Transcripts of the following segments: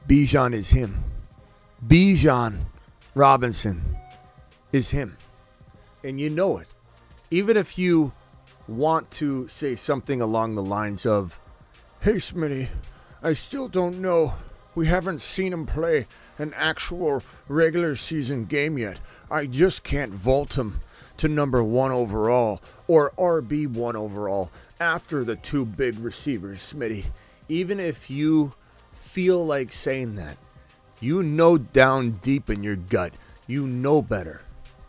Bijan is him. Bijan Robinson is him. And you know it. Even if you want to say something along the lines of, hey, Smitty, I still don't know. We haven't seen him play an actual regular season game yet. I just can't vault him to number 1 overall or RB1 overall after the 2 big receivers, Smitty. Even if you feel like saying that, you know down deep in your gut, you know better.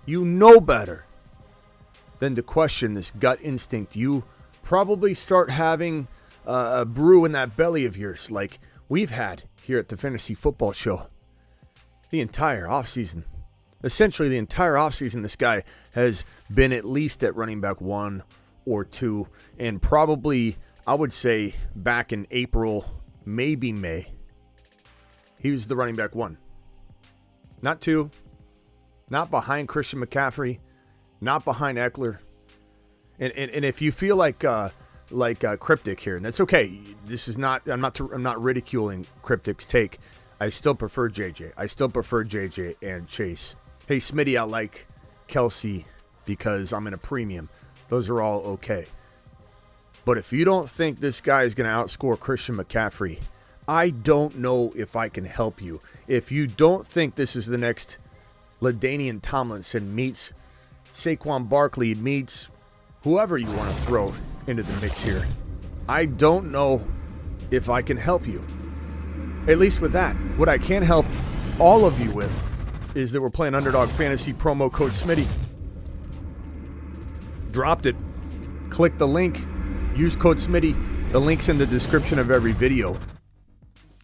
You know better than to question this gut instinct. You probably start having a brew in that belly of yours like we've had here at the Fantasy Football Show the entire offseason. Essentially, the entire offseason, this guy has been at least at running back 1 or 2, and probably, I would say, back in April, maybe May, he was the running back 1. Not 2, not behind Christian McCaffrey, not behind Eckler. And if you feel like Cryptic here, and that's okay. This is not. I'm not ridiculing Cryptic's take. I still prefer JJ. I still prefer JJ and Chase. Hey, Smitty, I like Kelsey because I'm in a premium. Those are all okay. But if you don't think this guy is going to outscore Christian McCaffrey, I don't know if I can help you. If you don't think this is the next LaDainian Tomlinson meets Saquon Barkley meets whoever you want to throw into the mix here, I don't know if I can help you. At least with that. What I can help all of you with is that we're playing Underdog Fantasy promo code Smitty. Dropped it. Click the link. Use code Smitty. The link's in the description of every video.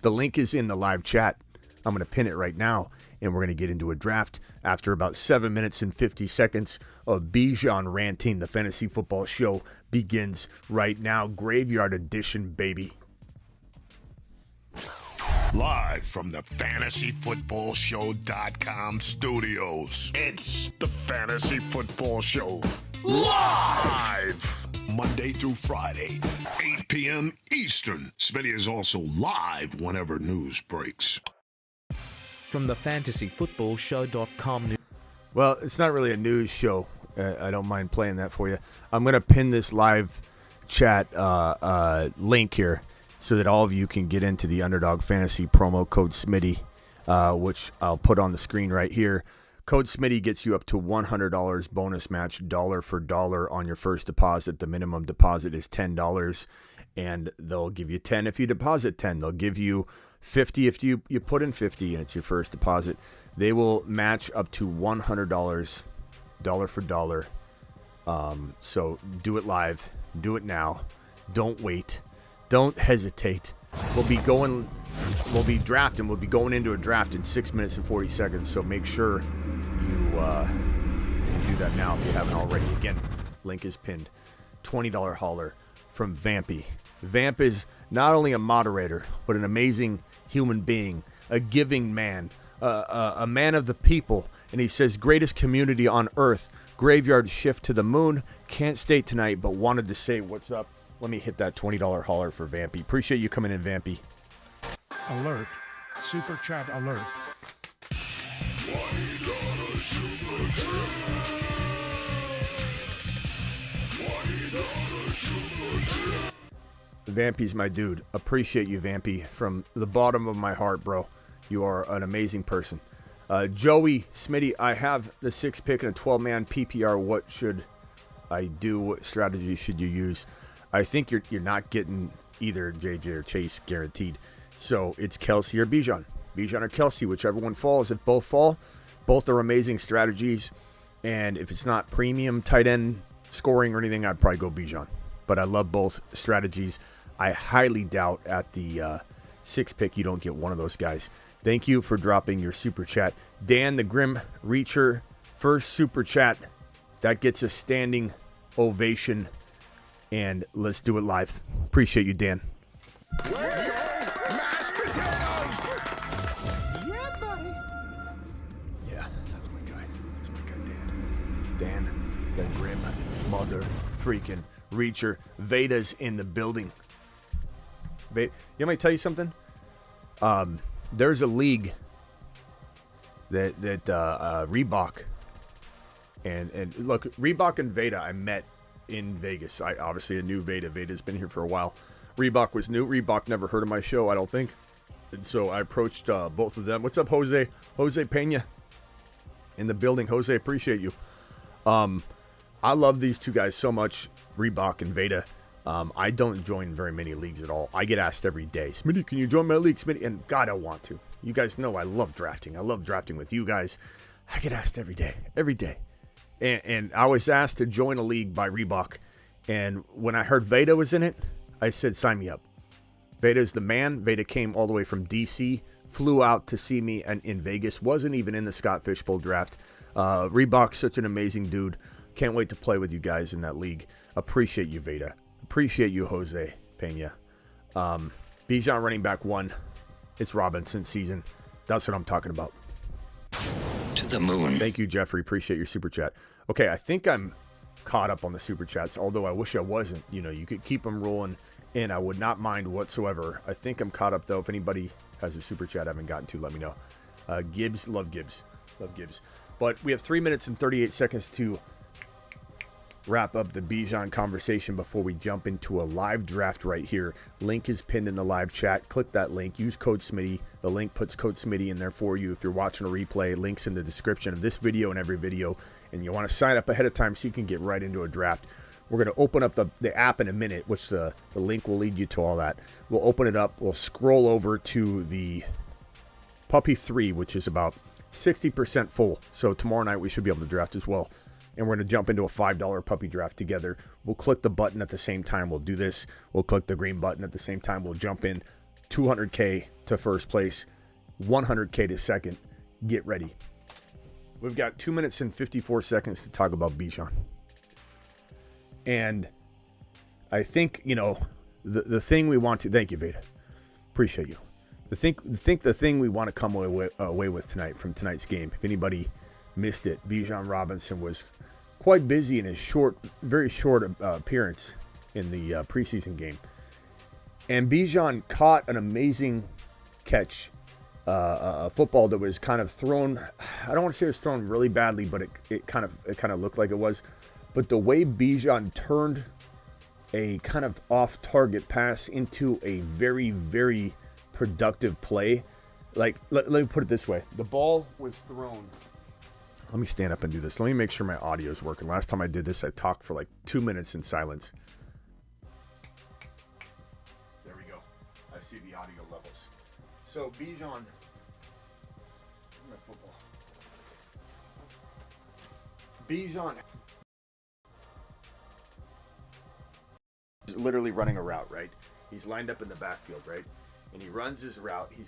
The link is in the live chat. I'm going to pin it right now, and we're going to get into a draft after about 7 minutes and 50 seconds of Bijan ranting. The Fantasy Football Show begins right now. Graveyard edition, baby. Live from the FantasyFootballShow.com studios. It's the Fantasy Football Show. Live! Monday through Friday, 8 p.m. Eastern. Smitty is also live whenever news breaks. From the FantasyFootballShow.com. Well, it's not really a news show. I don't mind playing that for you. I'm going to pin this live chat link here so that all of you can get into the Underdog Fantasy promo code Smitty, which I'll put on the screen right here. Code Smitty gets you up to $100 bonus match, dollar for dollar on your first deposit. The minimum deposit is $10, and they'll give you 10 if you deposit 10. They'll give you 50 if you put in 50 and it's your first deposit. They will match up to $100, dollar for dollar. So do it live. Do it now. Don't wait. Don't hesitate. We'll be drafting. We'll be going into a draft in 6 minutes and 40 seconds. So make sure you do that now if you haven't already. Again, link is pinned. $20 hauler from Vampy. Vamp is not only a moderator, but an amazing human being, a giving man, a man of the people. And he says, greatest community on earth, graveyard shift to the moon. Can't stay tonight, but wanted to say what's up. Let me hit that $20 hauler for Vampy. Appreciate you coming in, Vampy. Alert. Super chat alert. $20 super chat. $20 super chat. Vampy's my dude. Appreciate you, Vampy, from the bottom of my heart, bro. You are an amazing person. Joey, Smitty, I have the 6 pick and a 12-man PPR. What should I do? What strategy should you use? I think you're not getting either JJ or Chase guaranteed. So it's Kelsey or Bijan. Bijan or Kelsey, whichever one falls. If both fall, both are amazing strategies. And if it's not premium tight end scoring or anything, I'd probably go Bijan. But I love both strategies. I highly doubt at the 6 pick you don't get one of those guys. Thank you for dropping your super chat. Dan the Grim Reacher, first super chat. That gets a standing ovation. And let's do it live. Appreciate you, Dan. Let's go! Mashed potatoes! Yeah, buddy. Yeah, that's my guy. That's my guy, Dan. Dan, the Grim Mother freaking Reacher. Veda's in the building. You want me to tell you something? there's a league that Reebok and look, Reebok and Veda I met in Vegas. I obviously knew Veda. Veda's been here for a while. Reebok was new. Reebok never heard of my show, I don't think. And so I approached both of them. What's up, Jose? Jose Pena in the building. Jose, appreciate you. I love these two guys so much, Reebok and Veda. I don't join very many leagues at all. I get asked every day, Smitty, can you join my league, Smitty? And God, I want to. You guys know I love drafting. I love drafting with you guys. I get asked every day. And I was asked to join a league by Reebok. And when I heard Veda was in it, I said, sign me up. Veda's the man. Veda came all the way from D.C., flew out to see me in Vegas, wasn't even in the Scott Fishbowl draft. Reebok's such an amazing dude. Can't wait to play with you guys in that league. Appreciate you, Veda. Appreciate you, Jose Pena. Bijan running back 1. It's Robinson season. That's what I'm talking about. To the moon. Thank you, Jeffrey. Appreciate your super chat. Okay, I think I'm caught up on the super chats, although I wish I wasn't. You know, you could keep them rolling in. I would not mind whatsoever. I think I'm caught up, though. If anybody has a super chat I haven't gotten to, let me know. Gibbs, love Gibbs. Love Gibbs. But we have 3 minutes and 38 seconds to wrap up the Bijan conversation before we jump into a live draft right here. Link is pinned in the live chat. Click that link. Use code Smitty. The link puts code Smitty in there for you. If you're watching a replay, links in the description of this video and every video. And you want to sign up ahead of time so you can get right into a draft. We're going to open up the app in a minute, which the link will lead you to all that. We'll open it up. We'll scroll over to the Puppy 3, which is about 60% full. So tomorrow night we should be able to draft as well. And we're going to jump into a $5 puppy draft together. We'll click the button at the same time. We'll do this. We'll click the green button at the same time. We'll jump in. 200K to first place. 100K to second. Get ready. We've got 2 minutes and 54 seconds to talk about Bijan. And I think, you know, the thing we want to... Thank you, Veda. Appreciate you. The thing we want to come away with tonight from tonight's game, if anybody missed it, Bijan Robinson was quite busy in his very short appearance in the preseason game. And Bijan caught an amazing catch, a football that was kind of thrown. I don't want to say it was thrown really badly, but it kind of looked like it was. But the way Bijan turned a kind of off-target pass into a very, very productive play. Like, let me put it this way. The ball was thrown. Let me stand up and do this. Let me make sure my audio is working. Last time I did this, I talked for like 2 minutes in silence. There we go. I see the audio levels. So Bijan, my football. Bijan is literally running a route, right? He's lined up in the backfield, right? And he runs his route. He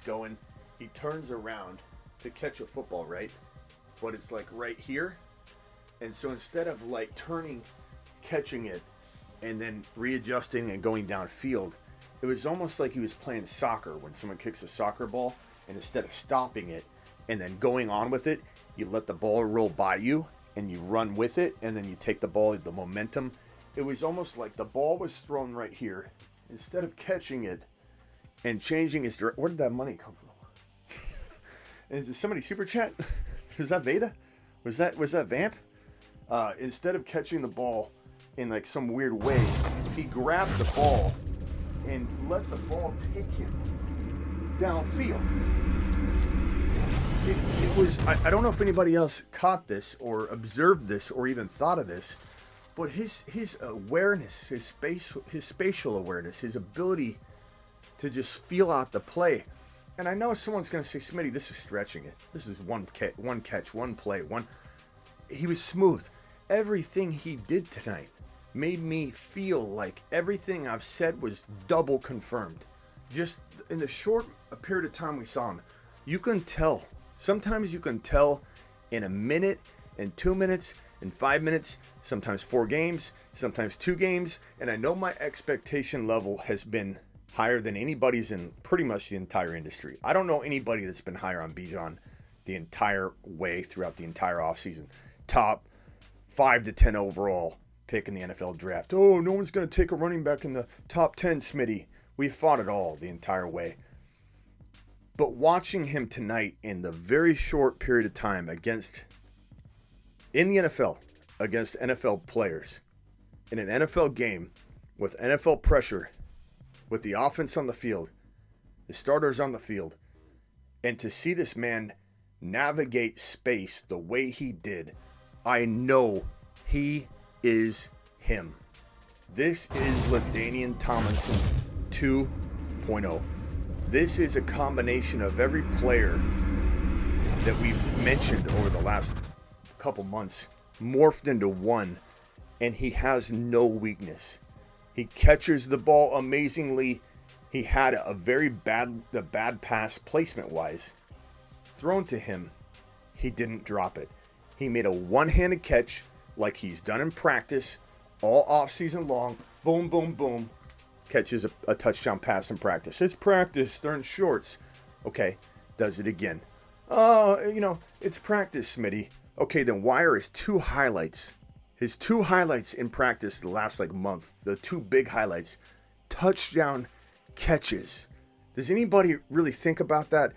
turns around to catch a football, right? But it's like right here. And so instead of like turning, catching it, and then readjusting and going downfield, it was almost like he was playing soccer when someone kicks a soccer ball, and instead of stopping it and then going on with it, you let the ball roll by you and you run with it, and then you take the ball, the momentum. It was almost like the ball was thrown right here. Instead of catching it and changing his direction. Where did that money come from? Is it somebody super chat? Was that Veda? Was that Vamp? Instead of catching the ball in like some weird way, he grabbed the ball and let the ball take him downfield. It was, I don't know if anybody else caught this or observed this or even thought of this, but his awareness, his spatial awareness, his ability to just feel out the play. And I know someone's going to say, Smitty, this is stretching it. This is one catch, one play, one. He was smooth. Everything he did tonight made me feel like everything I've said was double confirmed. Just in the short period of time we saw him, you can tell. Sometimes you can tell in a minute, in 2 minutes, in 5 minutes, sometimes 4 games, sometimes 2 games. And I know my expectation level has been higher than anybody's in pretty much the entire industry. I don't know anybody that's been higher on Bijan the entire way throughout the entire offseason. Top 5 to 10 overall pick in the NFL draft. Oh, no one's going to take a running back in the top 10, Smitty. We fought it all the entire way. But watching him tonight in the very short period of time in the NFL, against NFL players, in an NFL game, with NFL pressure, with the offense on the field, the starters on the field, and to see this man navigate space the way he did, I know he is him. This is LaDainian Tomlinson 2.0. This is a combination of every player that we've mentioned over the last couple months morphed into one, and he has no weakness. He catches the ball amazingly. He had a bad pass placement-wise thrown to him. He didn't drop it. He made a one-handed catch like he's done in practice all off-season long. Boom, boom, boom. Catches a touchdown pass in practice. It's practice. They're in shorts. Okay, does it again. Oh, it's practice, Smitty. Okay, then why are his two highlights in practice the last month, the two big highlights, touchdown catches? Does anybody really think about that?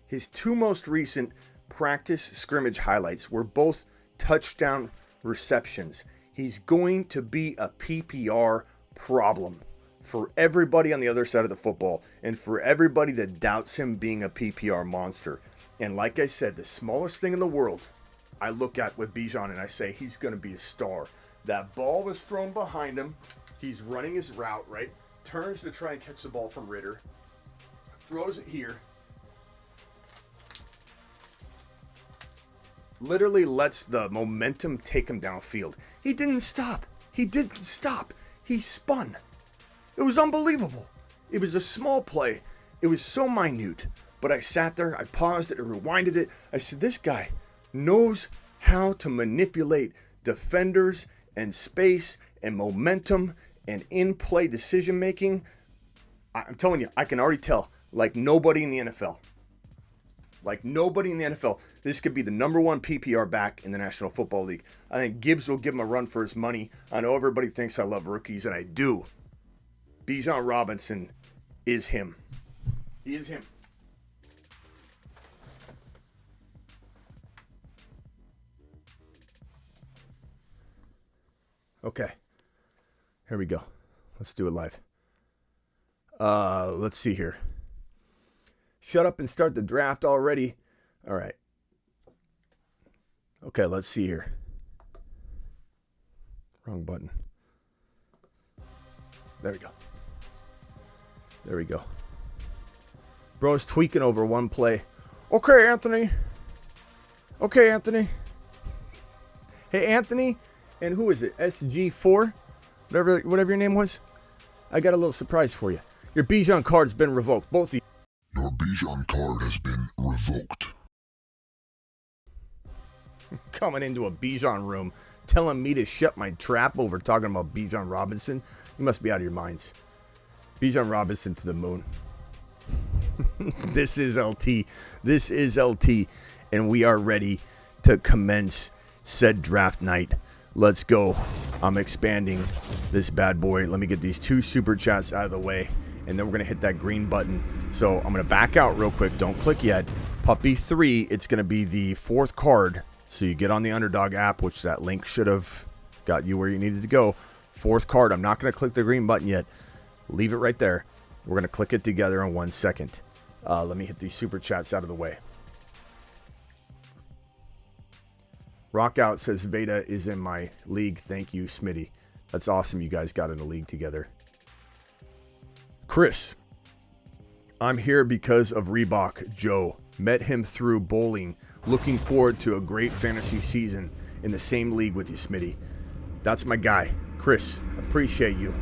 His two most recent practice scrimmage highlights were both touchdown receptions. He's going to be a PPR problem for everybody on the other side of the football and for everybody that doubts him being a PPR monster. And like I said, the smallest thing in the world I look at with Bijan and I say he's going to be a star. That ball was thrown behind him. He's running his route, right? Turns to try and catch the ball from Ritter. Throws it here. Literally lets the momentum take him downfield. He didn't stop. He spun. It was unbelievable. It was a small play. It was so minute. But I sat there, I paused it, I rewinded it. I said, this guy knows how to manipulate defenders and space and momentum and in-play decision-making. I'm telling you, I can already tell, like nobody in the NFL. This could be the number one PPR back in the National Football League. I think Gibbs will give him a run for his money. I know everybody thinks I love rookies, and I do. Bijan Robinson is him. He is him. Okay. Here we go. Let's do it live. Let's see here. Shut up and start the draft already. All right. Okay, let's see here. Wrong button. There we go. Bro's tweaking over one play. Okay, Anthony. Hey, Anthony. And who is it? SG4? Whatever your name was. I got a little surprise for you. Your Bijan card's been revoked. Both of you. Your Bijan card has been revoked. Coming into a Bijan room, telling me to shut my trap over talking about Bijan Robinson. You must be out of your minds. Bijan Robinson to the moon. This is LT, and we are ready to commence said draft night. Let's go. I'm expanding this bad boy. Let me get these two super chats out of the way, and then we're going to hit that green button. So I'm going to back out real quick. Don't click yet. Puppy 3, it's going to be the fourth card. So you get on the Underdog app, which that link should have got you where you needed to go. Fourth card. I'm not going to click the green button yet. Leave it right there. We're going to click it together in 1 second. Let me hit these super chats out of the way. Rockout says Veda is in my league. Thank you, Smitty. That's awesome you guys got in a league together. Chris, I'm here because of Reebok. Joe, met him through bowling. Looking forward to a great fantasy season in the same league with you, Smitty. That's my guy. Chris, appreciate you.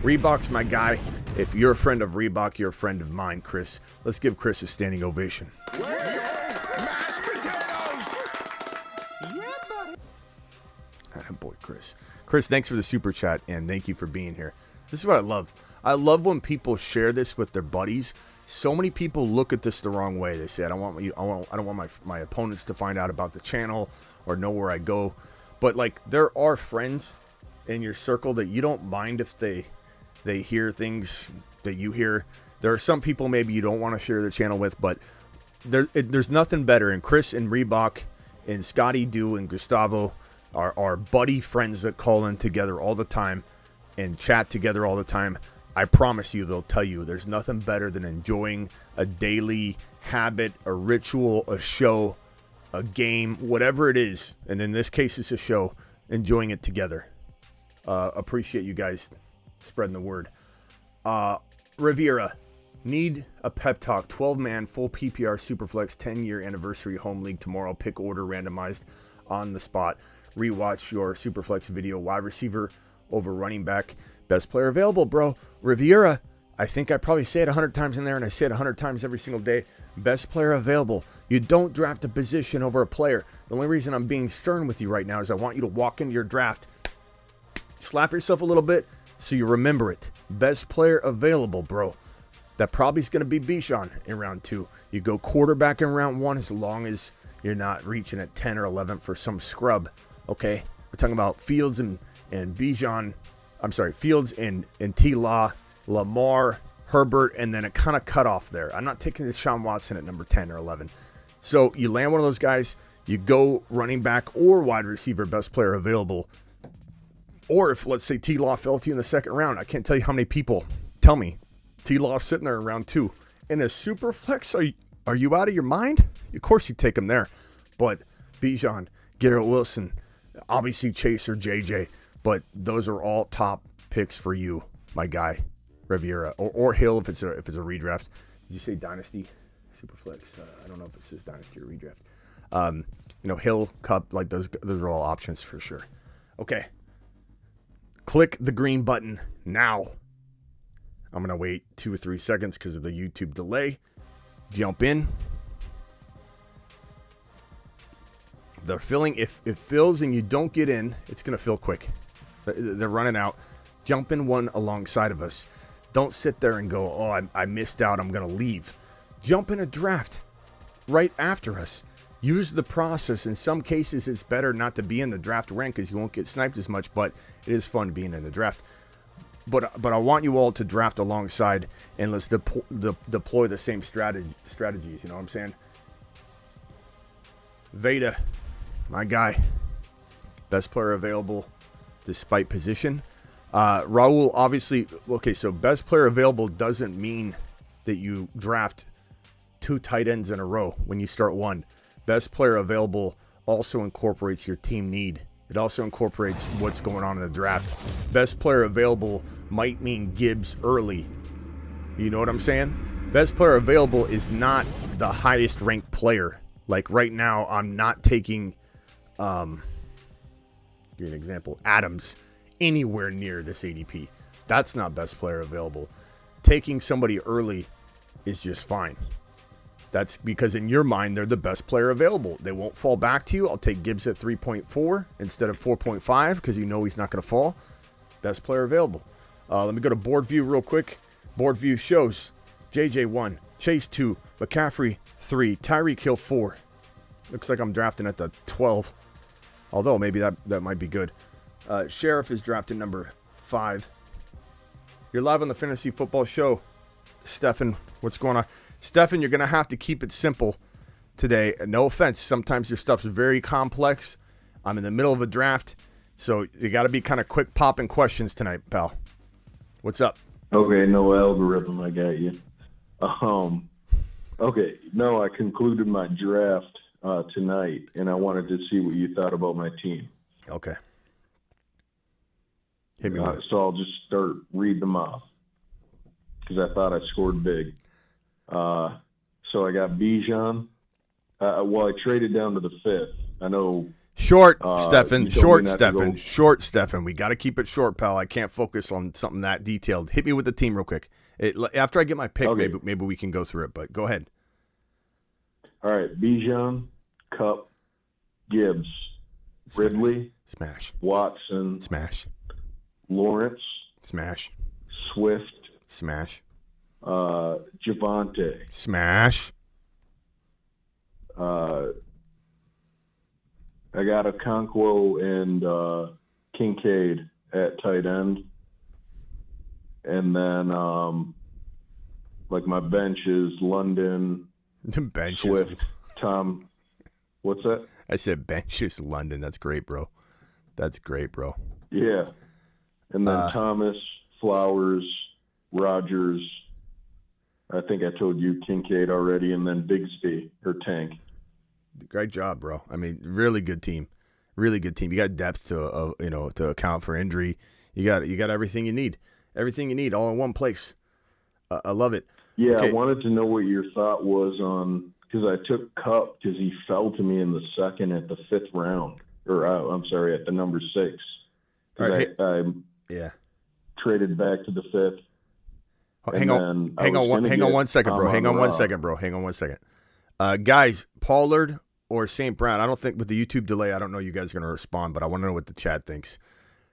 Reebok's my guy. If you're a friend of Reebok, you're a friend of mine, Chris. Let's give Chris a standing ovation. Mashed potatoes! Yeah, buddy. Boy, Chris. Chris, thanks for the super chat, and thank you for being here. This is what I love. I love when people share this with their buddies. So many people look at this the wrong way. They say, I don't want my opponents to find out about the channel or know where I go. But like, there are friends in your circle that you don't mind if they hear things that you hear There are some people maybe you don't want to share the channel with, but there's nothing better. And Chris and Reebok and Scotty Dew and Gustavo are buddy friends that call in together all the time and chat together all the time. I promise you, they'll tell you there's nothing better than enjoying a daily habit, a ritual, a show, a game, whatever it is. And in this case, it's a show, enjoying it together. Appreciate you guys spreading the word. Riviera, need a pep talk. 12-man, full PPR Superflex 10-year anniversary home league tomorrow. Pick order randomized on the spot. Rewatch your Superflex video. Wide receiver over running back. Best player available, bro. Riviera, I think I probably say it 100 times in there, and I say it 100 times every single day. Best player available. You don't draft a position over a player. The only reason I'm being stern with you right now is I want you to walk into your draft, slap yourself a little bit so you remember it. Best player available, bro. That probably is going to be Bijan in round 2. You go quarterback in round 1 as long as you're not reaching at 10 or 11 for some scrub. Okay? We're talking about Fields and Bijan. I'm sorry, Fields and T. Law, Lamar, Herbert, and then it kind of cut off there. I'm not taking Deshaun Watson at number 10 or 11. So you land one of those guys, you go running back or wide receiver, best player available. Or if, let's say, T. Law fell to you in the second round, I can't tell you how many people tell me T. Law sitting there in round 2. In a super flex, are you out of your mind? Of course you take him there. But Bijan, Garrett Wilson, obviously Chaser, JJ. But those are all top picks for you, my guy, Riviera, or Hill if it's a redraft. Did you say Dynasty, Superflex? I don't know if it says Dynasty or redraft. Hill, Cup, like those are all options for sure. Okay, click the green button now. I'm gonna wait 2 or 3 seconds because of the YouTube delay. Jump in. They're filling. If it fills and you don't get in, it's gonna fill quick. They're running out. Jump in one alongside of us. Don't sit there and go, oh, I missed out, I'm going to leave. Jump in a draft right after us. Use the process. In some cases, it's better not to be in the draft rank because you won't get sniped as much, but it is fun being in the draft. But I want you all to draft alongside, and let's deploy the same strategies. You know what I'm saying? Veda, my guy. Best player available despite position. Raul, obviously, okay, so best player available doesn't mean that you draft 2 tight ends in a row when you start one. Best player available also incorporates your team need. It also incorporates what's going on in the draft. Best player available might mean Gibbs early. You know what I'm saying? Best player available is not the highest ranked player. Like right now, I'm not taking, give you an example, Adams anywhere near this ADP. That's not best player available. Taking somebody early is just fine. That's because in your mind, they're the best player available. They won't fall back to you. I'll take Gibbs at 3.4 instead of 4.5 because you know he's not going to fall. Best player available. Let me go to board view real quick. Board view shows JJ 1, Chase 2, McCaffrey 3, Tyreek Hill 4. Looks like I'm drafting at the 12. Although maybe that might be good. Sheriff is drafted number 5. You're live on the Fantasy Football Show. Stefan, what's going on? Stefan, you're going to have to keep it simple today. No offense. Sometimes your stuff's very complex. I'm in the middle of a draft. So you got to be kind of quick popping questions tonight, pal. What's up? Okay, no algorithm. I got you. Okay, no, I concluded my draft tonight, and I wanted to see what you thought about my team. Okay. Hit me with it. So I'll just read them off because I thought I scored big. So I got Bijan. I traded down to the 5th. I know. Short, Stefan. Short, Stefan. Short, Stefan. We got to keep it short, pal. I can't focus on something that detailed. Hit me with the team real quick. After I get my pick, okay. maybe we can go through it, but go ahead. All right. Bijan, Cup, Gibbs, Ridley. Smash. Watson. Smash. Lawrence. Smash. Swift. Smash. Javonte. Smash. I got a Okonkwo and Kincaid at tight end. And then Like my bench is London, Benches. Swift, Tom. What's that? I said benches London. That's great, bro. That's great, bro. Yeah. And then Thomas, Flowers, Rogers. I think I told you Kincaid already, and then Bigsby or Tank. Great job, bro. I mean, really good team. Really good team. You got depth to to account for injury. You got everything you need. Everything you need all in one place. I love it. Yeah, okay. I wanted to know what your thought was on, because I took Kupp because he fell to me in the second at the 5th round, or I'm sorry, at the number 6. All right, I traded back to the 5th. Hang on one second, bro. Hang on one second. Guys, Pollard or St. Brown, I don't think with the YouTube delay, I don't know you guys are going to respond, but I want to know what the chat thinks.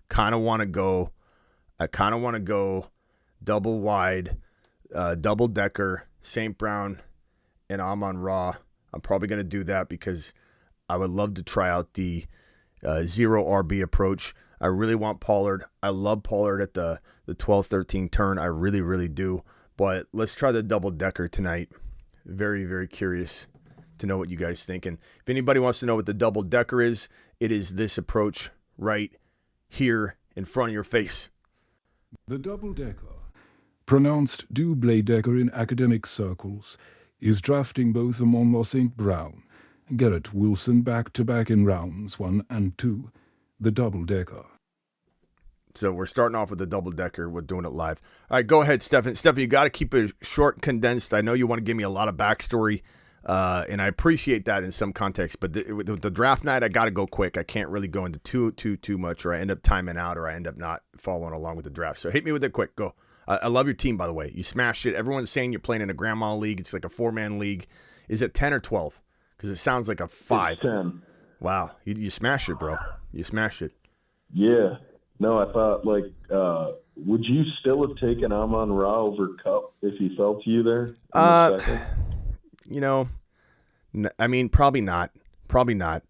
I kind of want to go double wide, double decker, St. Brown and Amon-Ra. I'm probably going to do that because I would love to try out the zero RB approach. I really want Pollard. I love Pollard at the 12-13 turn. I really, really do. But let's try the double decker tonight. Very, very curious to know what you guys think. And if anybody wants to know what the double decker is, it is this approach right here in front of your face. The double-decker, pronounced double-decker in academic circles, is drafting both Amon-Ra St. Brown and Garrett Wilson back-to-back in rounds 1 and 2. The double-decker. So we're starting off with the double-decker. We're doing it live. All right, go ahead, Stephen. Stephen, you got to keep it short and condensed. I know you want to give me a lot of backstory, and I appreciate that in some context. But with the draft night, I got to go quick. I can't really go into too much, or I end up timing out, or I end up not following along with the draft. So hit me with it quick. Go. I love your team, by the way. You smashed it. Everyone's saying you're playing in a grandma league. It's like a 4-man league. Is it 10 or 12? Because it sounds like a 5. It's 10. Wow. You smashed it, bro. You smashed it. Yeah. No, I thought, would you still have taken Amon-Ra over Kupp if he fell to you there? I mean, probably not. Probably not.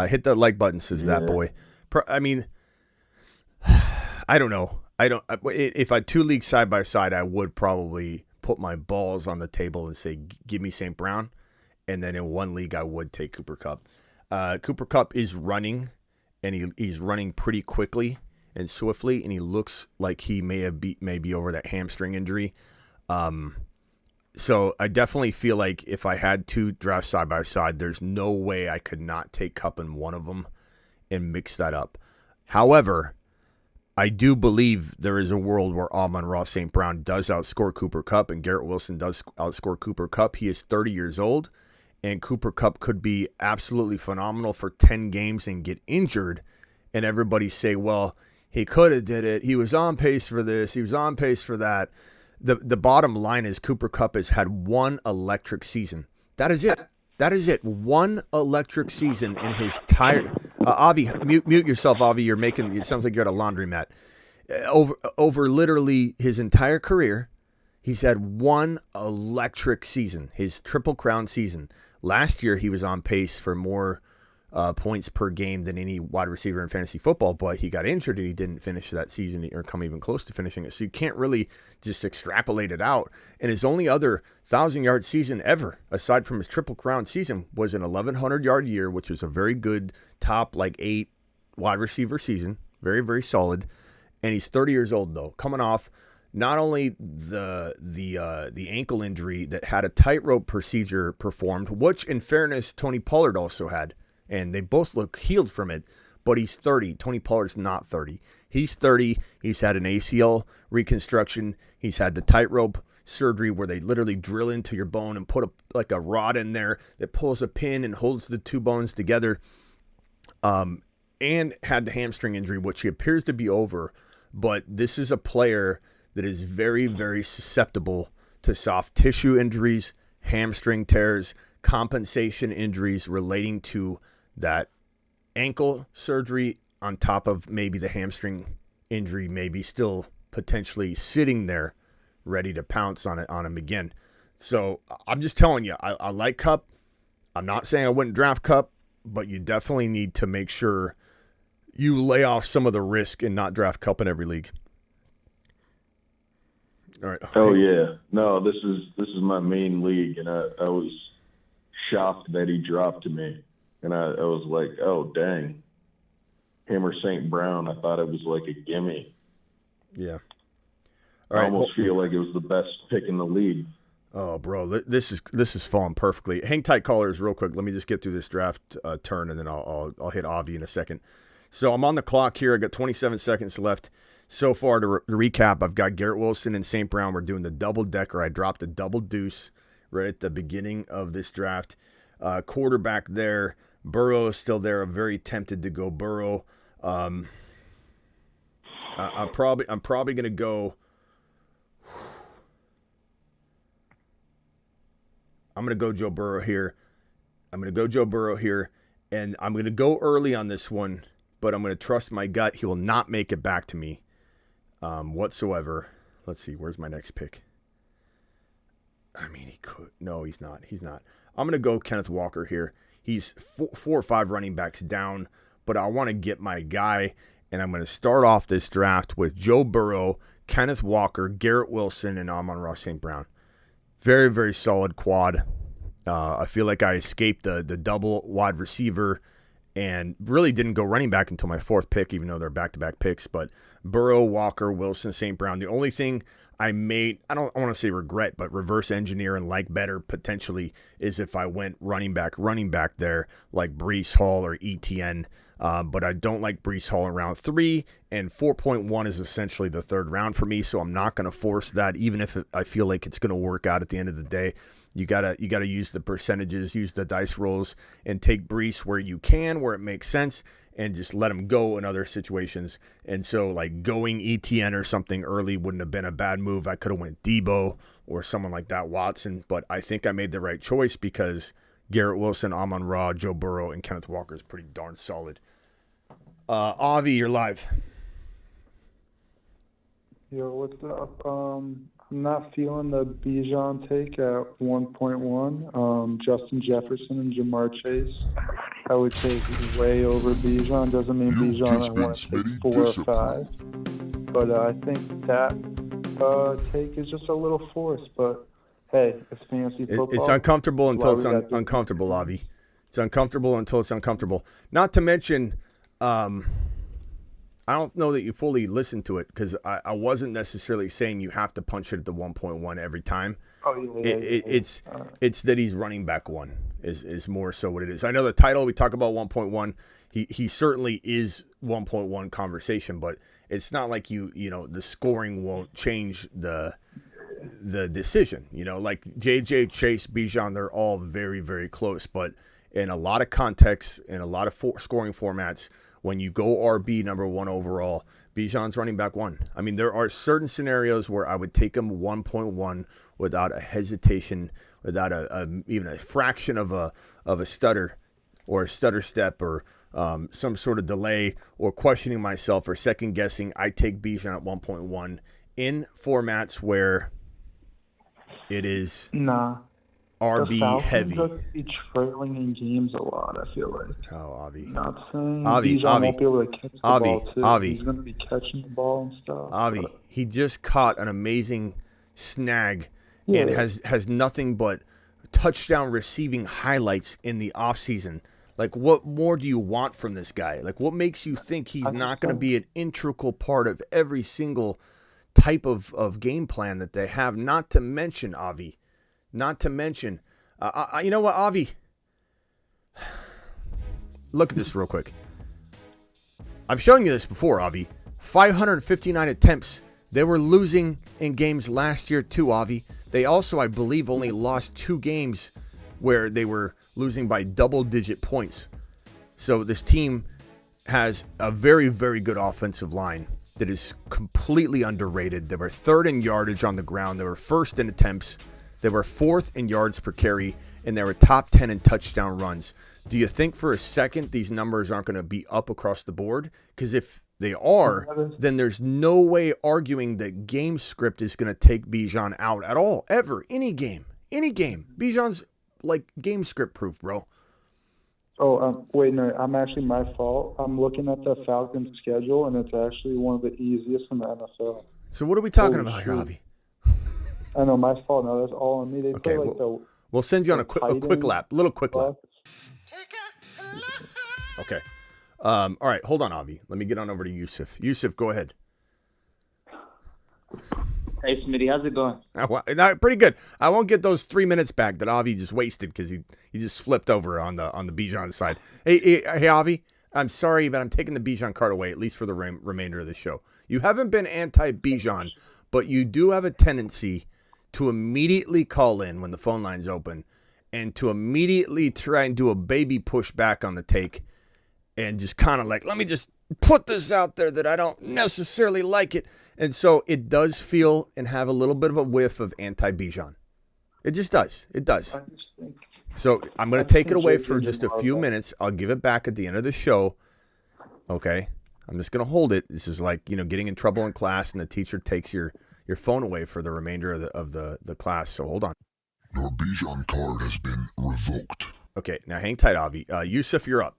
Hit the like button, says that boy. I mean, I don't know. If I had 2 leagues side by side, I would probably put my balls on the table and say, give me St. Brown. And then in 1 league, I would take Cooper Kupp. Cooper Kupp is running, and he's running pretty quickly and swiftly, and he looks like he may be over that hamstring injury. So I definitely feel like if I had 2 drafts side by side, there's no way I could not take Kupp in one of them and mix that up. However, I do believe there is a world where Amon-Ra St. Brown does outscore Cooper Kupp, and Garrett Wilson does outscore Cooper Kupp. He is 30 years old, and Cooper Kupp could be absolutely phenomenal for 10 games and get injured, and everybody say, well, he could have did it. He was on pace for this. He was on pace for that. The bottom line is Cooper Kupp has had 1 electric season. That is it. That is it. 1 electric season in his entire. Avi, mute yourself, Avi. You're making. It sounds like you're at a laundromat. Over literally his entire career, he's had 1 electric season. His Triple Crown season. Last year, he was on pace for more points per game than any wide receiver in fantasy football, but he got injured and he didn't finish that season or come even close to finishing it. So you can't really just extrapolate it out. And his only other 1,000-yard season ever, aside from his Triple Crown season, was an 1,100-yard year, which was a very good top 8 wide receiver season. Very, very solid. And he's 30 years old, though, coming off not only the ankle injury that had a tightrope procedure performed, which in fairness, Tony Pollard also had. And they both look healed from it, but he's 30. Tony Pollard's not 30. He's 30. He's had an ACL reconstruction. He's had the tightrope surgery where they literally drill into your bone and put a rod in there that pulls a pin and holds the 2 bones together. And had the hamstring injury, which he appears to be over. But this is a player that is very, very susceptible to soft tissue injuries, hamstring tears, compensation injuries relating to that ankle surgery on top of maybe the hamstring injury, maybe still potentially sitting there ready to pounce on him again. So I'm just telling you, I like Kupp. I'm not saying I wouldn't draft Kupp, but you definitely need to make sure you lay off some of the risk and not draft Kupp in every league. All right. Oh yeah, no, this is my main league, and I was shocked that he dropped to me, and I was like, oh dang, him or St. Brown. I thought it was like a gimme. Yeah. All right, I almost feel like it was the best pick in the league. Oh, bro, this is falling perfectly. Hang tight, callers, real quick. Let me just get through this draft turn, and then I'll hit Avi in a second. So I'm on the clock here. I got 27 seconds left. So far, to recap, I've got Garrett Wilson and St. Brown. We're doing the double-decker. I dropped a double deuce right at the beginning of this draft. Quarterback there. Burrow is still there. I'm very tempted to go Burrow. I'm probably going to go. I'm going to go Joe Burrow here. And I'm going to go early on this one, but I'm going to trust my gut. He will not make it back to me whatsoever. Let's see. Where's my next pick? I mean, he could. No, he's not. I'm going to go Kenneth Walker here. He's 4 or 5 running backs down, but I want to get my guy, and I'm going to start off this draft with Joe Burrow, Kenneth Walker, Garrett Wilson, and Amon-Ra St. Brown. Very, very solid quad. I feel like I escaped the double wide receiver and really didn't go running back until my 4th pick, even though they're back-to-back picks. But Burrow, Walker, Wilson, St. Brown. The only thing I don't want to say regret, but reverse engineer and like better potentially is if I went running back there like Breece Hall or ETN. But I don't like Breece Hall in round 3, and 4.1 is essentially the 3rd round for me, so I'm not going to force that, even if I feel like it's going to work out at the end of the day. You gotta use the percentages, use the dice rolls, and take Breece where you can, where it makes sense, and just let him go in other situations. And so, like, going ETN or something early wouldn't have been a bad move. I could have went Debo or someone like that, Watson, but I think I made the right choice because Garrett Wilson, Amon-Ra, Joe Burrow, and Kenneth Walker is pretty darn solid. Avi, you're live. Yo, what's up? I'm not feeling the Bijan take at 1.1. Justin Jefferson and Jamar Chase, I would take way over Bijan. Doesn't mean Bijan I want to take 4 or 5. But I think that take is just a little forced. But hey, it's fantasy football. It's uncomfortable until it's uncomfortable, Avi. It's uncomfortable until it's uncomfortable. Not to mention, I don't know that you fully listened to it because I wasn't necessarily saying you have to punch it at the 1.1 every time. Oh, yeah. It's that he's running back 1 is more so what it is. I know the title, we talk about 1.1. He certainly is 1.1 conversation, but it's not like you know, the scoring won't change the decision. You know, like JJ, Chase, Bijan, they're all very, very close, but in a lot of contexts, in a lot of scoring formats, when you go RB number 1 overall, Bijan's running back 1. I mean, there are certain scenarios where I would take him 1.1 without a hesitation, without even a fraction of a stutter or a stutter step or some sort of delay or questioning myself or second guessing. I take Bijan at 1.1 in formats where it is RB heavy. The Falcons be trailing in games a lot, I feel like. Oh, Avi. Not saying Bijan won't be able to catch the ball, too. Avi. He's going to be catching the ball and stuff. Avi, he just caught an amazing snag and has nothing but touchdown receiving highlights in the offseason. Like, what more do you want from this guy? Like, what makes you think he's not going to be an integral part of every single type of game plan that they have? Not to mention, Avi, you know what, Avi? Look at this real quick. I've shown you this before, Avi. 559 attempts. They were losing in games last year too, Avi. They also, I believe, only lost 2 games where they were losing by double-digit points. So this team has a very, very good offensive line that is completely underrated. They were 3rd in yardage on the ground. They were 1st in attempts. They were 4th in yards per carry, and they were top 10 in touchdown runs. Do you think for a second these numbers aren't going to be up across the board? Because if they are, then there's no way arguing that game script is going to take Bijan out at all, ever, any game. Bijan's like game script proof, bro. Oh, wait, no, I'm actually my fault. I'm looking at the Falcons schedule, and it's actually one of the easiest in the NFL. So what are we talking about here, Avi? I know, my fault. No, that's all on me. They Okay, play like the. we'll send you on a quick Titans, lap, little quick lap. Bucks. Okay. All right, hold on, Avi. Let me get on over to Yusuf. Yusuf, go ahead. Hey, Smitty, how's it going? Pretty good. I won't get those 3 minutes back that Avi just wasted because he just flipped over on the Bijan side. Hey, Avi, I'm sorry, but I'm taking the Bijan card away, at least for the remainder of the show. You haven't been anti-Bijan, but you do have a tendency to immediately call in when the phone line's open and to immediately try and do a baby push back on the take and just kind of like, let me just put this out there that I don't necessarily like it. And so it does feel and have a little bit of a whiff of anti-Bijan. It just does. It does. So I'm going to take it away for just a few minutes. I'll give it back at the end of the show. Okay? I'm just going to hold it. This is like, getting in trouble in class and the teacher takes your phone away for the remainder of the class. So hold on. Your Bijan card has been revoked. Okay, now hang tight, Avi. Yusuf, you're up.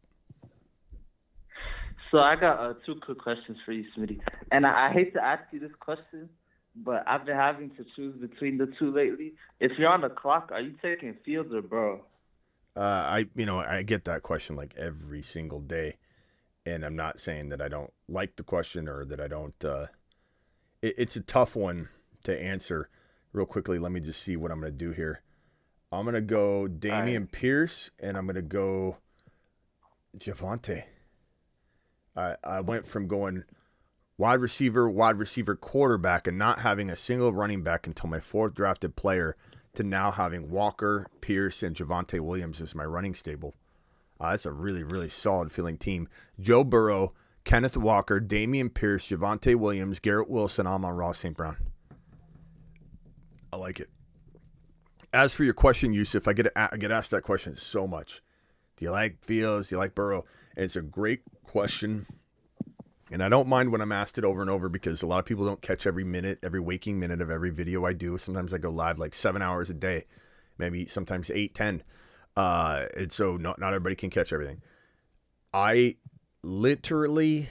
So I got 2 quick questions for you, Smitty. And I hate to ask you this question, but I've been having to choose between the two lately. If you're on the clock, are you taking Fields or Burrow? I get that question like every single day, and I'm not saying that I don't like the question or that I don't. It's a tough one to answer. Real quickly, let me just see what I'm going to do here. I'm going to go Dameon Pierce, and I'm going to go Javonte. I went from going wide receiver, quarterback, and not having a single running back until my 4th drafted player to now having Walker, Pierce, and Javonte Williams as my running stable. That's a really, really solid feeling team. Joe Burrow, Kenneth Walker, Dameon Pierce, Javonte Williams, Garrett Wilson, Amon-Ra St. Brown. I like it. As for your question, Yusuf, I get asked that question so much. Do you like Fields? Do you like Burrow? And it's a great question. And I don't mind when I'm asked it over and over because a lot of people don't catch every waking minute of every video I do. Sometimes I go live like 7 hours a day, maybe sometimes 8, 10. And so not everybody can catch everything. I literally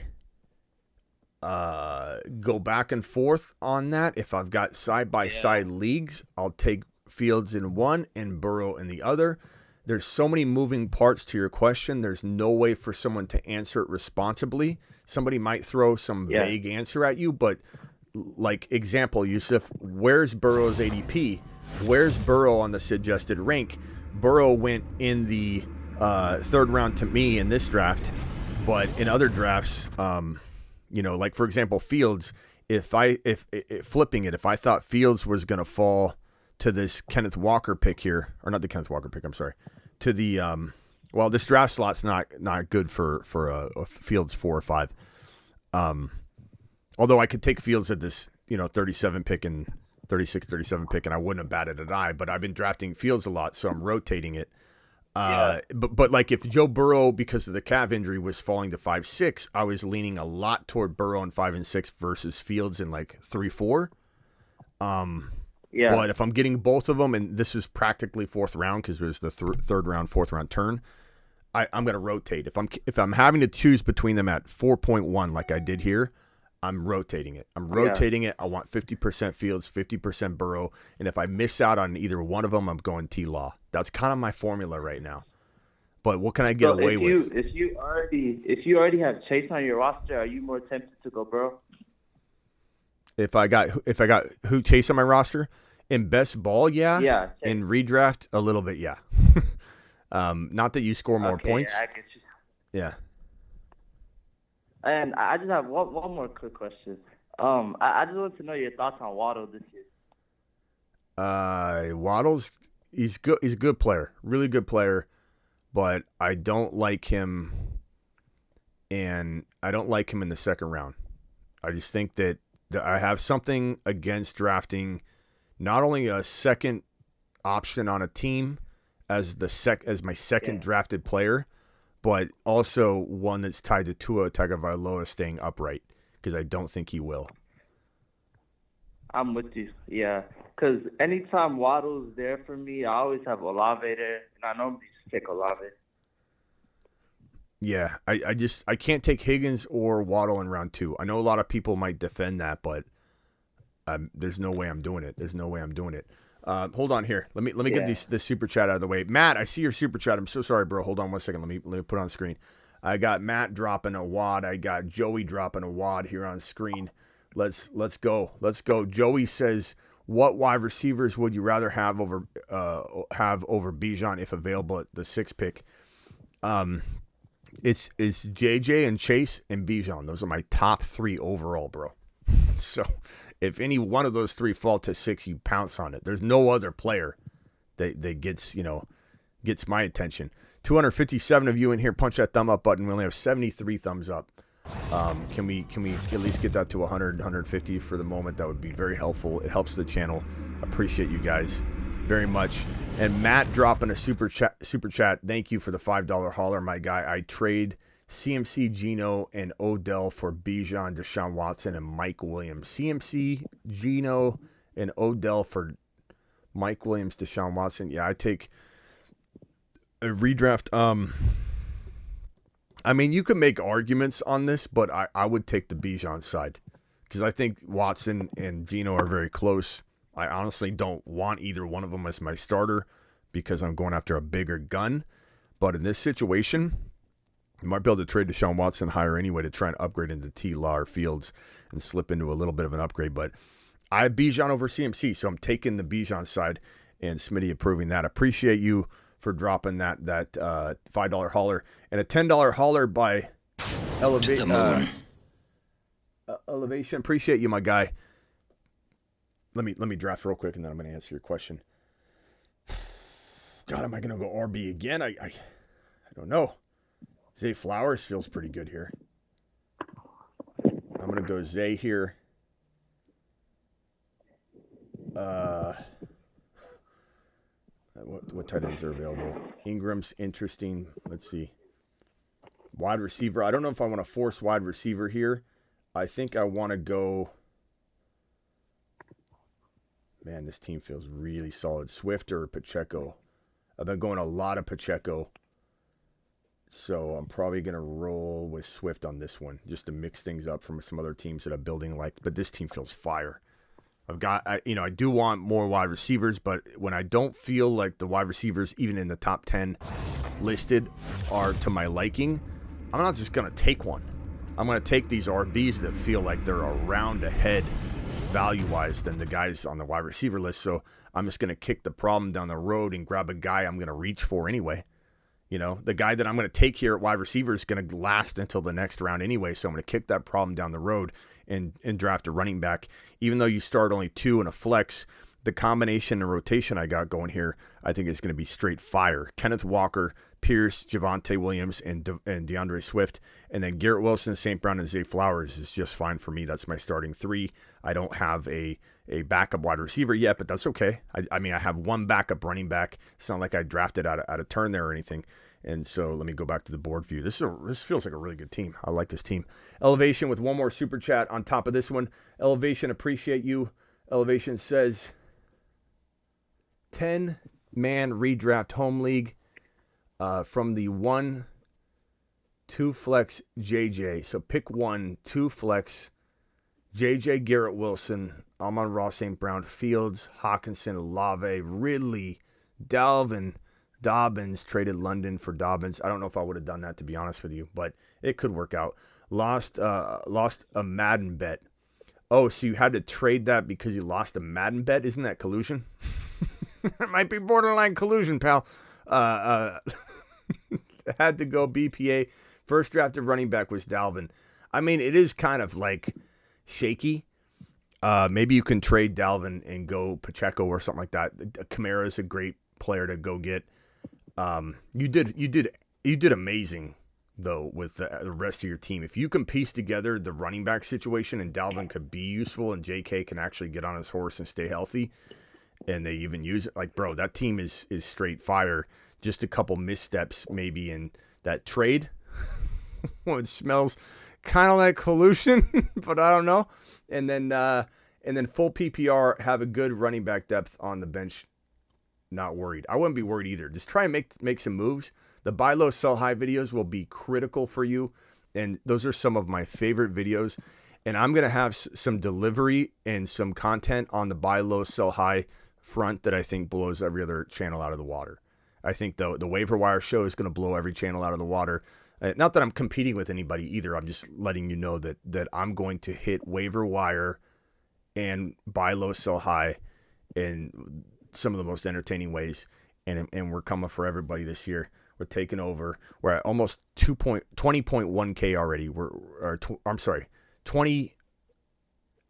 go back and forth on that. If I've got side-by-side leagues, I'll take Fields in one and Burrow in the other. There's so many moving parts to your question. There's no way for someone to answer it responsibly. Somebody might throw some vague answer at you, but like example, Yusuf, where's Burrow's ADP? Where's Burrow on the suggested rank? Burrow went in the 3rd round to me in this draft, but in other drafts, like for example, Fields, if flipping it, if I thought Fields was going to fall to this Kenneth Walker pick here, or not the Kenneth Walker pick, I'm sorry, to the this draft slot's not good for a Fields 4 or 5. Although I could take Fields at this 37 pick and 36, 37 pick, and I wouldn't have batted an eye. But I've been drafting Fields a lot, so I'm rotating it. But like if Joe Burrow, because of the calf injury, was falling to 5-6, I was leaning a lot toward Burrow in 5 and 6 versus Fields in like 3-4. But if I'm getting both of them, and this is practically 4th round because it was the 3rd round, 4th round turn, I'm going to rotate. If I'm having to choose between them at 4.1 like I did here, I'm rotating it. I want 50% Fields, 50% Burrow, and if I miss out on either one of them, I'm going T-Law. That's kind of my formula right now. But what can I get away with? If you already have Chase on your roster, are you more tempted to go Burrow? If I got who Chase on my roster in best ball, yeah. In redraft, a little bit, yeah. Not that you score more points. I get you. Yeah. And I just have one more quick question. I just want to know your thoughts on Waddle this year. Waddle's he's good. He's a good player, really good player, but I don't like him, and I don't like him in the 2nd round. I just think that I have something against drafting not only a second option on a team as my second drafted player, but also one that's tied to Tua Tagovailoa staying upright, because I don't think he will. I'm with you, yeah. Because anytime Waddle's there for me, I always have Olave there, and I normally just take Olave. Yeah, I can't take Higgins or Waddle in round 2. I know a lot of people might defend that, but There's no way I'm doing it. There's no way I'm doing it. Hold on here. Let me get this super chat out of the way. Matt, I see your super chat. I'm so sorry, bro. Hold on 1 second. Let me put it on screen. I got Matt dropping a wad. I got Joey dropping a wad here on screen. Let's go. Let's go. Joey says, what wide receivers would you rather have over Bijan if available at the 6th pick? It's JJ and Chase and Bijan. Those are my top 3 overall, bro. So if any one of those 3 fall to 6, you pounce on it. There's no other player that gets my attention. 257 of you in here. Punch that thumb up button. We only have 73 thumbs up. Can we at least get that to 100, 150 for the moment? That would be very helpful. It helps the channel. Appreciate you guys very much. And Matt dropping a super chat. Thank you for the $5 hauler, my guy. I trade CMC, Geno, and Odell for Bijan, Deshaun Watson, and Mike Williams. CMC, Geno, and Odell for Mike Williams, Deshaun Watson. Yeah, I take a redraft. I mean, you could make arguments on this, but I would take the Bijan side because I think Watson and Geno are very close. I honestly don't want either one of them as my starter because I'm going after a bigger gun. But in this situation, you might be able to trade Deshaun Watson higher anyway to try and upgrade into T-Law or Fields and slip into a little bit of an upgrade. But I have Bijan over CMC, so I'm taking the Bijan side, and Smitty approving that. Appreciate you for dropping that $5 hauler and a $10 hauler by Elevation. Appreciate you, my guy. Let me draft real quick and then I'm going to answer your question. God, am I going to go RB again? I don't know. Zay Flowers feels pretty good here. I'm going to go Zay here. What tight ends are available? Ingram's interesting. Let's see. Wide receiver. I don't know if I want to force wide receiver here. I think I want to go. Man, this team feels really solid. Swift or Pacheco. I've been going a lot of Pacheco. So I'm probably going to roll with Swift on this one just to mix things up from some other teams that I'm building like. But this team feels fire. I do want more wide receivers, but when I don't feel like the wide receivers, even in the top 10 listed, are to my liking, I'm not just going to take one. I'm going to take these RBs that feel like they're a round ahead value-wise than the guys on the wide receiver list. So I'm just going to kick the problem down the road and grab a guy I'm going to reach for anyway. You know, the guy that I'm going to take here at wide receiver is going to last until the next round anyway. So I'm going to kick that problem down the road and draft a running back. Even though you start only 2 in a flex, the combination and rotation I got going here, I think is going to be straight fire. Kenneth Walker, Pierce, Javonte Williams, and DeAndre Swift. And then Garrett Wilson, St. Brown, and Zay Flowers is just fine for me. That's my starting 3. I don't have a backup wide receiver yet, but that's okay. I mean, I have one backup running back. It's not like I drafted out of turn there or anything. And so let me go back to the board view. This feels like a really good team. I like this team. Elevation with one more super chat on top of this one. Elevation, appreciate you. Elevation says 10-man redraft home league from the 1-2 flex JJ. So pick 1, 2 flex JJ, Garrett Wilson, Amon-Ra St. Brown, Fields, Hawkinson, Olave, Ridley, Dalvin, Dobbins. Traded London for Dobbins. I don't know if I would have done that, to be honest with you, but it could work out. Lost a Madden bet. Oh, so you had to trade that because you lost a Madden bet? Isn't that collusion? It might be borderline collusion, pal. Had to go BPA. First drafted running back was Dalvin. I mean, it is kind of like shaky. Maybe you can trade Dalvin and go Pacheco or something like that. Kamara is a great player to go get. You did amazing though with the rest of your team. If you can piece together the running back situation and Dalvin could be useful and JK can actually get on his horse and stay healthy, and they even use it, like, bro, that team is straight fire. Just a couple missteps maybe in that trade. Well, it smells kind of like collusion, but I don't know. And then full PPR, have a good running back depth on the bench. Not worried. I wouldn't be worried either. Just try and make some moves. The buy low, sell high videos will be critical for you. And those are some of my favorite videos. And I'm going to have some delivery and some content on the buy low, sell high front that I think blows every other channel out of the water. I think the waiver wire show is going to blow every channel out of the water. Not that I'm competing with anybody either. I'm just letting you know that I'm going to hit waiver wire and buy low, sell high in some of the most entertaining ways. And we're coming for everybody this year. We're taking over. We're at almost 20.1K already. I'm sorry, 20.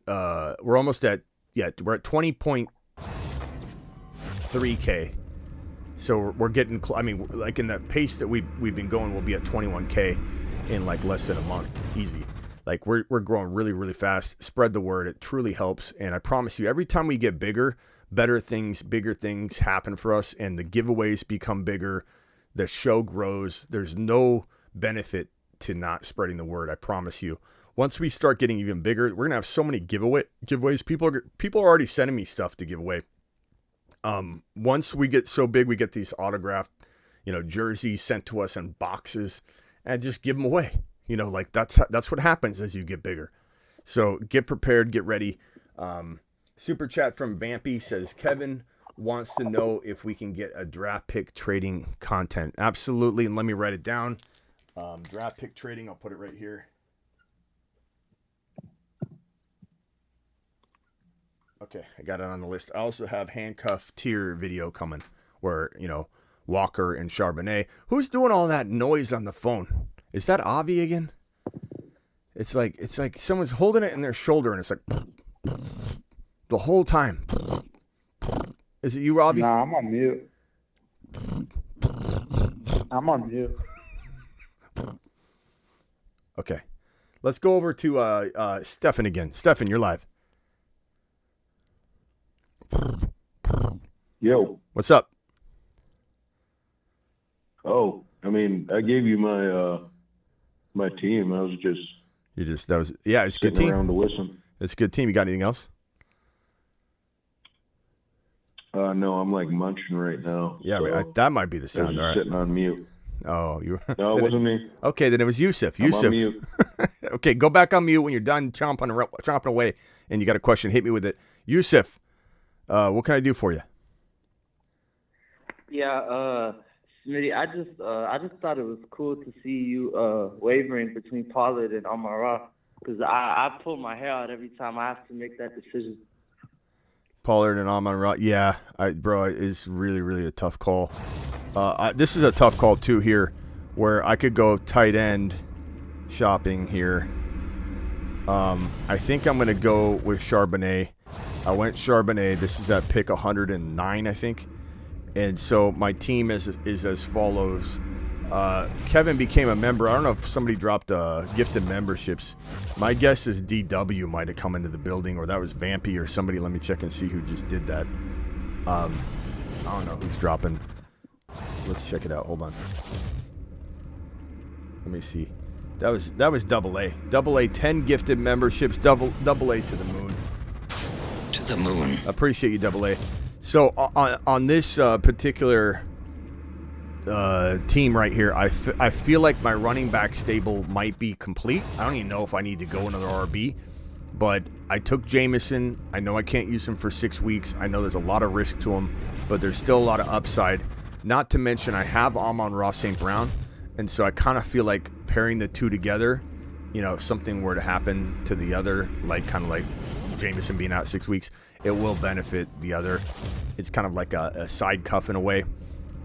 We're almost at we're at 20.3K. So we're getting. Like in the pace that we've been going, we'll be at 21K in like less than a month, easy. Like we're growing really, really fast. Spread the word. It truly helps. And I promise you, every time we get bigger, bigger things happen for us, and the giveaways become bigger. The show grows. There's no benefit to not spreading the word. I promise you. Once we start getting even bigger, we're gonna have so many giveaways. People are already sending me stuff to give away. Once we get so big, we get these autographed, jerseys sent to us in boxes, and just give them away. Like that's what happens as you get bigger. So get prepared, get ready. Super chat from Vampy says, Kevin wants to know if we can get a draft pick trading content. Absolutely. And let me write it down. Draft pick trading. I'll put it right here. Okay. I got it on the list. I also have handcuff tier video coming where, Walker and Charbonnet. Who's doing all that noise on the phone? Is that Avi again? It's like someone's holding it in their shoulder and it's like the whole time. Is it you, Robbie? Nah, I'm on mute. I'm on mute. Okay. Let's go over to Stefan again. Stefan, you're live. Yo. What's up? Oh, I gave you my team. I was just it's a good team. Around to listen. It's a good team. You got anything else? No, I'm like munching right now. Yeah, so that might be the sound. All right. Sitting on mute. Oh, you. No, it wasn't me. Okay, then it was Yusuf. I'm on mute. Okay, go back on mute when you're done chomping away, and you got a question. Hit me with it, Yusuf. What can I do for you? Yeah, Smitty, I just thought it was cool to see you wavering between Pollard and Amon-Ra, because I pull my hair out every time I have to make that decision. Pollard and Amon-Ra, yeah, bro, it's really, really a tough call. This is a tough call too here, where I could go tight end shopping here. I think I'm gonna go with Charbonnet. I went Charbonnet. This is at pick 109, I think. And so my team is as follows. Kevin became a member. I don't know if somebody dropped gifted memberships. My guess is DW might have come into the building, or that was Vampy or somebody. Let me check and see who just did that. I don't know who's dropping. Let's check it out. Hold on. Let me see. That was double A. Double A, 10 gifted memberships. Double A to the moon. To the moon. Appreciate you, Double A. So on this particular team right here, I feel like my running back stable might be complete. I don't even know if I need to go another RB, but I took Jameson. I know I can't use him for 6 weeks. I know there's a lot of risk to him, but there's still a lot of upside. Not to mention I have Amon-Ra St. Brown, and so I kind of feel like pairing the two together, if something were to happen to the other, kind of like Jameson being out 6 weeks, it will benefit the other. It's kind of like a side cuff in a way,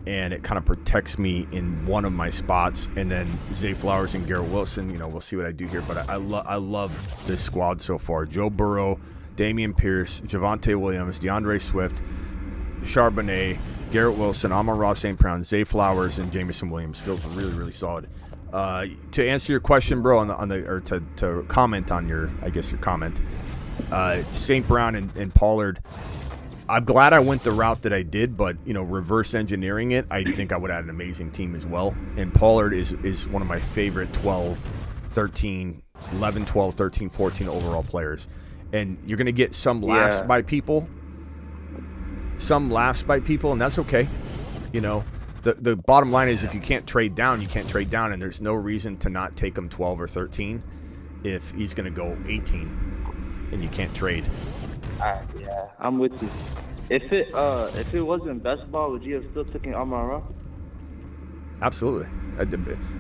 and it kind of protects me in one of my spots. And then Zay Flowers and Garrett Wilson, we'll see what I do here, but I love this squad so far. Joe Burrow, Dameon Pierce, Javonte Williams, DeAndre Swift, Charbonnet, Garrett Wilson, Amon-Ra St. Brown, Zay Flowers, and Jameson Williams. Feels really, really solid. To answer your question, bro, to comment on your comment, St. Brown and Pollard, I'm glad I went the route that I did, but reverse engineering it, I think I would add an amazing team as well. And Pollard is one of my favorite 11, 12, 13, 14 overall players. And you're going to get some laughs by people. And that's okay. The bottom line is if you can't trade down, you can't trade down, and there's no reason to not take them 12 or 13. if he's going to go 18 and you can't trade. Yeah, I'm with you. If it wasn't best ball, would you have still taken Amon-Ra? Absolutely.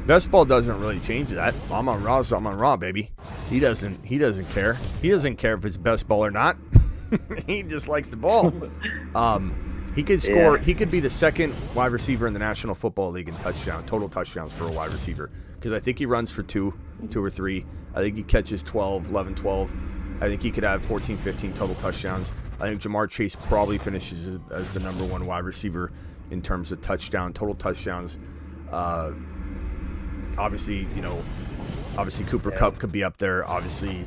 Best ball doesn't really change that. Amon-Ra is Amon-Ra, baby. He doesn't care. He doesn't care if it's best ball or not. He just likes the ball. He could score. Yeah. He could be the second wide receiver in the National Football League in total touchdowns for a wide receiver. Because I think he runs for two or three. I think he catches 11, 12. I think he could have 14, 15 total touchdowns. I think Jamar Chase probably finishes as the number one wide receiver in terms of total touchdowns. Obviously Cooper Kupp could be up there. Obviously,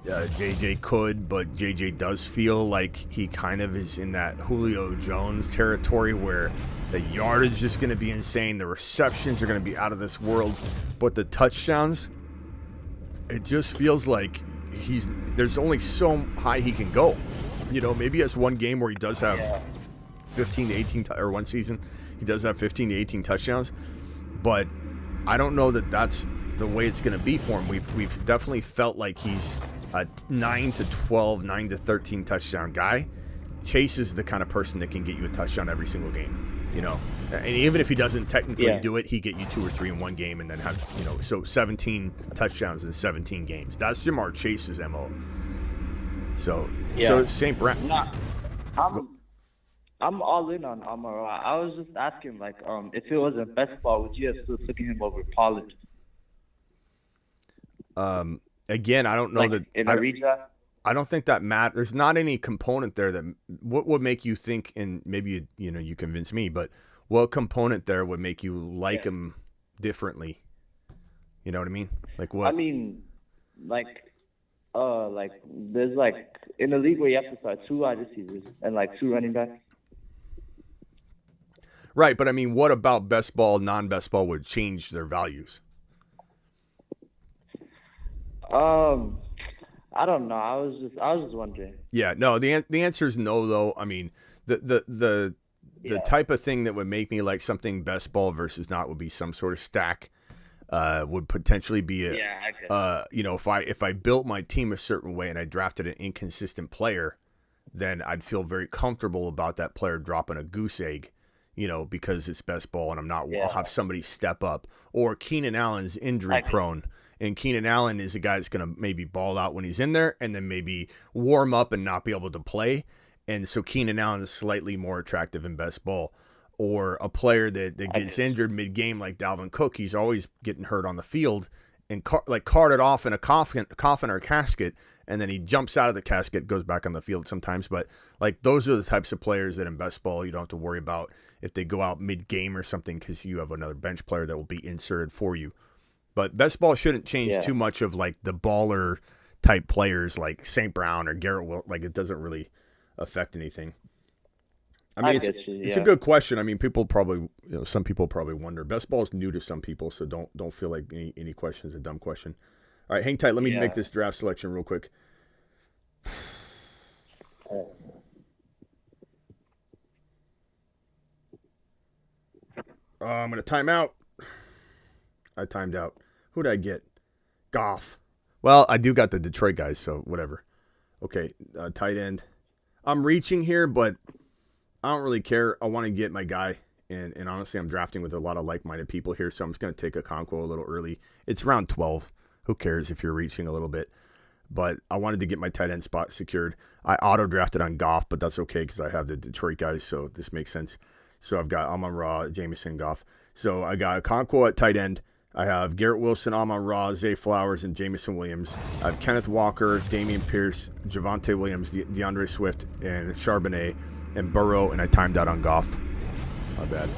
JJ could, but JJ does feel like he kind of is in that Julio Jones territory where the yardage is going to be insane. The receptions are going to be out of this world, but the touchdowns, it just feels like there's only so high he can go. Maybe he has one game where he does have 15 to 18, or one season, he does have 15 to 18 touchdowns, but I don't know that that's the way it's going to be for him. We've definitely felt like he's a 9 to 12, 9 to 13 touchdown guy. Chase is the kind of person that can get you a touchdown every single game. And even if he doesn't technically do it, he get you 2 or 3 in one game and then have, so 17 touchdowns in 17 games. That's Jamar Chase's MO. So St. Brown. Nah, I'm all in on Amon-Ra. I was just asking, if it wasn't best ball, would you have still taken him over Pollard? Again, I don't know that in a redraft. I don't think that there's not any component there that what would make you think, and maybe you convince me, but what component there would make you like him differently? You know what I mean? Like what? I mean, there's in a league where you have to start 2 wide receivers and 2 running backs. Right, but I mean, what about best ball, non-best ball would change their values? I don't know. I was just wondering. Yeah, no. The answer is no, though. I mean, the type of thing that would make me like something best ball versus not would be some sort of stack. Would potentially be if I built my team a certain way and I drafted an inconsistent player, then I'd feel very comfortable about that player dropping a goose egg, because it's best ball and I'll have somebody step up. Or Keenan Allen's injury prone. And Keenan Allen is a guy that's going to maybe ball out when he's in there and then maybe warm up and not be able to play. And so Keenan Allen is slightly more attractive in best ball. Or a player that gets injured mid-game like Dalvin Cook, he's always getting hurt on the field and carted off in a coffin or a casket, and then he jumps out of the casket, goes back on the field sometimes. But those are the types of players that in best ball you don't have to worry about if they go out mid-game or something because you have another bench player that will be inserted for you. But best ball shouldn't change too much of the baller type players like St. Brown or Garrett Will. It doesn't really affect anything. I mean, it's a good question. I mean, people probably, some people probably wonder. Best ball is new to some people, so don't feel like any question is a dumb question. All right, hang tight. Let me make this draft selection real quick. I'm going to time out. I timed out. Who did I get? Goff. Well, I do got the Detroit guys, so whatever. Okay, tight end. I'm reaching here, but I don't really care. I want to get my guy, and honestly, I'm drafting with a lot of like-minded people here, so I'm just going to take a Okonkwo a little early. It's round 12. Who cares if you're reaching a little bit? But I wanted to get my tight end spot secured. I auto-drafted on Goff, but that's okay because I have the Detroit guys, so this makes sense. So I've got Amon-Ra, Jameson, Goff. So I got Okonkwo at tight end. I have Garrett Wilson, Amon-Ra, Zay Flowers, and Jameson Williams. I have Kenneth Walker, Damian Pierce, Javonte Williams, DeAndre Swift, and Charbonnet, and Burrow, and I timed out on Goff. Not bad.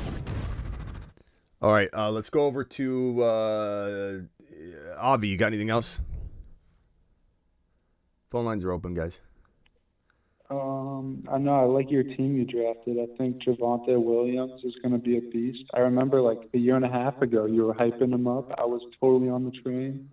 All right, let's go over to Avi. You got anything else? Phone lines are open, guys. I know. I like your team you drafted. I think Javonte Williams is going to be a beast. I remember a year and a half ago, you were hyping him up. I was totally on the train,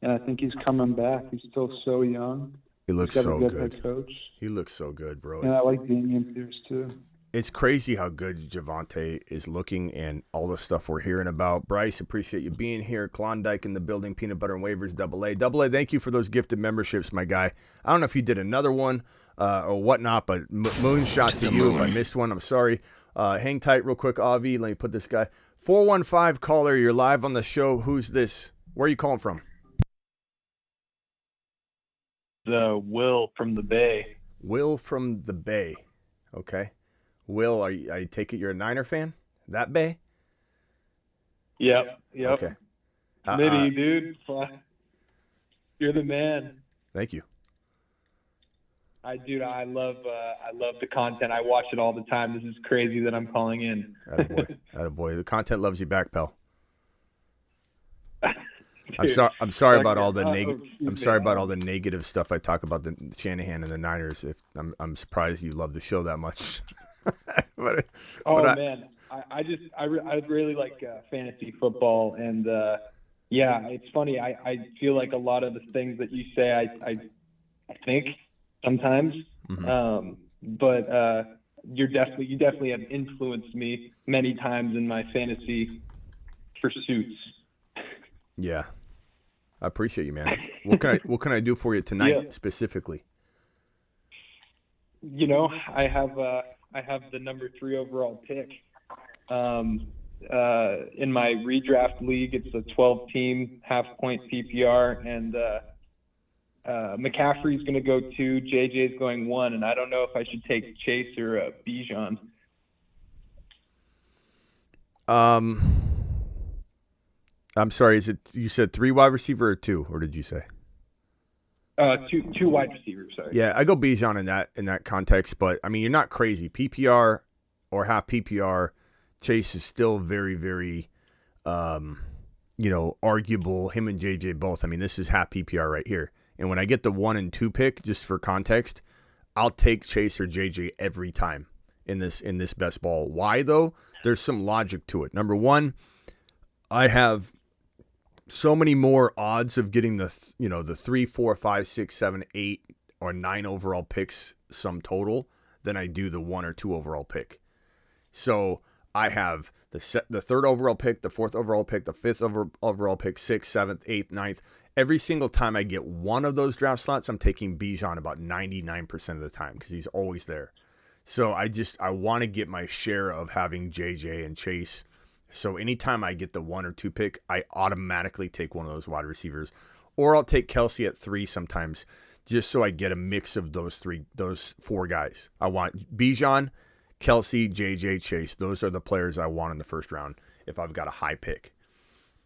and I think he's coming back. He's still so young. He looks so good. Head coach. He looks so good, bro. And I like Damian Pierce too. It's crazy how good Javonte is looking and all the stuff we're hearing about. Bryce, appreciate you being here. Klondike in the building, Peanut Butter and Waivers, Double A, thank you for those gifted memberships, my guy. I don't know if you did another one or whatnot, but moonshot to you. If I missed one, I'm sorry. Hang tight real quick, Avi. Let me put this guy. 415 caller, you're live on the show. Who's this? Where are you calling from? Will from the Bay. Will from the Bay. Okay. Will, I take it you're a Niner fan? That Bay? Yep. Okay. Smitty, dude. You're the man. Thank you. I love the content. I watch it all the time. This is crazy that I'm calling in. Attaboy. The content loves you back, pal. I'm sorry about all the negative stuff I talk about the Shanahan and the Niners. I'm surprised you love the show that much. Man, I really like fantasy football, and it's funny. I feel like a lot of the things that you say, I think sometimes, but you definitely have influenced me many times in my fantasy pursuits. Yeah, I appreciate you, man. What can I do for you tonight specifically? I have the number 3 overall pick. In my redraft league, it's a 12-team half-point PPR, and McCaffrey's going to go 2, JJ's going 1, and I don't know if I should take Chase or Bijan. I'm sorry. Is it you said 3 wide receiver or 2, or did you say? Two wide receivers. Sorry. Yeah, I go Bijan in that context, but I mean you're not crazy. PPR or half PPR, Chase is still very, very, arguable. Him and JJ both. I mean this is half PPR right here. And when I get the 1 and 2 pick, just for context, I'll take Chase or JJ every time in this best ball. Why though? There's some logic to it. Number one, I have so many more odds of getting the 3, 4, 5, 6, 7, 8, or 9 overall picks sum total than I do the 1 or 2 overall pick. So I have the 3rd overall pick, the 4th overall pick, the 5th overall pick, 6th, 7th, 8th, 9th. Every single time I get one of those draft slots, I'm taking Bijan about 99% of the time because he's always there. So I want to get my share of having JJ and Chase. So anytime I get the 1 or 2 pick, I automatically take one of those wide receivers. Or I'll take Kelsey at 3 sometimes, just so I get a mix of those 4 guys. I want Bijan, Kelsey, JJ, Chase. Those are the players I want in the first round if I've got a high pick.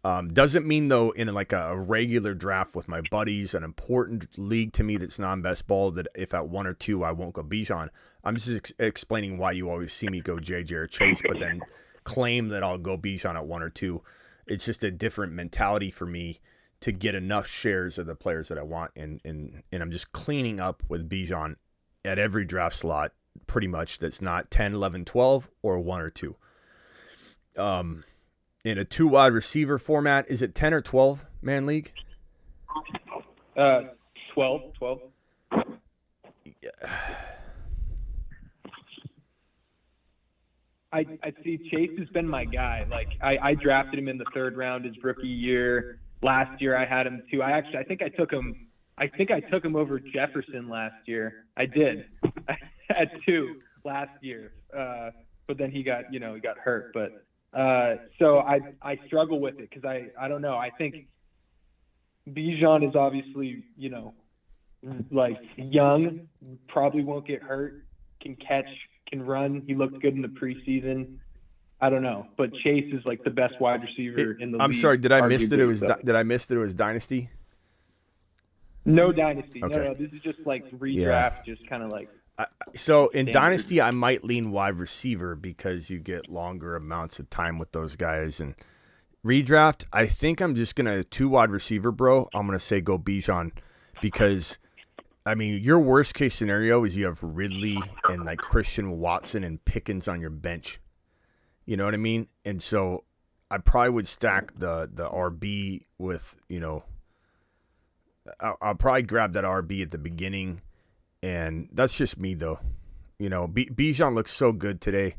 Doesn't mean, though, in like a regular draft with my buddies, an important league to me that's non-best ball, that if at 1 or 2 I won't go Bijan. I'm just explaining why you always see me go JJ or Chase, but then claim that I'll go Bijan at 1 or 2. It's just a different mentality for me to get enough shares of the players that I want, and I'm just cleaning up with Bijan at every draft slot pretty much that's not 10, 11, 12 or 1 or 2. In a 2 wide receiver format, is it 10 or 12 man league? 12. Yeah. I see Chase has been my guy. Like I drafted him in the 3rd round his rookie year. Last year I had him too. I think I took him over Jefferson last year. I did at 2 last year. But then he got hurt. But so I struggle with it because I don't know. I think Bijan is obviously, like young, probably won't get hurt, can catch, can run. He looked good in the preseason. I don't know, but Chase is like the best wide receiver in the league. I'm sorry, did I miss that it was dynasty? No dynasty. Okay. No, this is just like redraft, just kind of like. So in dynasty, I might lean wide receiver because you get longer amounts of time with those guys. And redraft, I think I'm just gonna 2 wide receiver, bro. I'm gonna say go Bijan because. I mean, your worst case scenario is you have Ridley and like Christian Watson and Pickens on your bench. You know what I mean? And so I probably would stack the RB with, I'll probably grab that RB at the beginning. And that's just me, though. Bijan looks so good today.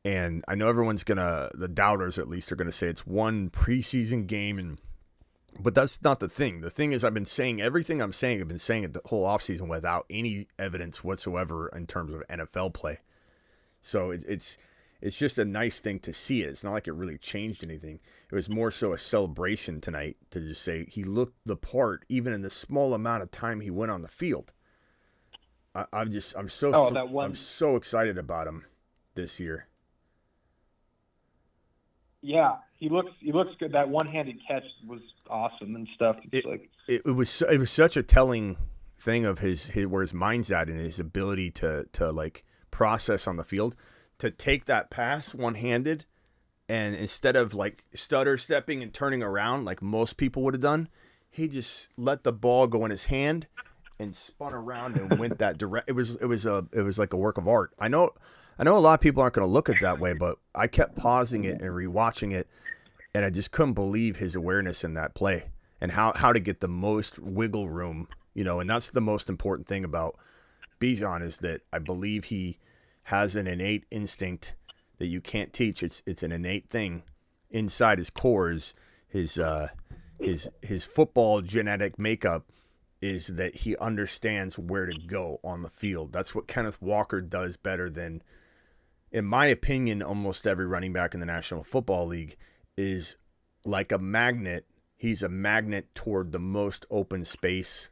And I know everyone's the doubters at least are gonna say it's one preseason game, but that's not the thing. The thing is, I've been saying everything I've been saying it the whole offseason without any evidence whatsoever in terms of NFL play. So it's just a nice thing to see it. It's not like it really changed anything. It was more so a celebration tonight to just say he looked the part even in the small amount of time he went on the field. I'm so excited about him this year. Yeah, he looks good. That one-handed catch was awesome and stuff. It was such a telling thing of his where his mind's at and his ability to like process on the field, to take that pass one-handed, and instead of like stutter stepping and turning around like most people would have done, he just let the ball go in his hand and spun around and went that direct. It was like a work of art. I know a lot of people aren't going to look at it that way, but I kept pausing it and rewatching it, and I just couldn't believe his awareness in that play and how to get the most wiggle room, and that's the most important thing about Bijan, is that I believe he has an innate instinct that you can't teach. It's an innate thing inside his core. His football genetic makeup is that he understands where to go on the field. That's what Kenneth Walker does better than, in my opinion, almost every running back in the National Football League. Is like a magnet. He's a magnet toward the most open space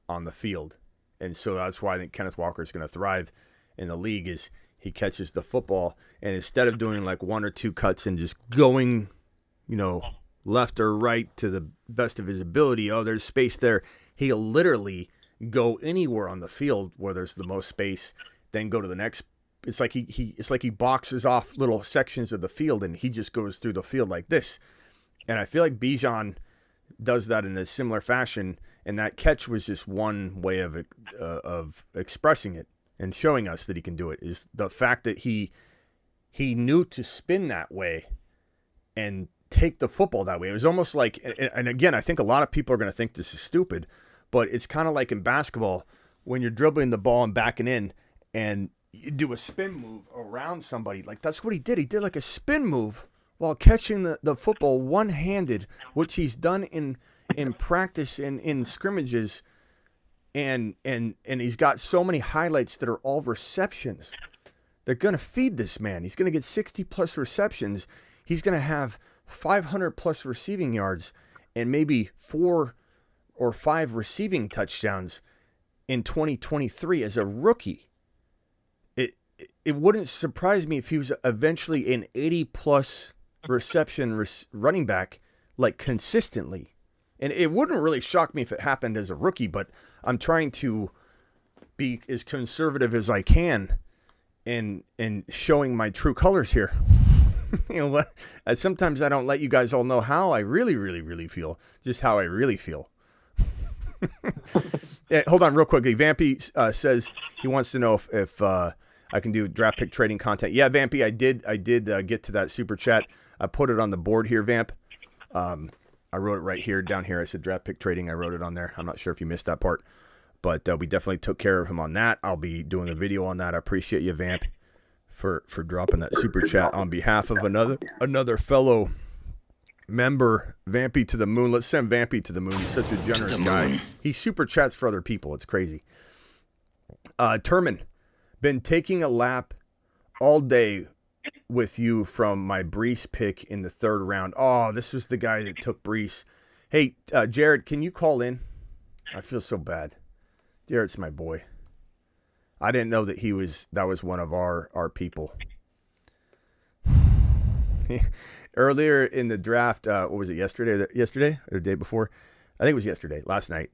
on the field. And so that's why I think Kenneth Walker is going to thrive in the league, is he catches the football, and instead of doing like one or two cuts and just going, left or right to the best of his ability, there's space there, he'll literally go anywhere on the field where there's the most space, then go to the next. It's like he boxes off little sections of the field, and he just goes through the field like this. And I feel like Bijan does that in a similar fashion, and that catch was just one way of expressing it and showing us that he can do it, is the fact that he knew to spin that way and take the football that way. It was almost like, and again, I think a lot of people are going to think this is stupid, but it's kind of like in basketball when you're dribbling the ball and backing in and you do a spin move around somebody. Like, that's what he did. He did like a spin move while catching the football one-handed, which he's done in practice in scrimmages. And he's got so many highlights that are all receptions. They're going to feed this man. He's going to get 60-plus receptions. He's going to have 500-plus receiving yards and maybe 4 or 5 receiving touchdowns in 2023 as a rookie. It wouldn't surprise me if he was eventually an 80-plus reception running back, like consistently. And it wouldn't really shock me if it happened as a rookie, but I'm trying to be as conservative as I can and showing my true colors here. Sometimes I don't let you guys all know how I really, really, really feel, just how I really feel. Hold on real quickly. Vampy says he wants to know if I can do draft pick trading content. Yeah, Vampy, I did get to that super chat. I put it on the board here, Vamp. I wrote it right here, down here. I said draft pick trading. I wrote it on there. I'm not sure if you missed that part, but we definitely took care of him on that. I'll be doing a video on that. I appreciate you, Vamp, for dropping that super chat on behalf of another fellow member. Vampy to the moon. Let's send Vampy to the moon. He's such a generous guy. He super chats for other people. It's crazy. Terman, been taking a lap all day with you from my Brees pick in the 3rd round. Oh, this was the guy that took Brees. Hey, Jared, can you call in? I feel so bad. Jared's my boy. I didn't know that that was one of our people. Earlier in the draft, what was it, yesterday or the day before? I think it was yesterday, last night.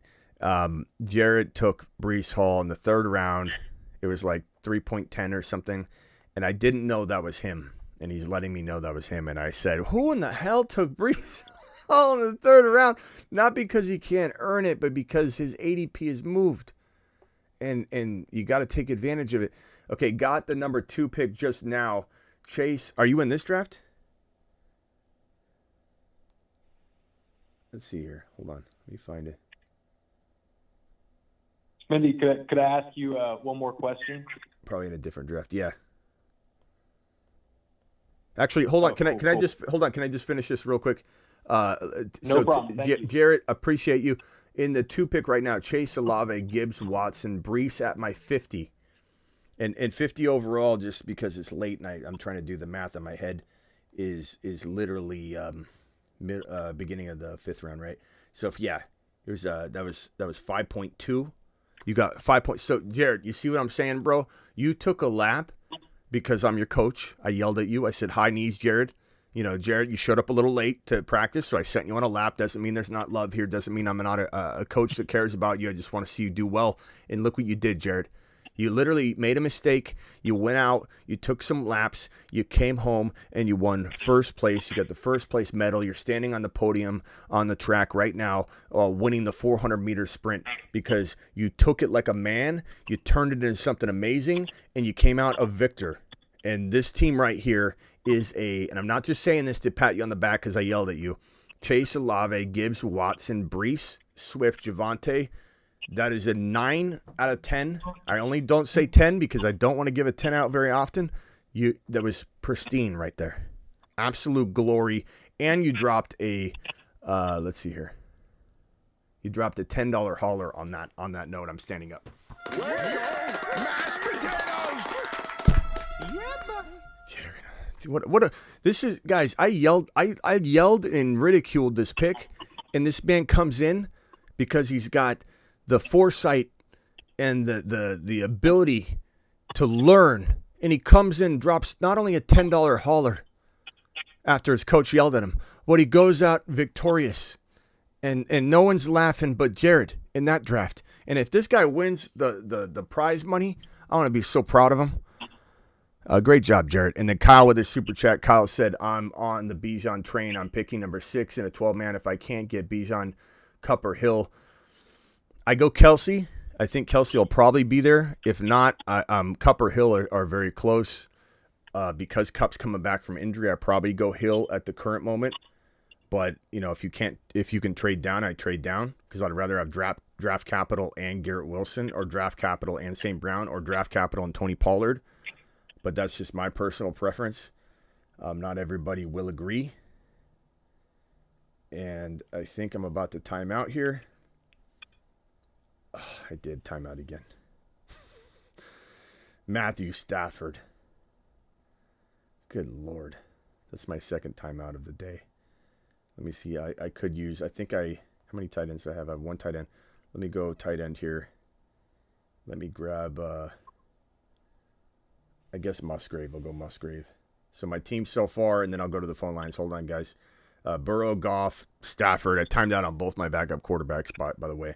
Jared took Brees Hall in the 3rd round. It was like 3.10 or something. And I didn't know that was him. And he's letting me know that was him. And I said, who in the hell took Brees Hall in the 3rd round? Not because he can't earn it, but because his ADP has moved. And you got to take advantage of it. Okay, got the number 2 pick just now. Chase, are you in this draft? Let's see here. Hold on. Let me find it. Smitty, could I ask you one more question? Probably in a different draft. Yeah. Actually, hold on. Can I just finish this real quick? No problem. Thank you. Jarrett, appreciate you. In the 2 pick right now, Chase Olave, Gibbs, Watson, Brees at my 50. And 50 overall, just because it's late night, I'm trying to do the math in my head, is literally beginning of the 5th round, right? So that was 5.2. You got 5 points. So Jared, you see what I'm saying, bro? You took a lap because I'm your coach. I yelled at you. I said, high knees, Jared. Jared, you showed up a little late to practice, so I sent you on a lap. Doesn't mean there's not love here. Doesn't mean I'm not a coach that cares about you. I just want to see you do well. And look what you did, Jared. You literally made a mistake. You went out. You took some laps. You came home, and you won first place. You got the first place medal. You're standing on the podium on the track right now, winning the 400-meter sprint because you took it like a man. You turned it into something amazing, and you came out a victor. And this team right here is and I'm not just saying this to pat you on the back because I yelled at you, Chase Olave, Gibbs, Watson, Brees, Swift, Javonte. That is a 9 out of 10. I only don't say 10 because I don't want to give a 10 out very often. That was pristine right there. Absolute glory. And you dropped let's see here. You dropped a $10 hauler on that note. I'm standing up. Let's go, mashed potatoes. This is, guys, I yelled and ridiculed this pick, and this man comes in because he's got the foresight and the ability to learn, and he comes in and drops not only a $10 hauler after his coach yelled at him, but he goes out victorious, and no one's laughing but Jared in that draft. And if this guy wins the prize money, I want to be so proud of him. Great job, Jared. And then Kyle with his super chat. Kyle said, I'm on the Bijan train. I'm picking number 6 in a 12-man. If I can't get Bijan, Cup or Hill, I go Kelsey. I think Kelsey will probably be there. If not, Cup or Hill are very close. Because Cup's coming back from injury, I probably go Hill at the current moment. But, if you can trade down, I trade down because I'd rather have draft capital and Garrett Wilson, or draft capital and St. Brown, or draft capital and Tony Pollard. But that's just my personal preference. Not everybody will agree. And I think I'm about to time out here. Oh, I did time out again. Matthew Stafford. Good Lord. That's my second timeout of the day. Let me see. I could use, how many tight ends do I have? I have one tight end. Let me go tight end here. Let me grab, I guess Musgrave. I'll go Musgrave. So my team so far, and then I'll go to the phone lines. Hold on, guys. Burrow, Goff, Stafford. I timed out on both my backup quarterbacks, by the way.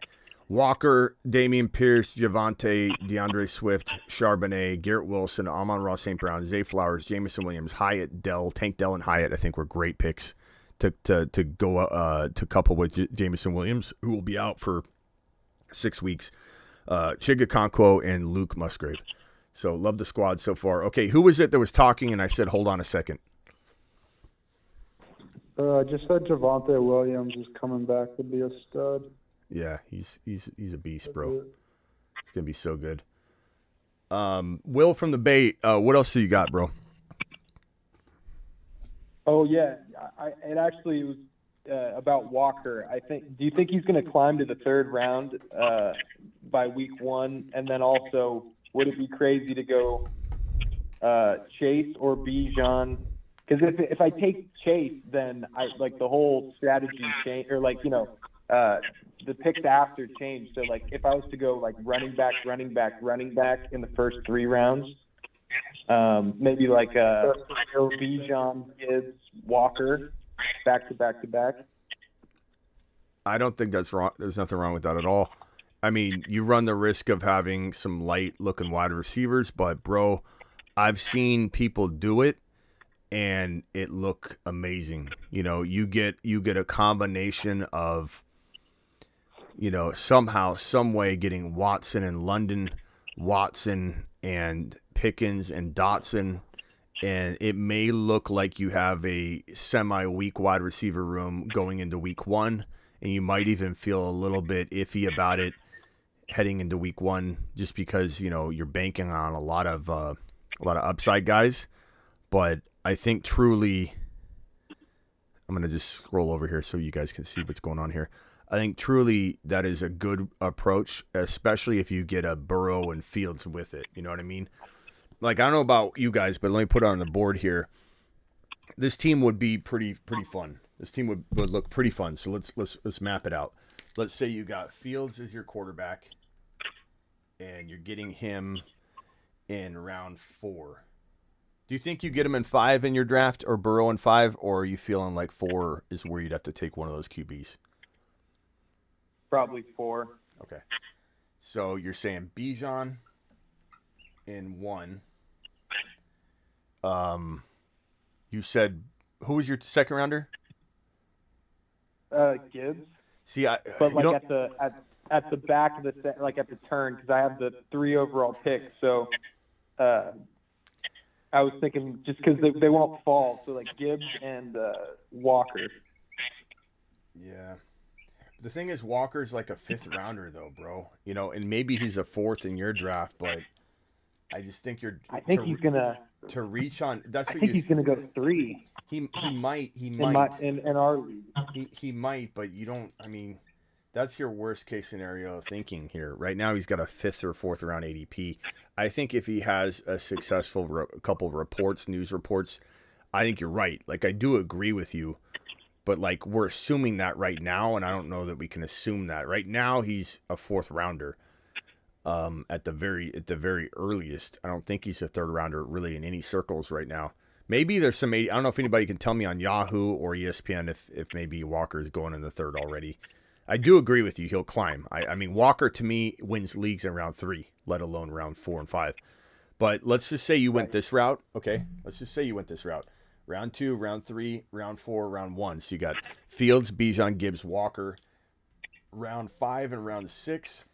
Walker, Dameon Pierce, Javonte, DeAndre Swift, Charbonnet, Garrett Wilson, Amon-Ra St. Brown, Zay Flowers, Jameson Williams, Hyatt, Tank Dell, and Hyatt. I think were great picks to go to couple with Jameson Williams, who will be out for 6 weeks. Chigakonkwo and Luke Musgrave. So love the squad so far. Okay, who was it that was talking? And I said, hold on a second. I just said Javonte Williams is coming back to be a stud. Yeah, he's a beast, bro. It's gonna be so good. Will from the Bay. What else do you got, bro? Oh yeah, it actually was about Walker. Do you think he's going to climb to the 3rd round by week 1? And then also, would it be crazy to go Chase or Bijan? Because if I take Chase, then the whole strategy change, or the picks after change. So if I was to go running back in the first 3 rounds, maybe Bijan, Gibbs, Walker, back to back. I don't think that's wrong. There's nothing wrong with that at all. I mean, you run the risk of having some light-looking wide receivers, but, bro, I've seen people do it, and it look amazing. You get a combination of, somehow, some way getting Watson and London, Watson and Pickens and Dotson, and it may look like you have a semi-weak wide receiver room going into week 1, and you might even feel a little bit iffy about it heading into week 1, just because you're banking on a lot of upside guys. But I think truly, I'm gonna just scroll over here so you guys can see what's going on here. I think truly that is a good approach, especially if you get a Burrow and Fields with it. You know what I mean? Like, I don't know about you guys, but let me put it on the board here. This team would be pretty fun. This team would look pretty fun. So let's map it out. Let's say you got Fields as your quarterback, and you're getting him in round 4. Do you think you get him in 5 in your draft, or Burrow in 5, or are you feeling like 4 is where you'd have to take one of those QBs? Probably 4. Okay. So you're saying Bijan in 1. You said, who was your second rounder? Gibbs. See, but like at the back of the like at the turn, because I have the 3 overall picks. So I was thinking just because they won't fall. So like Gibbs and Walker. Yeah. The thing is, Walker's like a 5th rounder, though, bro. And maybe he's a 4th in your draft, but I just think he's gonna to reach on. That's I what think he's gonna go 3. He might. In our league. He might, but you don't. I mean, that's your worst case scenario thinking here. Right now, he's got a 5th or 4th round ADP. I think if he has a successful couple of news reports, I think you're right. Like, I do agree with you. But, like, we're assuming that right now, and I don't know that we can assume that. Right now, he's a 4th rounder at the very earliest. I don't think he's a 3rd rounder really in any circles right now. Maybe there's some 80. I don't know if anybody can tell me on Yahoo or ESPN if maybe Walker's going in the 3rd already. I do agree with you. He'll climb. I mean, Walker, to me, wins leagues in round 3, let alone round 4 and 5. But let's just say you went this route. Okay, let's just say you went this route. Round 2, round 3, round 4, round 1. So you got Fields, Bijan, Gibbs, Walker. Round 5 and round 6.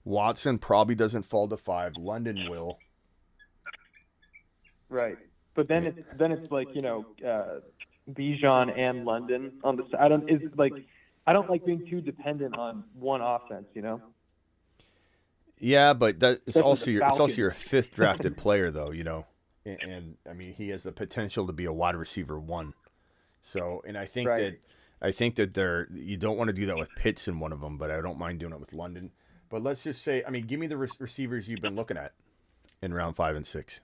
Watson probably doesn't fall to 5. London will. Right, but then it's like Bijan and London on the side. I don't like being too dependent on one offense. Yeah, but it's also your 5th drafted player, though. And I mean, he has the potential to be a wide receiver 1. So, and I think that you don't want to do that with Pitts in one of them, but I don't mind doing it with London. But let's just say, I mean, give me the receivers you've been looking at in round 5 and 6,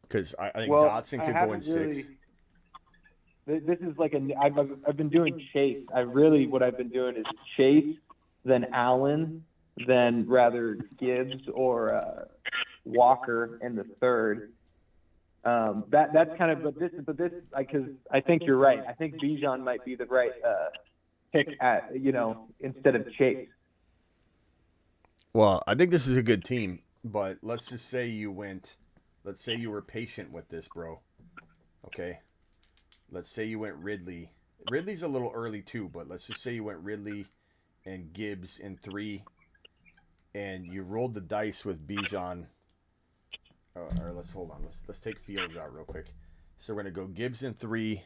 because I think Dotson could go in 6. This is like I've been doing Chase. What I've been doing is Chase, then Allen, then rather Gibbs or Walker in the 3rd. That's kind of, but this because I think you're right. I think Bijan might be the right pick at instead of Chase. Well, I think this is a good team, but let's just say you were patient with this, bro. Okay, let's say you went Ridley. Ridley's a little early too, but let's just say you went Ridley and Gibbs in 3, and you rolled the dice with Bijan. Or let's hold on. Let's take Fields out real quick. So we're gonna go Gibbs in 3.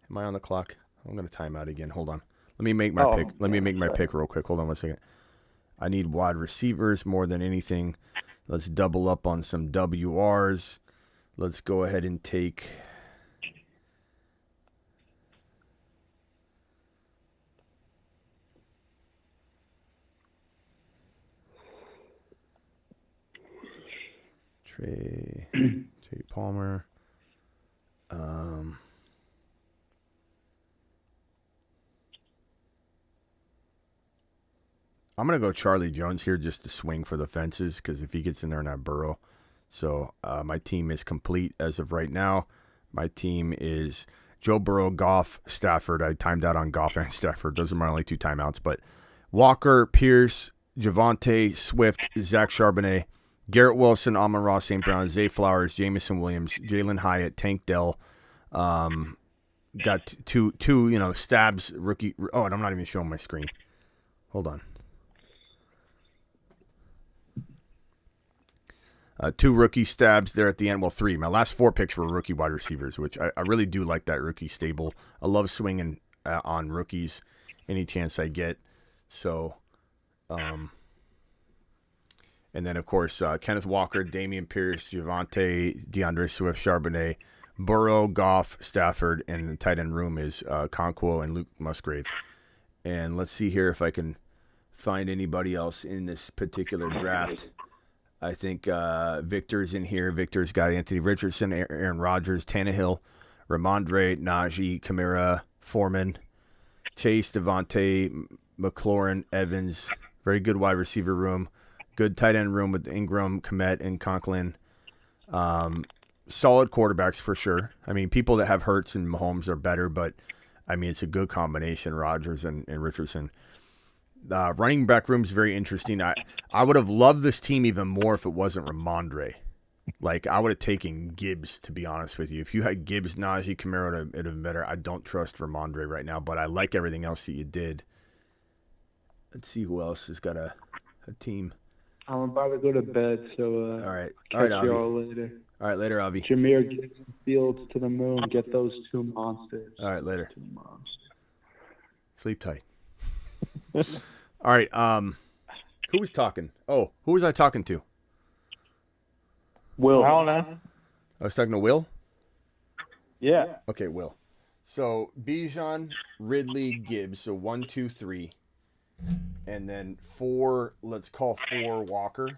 Am I on the clock? I'm gonna time out again. Hold on. Let me make my pick. Let me make my pick real quick. Hold on 1 second. I need wide receivers more than anything. Let's double up on some WRs. Let's go ahead and take. Trey Palmer. I'm going to go Charlie Jones here just to swing for the fences, because if he gets in there and I Burrow. So my team is complete as of right now. My team is Joe Burrow, Goff, Stafford. I timed out on Goff and Stafford. Those are my only 2 timeouts. But Walker, Pierce, Javonte, Swift, Zach Charbonnet, Garrett Wilson, Amon-Ra St. Brown, Zay Flowers, Jamison Williams, Jalen Hyatt, Tank Dell. Got two stabs, rookie. Oh, and I'm not even showing my screen. Hold on. 2 rookie stabs there at the end. Well, 3. My last 4 picks were rookie wide receivers, which I really do like that rookie stable. I love swinging on rookies any chance I get. So And then, of course, Kenneth Walker, Damian Pierce, Javonte, DeAndre Swift, Charbonnet, Burrow, Goff, Stafford, and the tight end room is Conquo and Luke Musgrave. And let's see here if I can find anybody else in this particular draft. I think Victor's in here. Victor's got Anthony Richardson, Aaron Rodgers, Tannehill, Ramondre, Najee, Kamara, Foreman, Chase, Devontae, McLaurin, Evans. Very good wide receiver room. Good tight end room with Ingram, Kmet, and Conklin. Solid quarterbacks for sure. I mean, people that have Hurts and Mahomes are better, but I mean, it's a good combination, Rodgers and Richardson. Running back room is very interesting. I would have loved this team even more if it wasn't Ramondre. Like, I would have taken Gibbs, to be honest with you. If you had Gibbs, Najee, Kamara, it would have been better. I don't trust Ramondre right now, but I like everything else that you did. Let's see who else has got a team. I'm about to go to bed, so all right, catch you all later. All right, later, Avi. Jameer, get Fields to the moon. Get those two monsters. All right, later. Two monsters. Sleep tight. All right, who was talking? Oh, who was I talking to? Will. I don't know. I was talking to Will? Yeah. Okay, Will. So, Bijan, Ridley, Gibbs. So, 1, 2, 3. And then 4, let's call 4 Walker.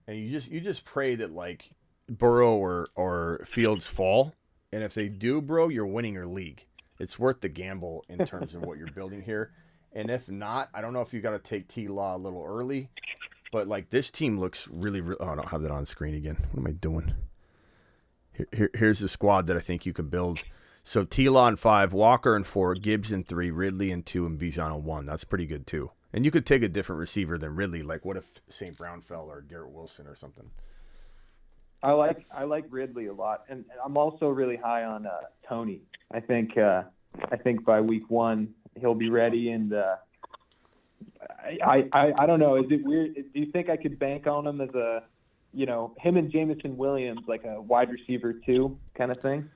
And you just pray that, like, Burrow or Fields fall. And if they do, bro, you're winning your league. It's worth the gamble in terms of what you're building here. And if not, I don't know if you got to take T-Law a little early. But, like, this team looks really oh, I don't have that on screen again. What am I doing? Here's the squad that I think you can build. So, T-Law in 5, Walker in 4, Gibbs in 3, Ridley in 2, and Bijan in 1. That's pretty good, too. And you could take a different receiver than Ridley. Like, what if St. Brown fell or Garrett Wilson or something? I like Ridley a lot, and I'm also really high on Tony. I think by week 1 he'll be ready, and I don't know. Is it weird? Do you think I could bank on him as a, him and Jamison Williams, like a wide receiver 2 kind of thing?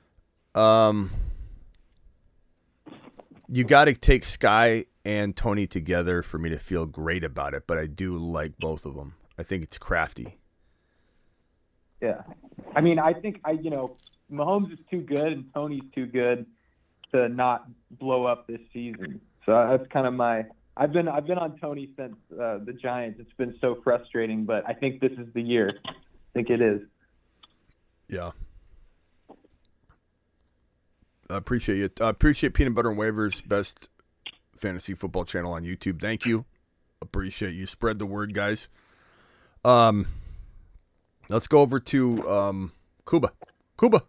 You got to take Sky and Tony together for me to feel great about it, but I do like both of them. I think it's crafty. Yeah. I mean, I think Mahomes is too good and Tony's too good to not blow up this season. So that's kind of I've been on Tony since the Giants. It's been so frustrating, but I think this is the year. I think it is. Yeah. I appreciate it. I appreciate Peanut Butter and Waivers, best fantasy football channel on YouTube. Thank you. Appreciate you. Spread the word, guys. Let's go over to Kuba. Kuba.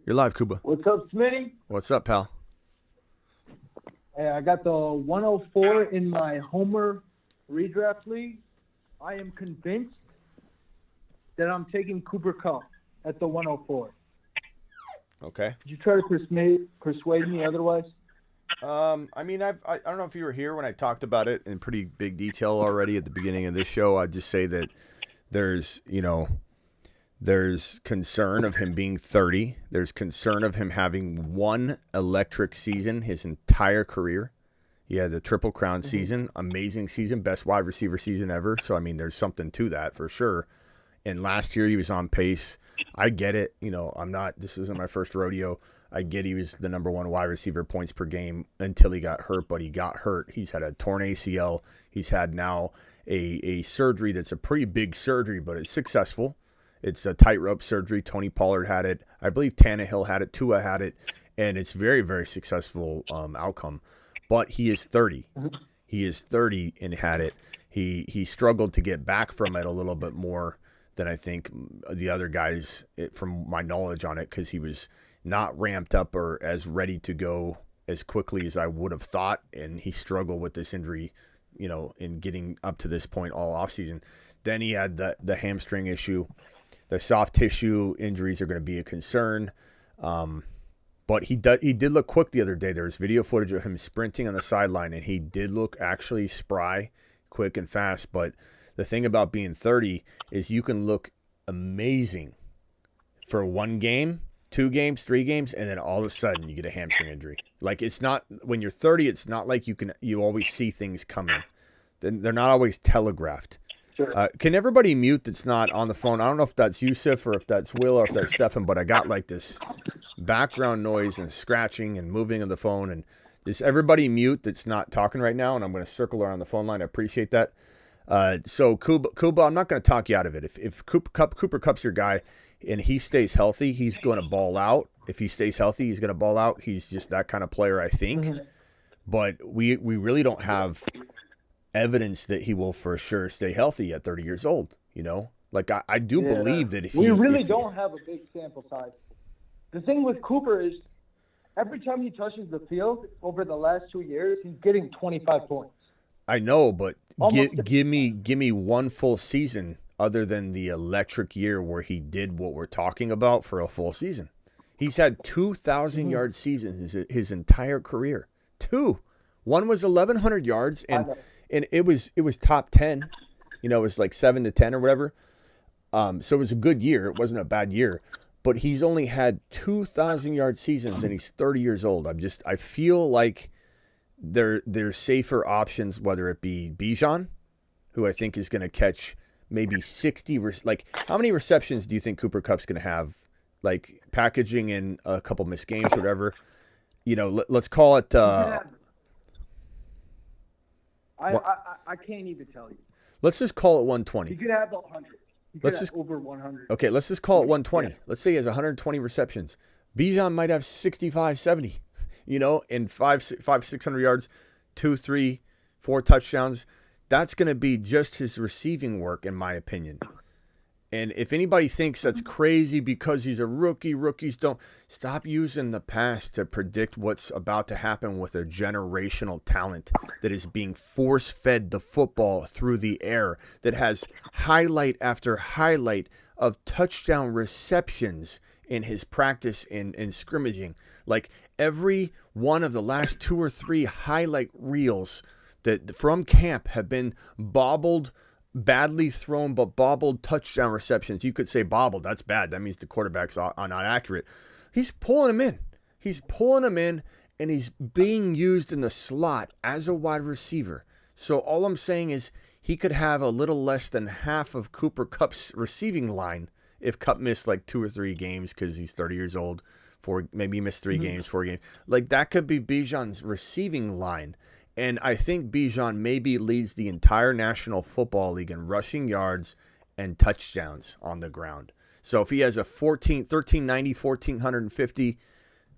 You're live, Kuba. What's up, Smitty? What's up, pal? Hey, I got the 104 in my Homer redraft league. I am convinced that I'm taking Cooper Kupp at the 104. Okay. Did you try to persuade me otherwise? I mean, I don't know if you were here when I talked about it in pretty big detail already at the beginning of this show. I'd just say that there's concern of him being 30. There's concern of him having one electric season his entire career. He had the Triple Crown season, amazing season, best wide receiver season ever. So, I mean, there's something to that for sure. And last year he was on pace. I get it. This isn't my first rodeo. I get he was the number 1 wide receiver points per game until he got hurt, but he got hurt. He's had a torn ACL. He's had now a surgery that's a pretty big surgery, but it's successful. It's a tightrope surgery. Tony Pollard had it. I believe Tannehill had it. Tua had it. And it's very, very successful outcome. But he is 30. He is 30 and had it. He struggled to get back from it a little bit more than I think the other guys, from my knowledge on it, because he was not ramped up or as ready to go as quickly as I would have thought. And he struggled with this injury, in getting up to this point all offseason. Then he had the hamstring issue. The soft tissue injuries are going to be a concern. But he did look quick the other day. There was video footage of him sprinting on the sideline, and he did look actually spry, quick and fast. But the thing about being 30 is you can look amazing for one game, 2 games, 3 games, and then all of a sudden you get a hamstring injury. Like, it's not when you're 30. It's not like you always see things coming. They're not always telegraphed. Sure. Can everybody mute that's not on the phone? I don't know if that's Yusuf or if that's Will or if that's Stefan, but I got like this background noise and scratching and moving of the phone. And just everybody mute that's not talking right now, and I'm going to circle around the phone line. I appreciate that. So Kuba, I'm not going to talk you out of it. If Cooper Kupp's your guy and he stays healthy, he's going to ball out. If he stays healthy, he's going to ball out. He's just that kind of player, I think. Mm-hmm. But we really don't have evidence that he will for sure stay healthy at 30 years old. You know, like I do believe that if we really don't have a big sample size. The thing with Cooper is every time he touches the field over the last 2 years, he's getting 25 points. I know, but give me one full season other than the electric year where he did what we're talking about for a full season. He's had 2,000 yard seasons his entire career. 2. One was 1,100 yards, and it was top 10. You know, it was like 7 to 10 or whatever. So it was a good year. It wasn't a bad year. But he's only had 2,000 yard seasons, and he's 30 years old. I feel like there's safer options, whether it be Bijan, who I think is going to catch maybe 60. Like, how many receptions do you think Cooper Kupp's going to have? Like, packaging in a couple missed games, whatever. You know, let's call it. I can't even tell you. Let's just call it 120. He could have 100. Let's just over 100. Okay, let's just call it 120. Yeah. Let's say he has 120 receptions. Bijan might have 65, 70, you know, and 600 yards, 2, 3, 4 touchdowns. That's going to be just his receiving work, in my opinion. And if anybody thinks that's crazy because he's a rookie, rookies don't stop using the past to predict what's about to happen with a generational talent that is being force-fed the football through the air, that has highlight after highlight of touchdown receptions in his practice in scrimmaging. Like, every one of the last 2 or 3 highlight reels that from camp have been badly thrown, but bobbled touchdown receptions. You could say bobbled. That's bad. That means the quarterback's not accurate. He's pulling them in. And he's being used in the slot as a wide receiver. So all I'm saying is he could have a little less than half of Cooper Kupp's receiving line if Kupp missed like 2 or 3 games because he's 30 years old. Maybe he missed 3 games, 4 games. Like, that could be Bijan's receiving line. And I think Bijan maybe leads the entire National Football League in rushing yards and touchdowns on the ground. So if he has a 1,390, 1,450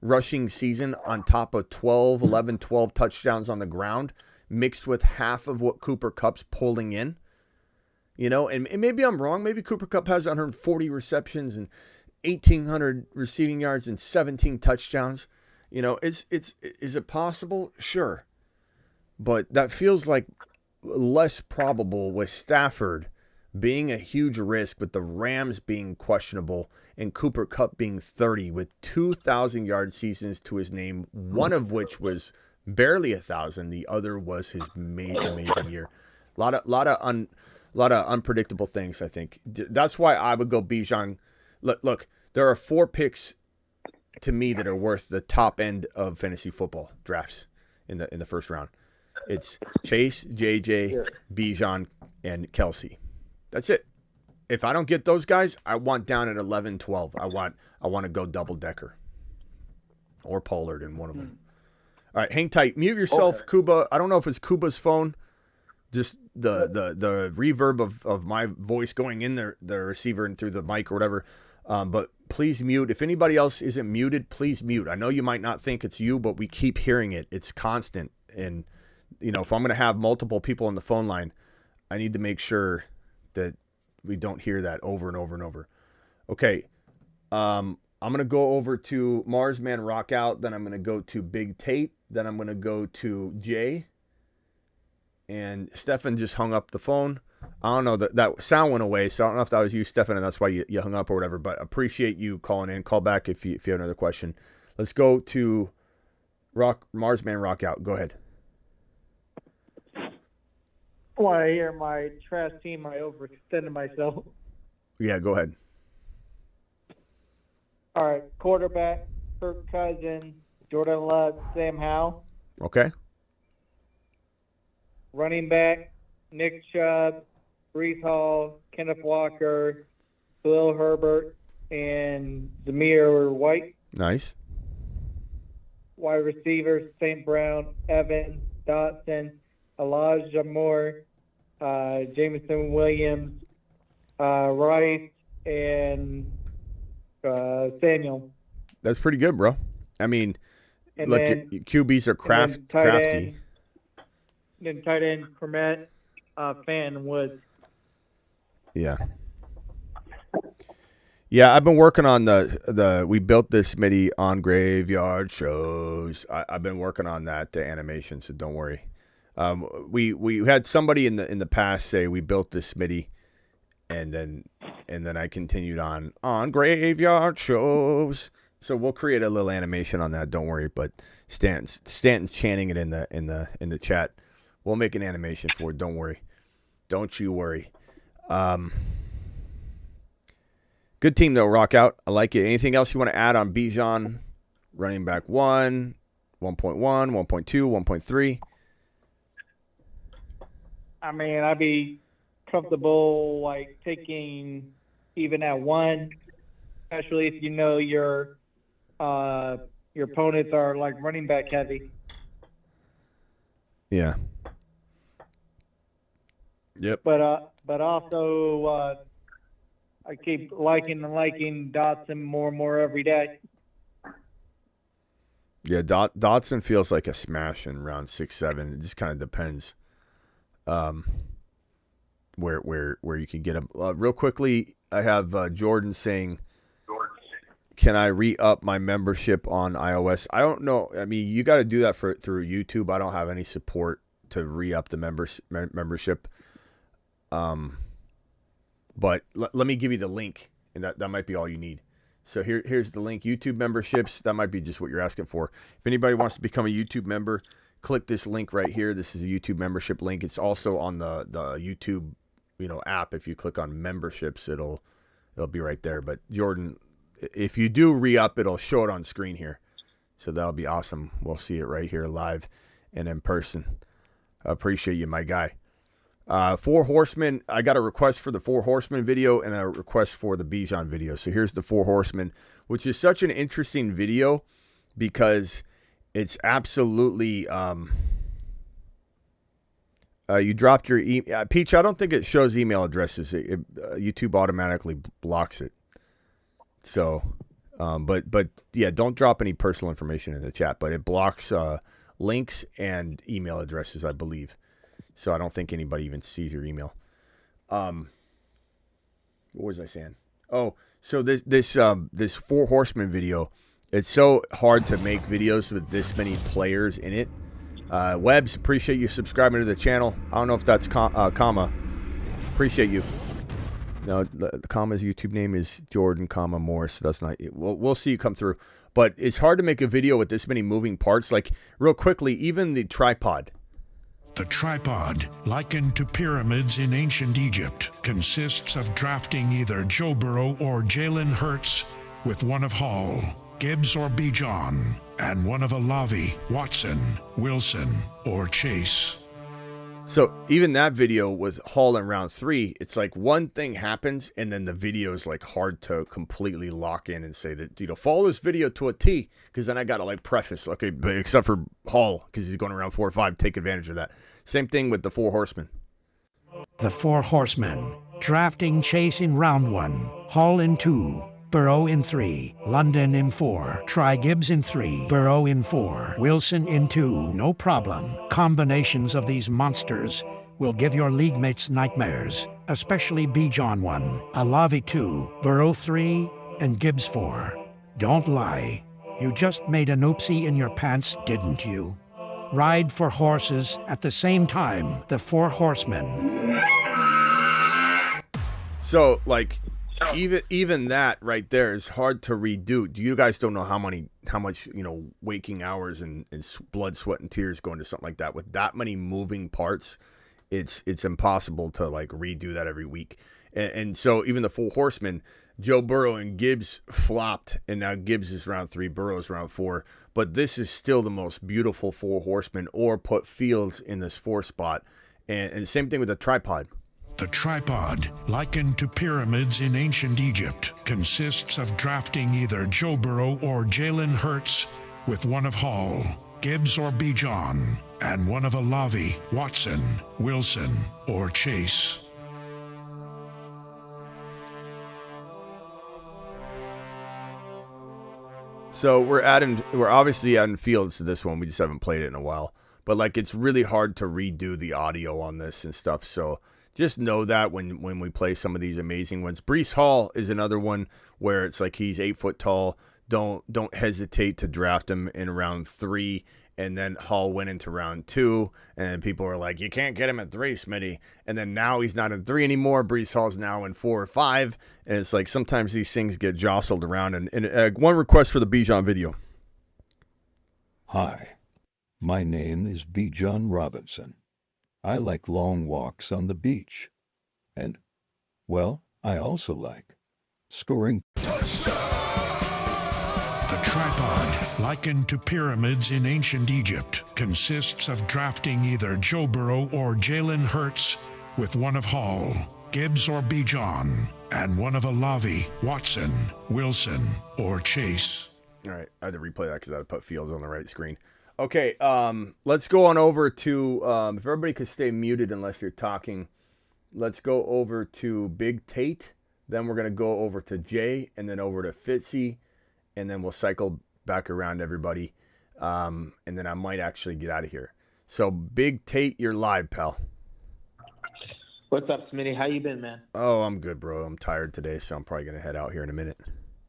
rushing season on top of 11, 12 touchdowns on the ground, mixed with half of what Cooper Kupp's pulling in, you know, and maybe I'm wrong. Maybe Cooper Kupp has 140 receptions and 1,800 receiving yards and 17 touchdowns. You know, is it possible? Sure. But that feels like less probable with Stafford being a huge risk, with the Rams being questionable and Cooper Kupp being 30 with 2,000 yard seasons to his name, one of which was barely 1,000. The other was his amazing year. A lot of unpredictable things, I think. That's why I would go Bijan. Look, there are 4 picks to me that are worth the top end of fantasy football drafts in the first round. It's Chase, JJ, Bijan, and Kelsey. That's it. If I don't get those guys, I want down at 11, 12. I want to go double decker or Pollard in one of them. All right, hang tight. Mute yourself, okay. Kuba. I don't know if it's Kuba's phone. Just the reverb of my voice going in the receiver and through the mic or whatever. But please mute. If anybody else isn't muted, please mute. I know you might not think it's you, but we keep hearing it. It's constant. And, you know, if I'm going to have multiple people on the phone line, I need to make sure that we don't hear that over and over and over. Okay. I'm going to go over to Marsman Rock Out. Then I'm going to go to Big Tate. Then I'm going to go to Jay. And Stefan just hung up the phone. I don't know, that sound went away, so I don't know if that was you, Stefan, and that's why you hung up or whatever, but appreciate you calling in. Call back if you have another question. Let's go to Marsman Rock Out. Go ahead. Want to hear my trash team? I overextended myself. Yeah, go ahead. All right, quarterback, Kirk Cousins, Jordan Love, Sam Howell. Okay. Running back, Nick Chubb, Brees Hall, Kenneth Walker, Khalil Herbert, and Zamir White. Nice. Wide receivers, St. Brown, Evans, Dotson, Elijah Moore, Jameson Williams, Rice, and Samuel. That's pretty good, bro. I mean, And look, then- your QBs are crafty. Then tight end, Kermit, Fan Woods. Yeah. Yeah, I've been working on we built this MIDI on graveyard shows. I've been working on that, the animation, so don't worry. We had somebody in the past say we built this MIDI, and then I continued on graveyard shows. So we'll create a little animation on that, don't worry. But Stanton's chanting it in the chat. We'll make an animation for it, don't worry. Don't you worry. Good team, though, Rock Out. I like it. Anything else you want to add on Bijan? Running back 1, 1.1, 1.2, 1.3? I mean, I'd be comfortable, like, taking even at 1, especially if you know your opponents are, like, running back heavy. Yeah. Yep. But also, I keep liking Dotson more and more every day. Yeah, Dotson feels like a smash in round 6, 7. It just kind of depends where you can get him. Real quickly, I have Jordan saying, can I re-up my membership on iOS? I don't know. I mean, you got to do that through YouTube. I don't have any support to re-up the membership. But let me give you the link, and that might be all you need. So here's the link. YouTube memberships, that might be just what you're asking for. If anybody wants to become a YouTube member, click this link right here. This is a YouTube membership link. It's also on the YouTube app. If you click on memberships, it'll be right there. But Jordan, if you do re-up, it'll show it on screen here. So that'll be awesome. We'll see it right here live and in person. I appreciate you, my guy. 4 Horsemen, I got a request for the 4 Horsemen video and a request for the Bijan video. So here's the 4 Horsemen, which is such an interesting video because it's absolutely, you dropped your email. Peach, I don't think it shows email addresses. YouTube automatically blocks it. So, but yeah, don't drop any personal information in the chat, but it blocks links and email addresses, I believe. So I don't think anybody even sees your email. What was I saying? Oh, so this 4 Horsemen video, it's so hard to make videos with this many players in it. Webbs, appreciate you subscribing to the channel. I don't know if that's comma. Appreciate you. No, the comma's YouTube name is Jordan, Morris. That's not it. We'll see you come through. But it's hard to make a video with this many moving parts. Like, real quickly, even the tripod. The tripod, likened to pyramids in ancient Egypt, consists of drafting either Joe Burrow or Jalen Hurts with one of Hall, Gibbs or Bijan, and one of Olave, Watson, Wilson, or Chase. So even that video was Hall in round 3. It's like one thing happens and then the video is like hard to completely lock in and say that, follow this video to a T, because then I got to like preface, okay, but except for Hall, because he's going around 4 or 5, take advantage of that. Same thing with the 4 Horsemen. The 4 Horsemen, drafting Chase in round 1, Hall in 2, Burrow in 3, London in 4, try Gibbs in 3, Burrow in 4, Wilson in 2, no problem. Combinations of these monsters will give your league mates nightmares, especially Bijan 1, Olave 2, Burrow 3, and Gibbs 4. Don't lie. You just made an oopsie in your pants, didn't you? Ride for horses at the same time, the 4 Horsemen. So, like, even that right there is hard to redo. You guys don't know how much waking hours and blood, sweat, and tears go into something like that. With that many moving parts, it's impossible to like redo that every week. And so even the 4 Horsemen, Joe Burrow and Gibbs flopped, and now Gibbs is round 3, Burrow is round 4. But this is still the most beautiful 4 horsemen, or put Fields in this 4 spot. And same thing with the tripod. The tripod, likened to pyramids in ancient Egypt, consists of drafting either Joe Burrow or Jalen Hurts, with one of Hall, Gibbs or Bijan, and one of Olavi, Watson, Wilson, or Chase. So we're obviously adding Fields to this one. We just haven't played it in a while. But like, it's really hard to redo the audio on this and stuff. So just know that when we play some of these amazing ones. Breece Hall is another one where it's like he's 8 foot tall. Don't hesitate to draft him in round 3. And then Hall went into round 2, and people were like, you can't get him at 3, Smitty. And then now he's not in 3 anymore. Breece Hall's now in 4 or 5. And it's like sometimes these things get jostled around. And one request for the Bijan video. Hi, my name is Bijan Robinson. I like long walks on the beach. And, well, I also like scoring. The tripod, likened to pyramids in ancient Egypt, consists of drafting either Joe Burrow or Jalen Hurts, with one of Hall, Gibbs or Bijan, and one of Olavi, Watson, Wilson, or Chase. All right, I had to replay that because I put Fields on the right screen. Okay, let's go on over to, if everybody could stay muted unless you're talking, let's go over to Big Tate. Then we're going to go over to Jay, and then over to Fitzy, and then we'll cycle back around everybody, and then I might actually get out of here. So, Big Tate, you're live, pal. What's up, Smitty? How you been, man? Oh, I'm good, bro. I'm tired today, so I'm probably going to head out here in a minute.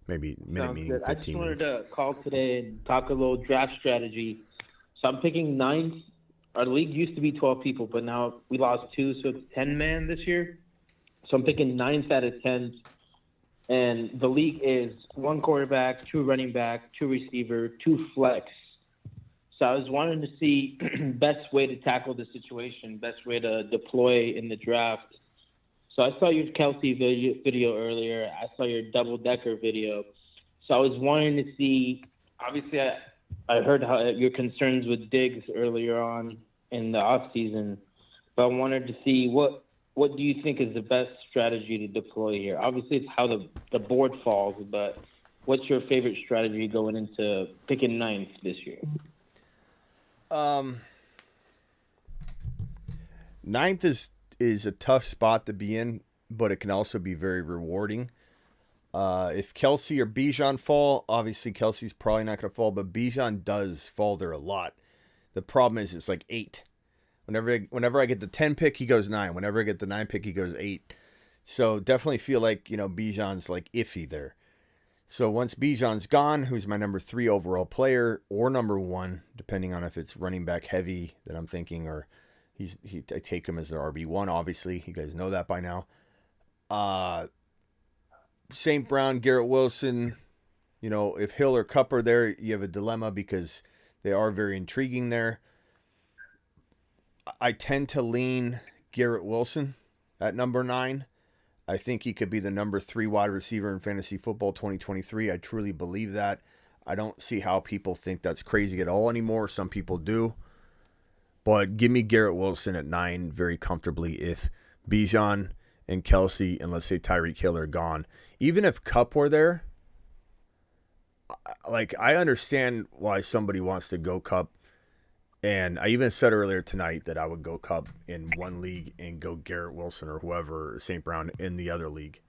Maybe minute Sounds meeting, good. 15 I just wanted minutes. to call today and talk a little draft strategy. So I'm picking 9. Our league used to be 12 people, but now we lost 2, so it's 10-man this year. So I'm picking 9th out of 10. And the league is 1 quarterback, 2 running back, 2 receiver, 2 flex. So I was wanting to see best way to tackle the situation, best way to deploy in the draft. So I saw your Kelsey video earlier. I saw your double-decker video. So I was wanting to see, obviously I heard how your concerns with Diggs earlier on in the offseason, but I wanted to see what do you think is the best strategy to deploy here? Obviously, it's how the board falls, but what's your favorite strategy going into picking 9th this year? 9th is a tough spot to be in, but it can also be very rewarding. If Kelsey or Bijan fall, obviously Kelsey's probably not going to fall, but Bijan does fall there a lot. The problem is it's like 8. Whenever I get the 10 pick, he goes 9. Whenever I get the 9 pick, he goes 8. So definitely feel like, Bijan's like iffy there. So once Bijan's gone, who's my number 3 overall player, or number 1, depending on if it's running back heavy that I'm thinking, or I take him as the RB1, obviously. You guys know that by now. St. Brown, Garrett Wilson, if Hill or Kupp are there, you have a dilemma because they are very intriguing there. I tend to lean Garrett Wilson at number 9. I think he could be the number 3 wide receiver in fantasy football 2023. I truly believe that. I don't see how people think that's crazy at all anymore. Some people do. But give me Garrett Wilson at 9 very comfortably if Bijan and Kelsey and let's say Tyreek Hill are gone. Even if Kupp were there, I understand why somebody wants to go Kupp. And I even said earlier tonight that I would go Kupp in one league and go Garrett Wilson or whoever, St. Brown, in the other league.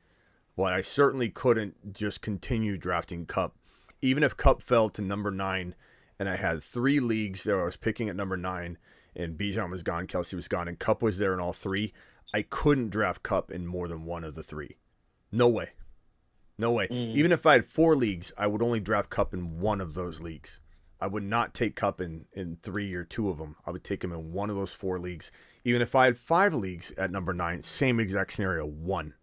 Well, I certainly couldn't just continue drafting Kupp. Even if Kupp fell to number 9 and I had 3 leagues that I was picking at number 9 and Bijan was gone, Kelsey was gone, and Kupp was there in all 3, I couldn't draft Kupp in more than one of the 3. No way. No way. Even if I had 4 leagues, I would only draft Kupp in one of those leagues. I would not take Kupp in 3 or 2 of them. I would take him in one of those 4 leagues. Even if I had 5 leagues at number 9, same exact scenario, 1.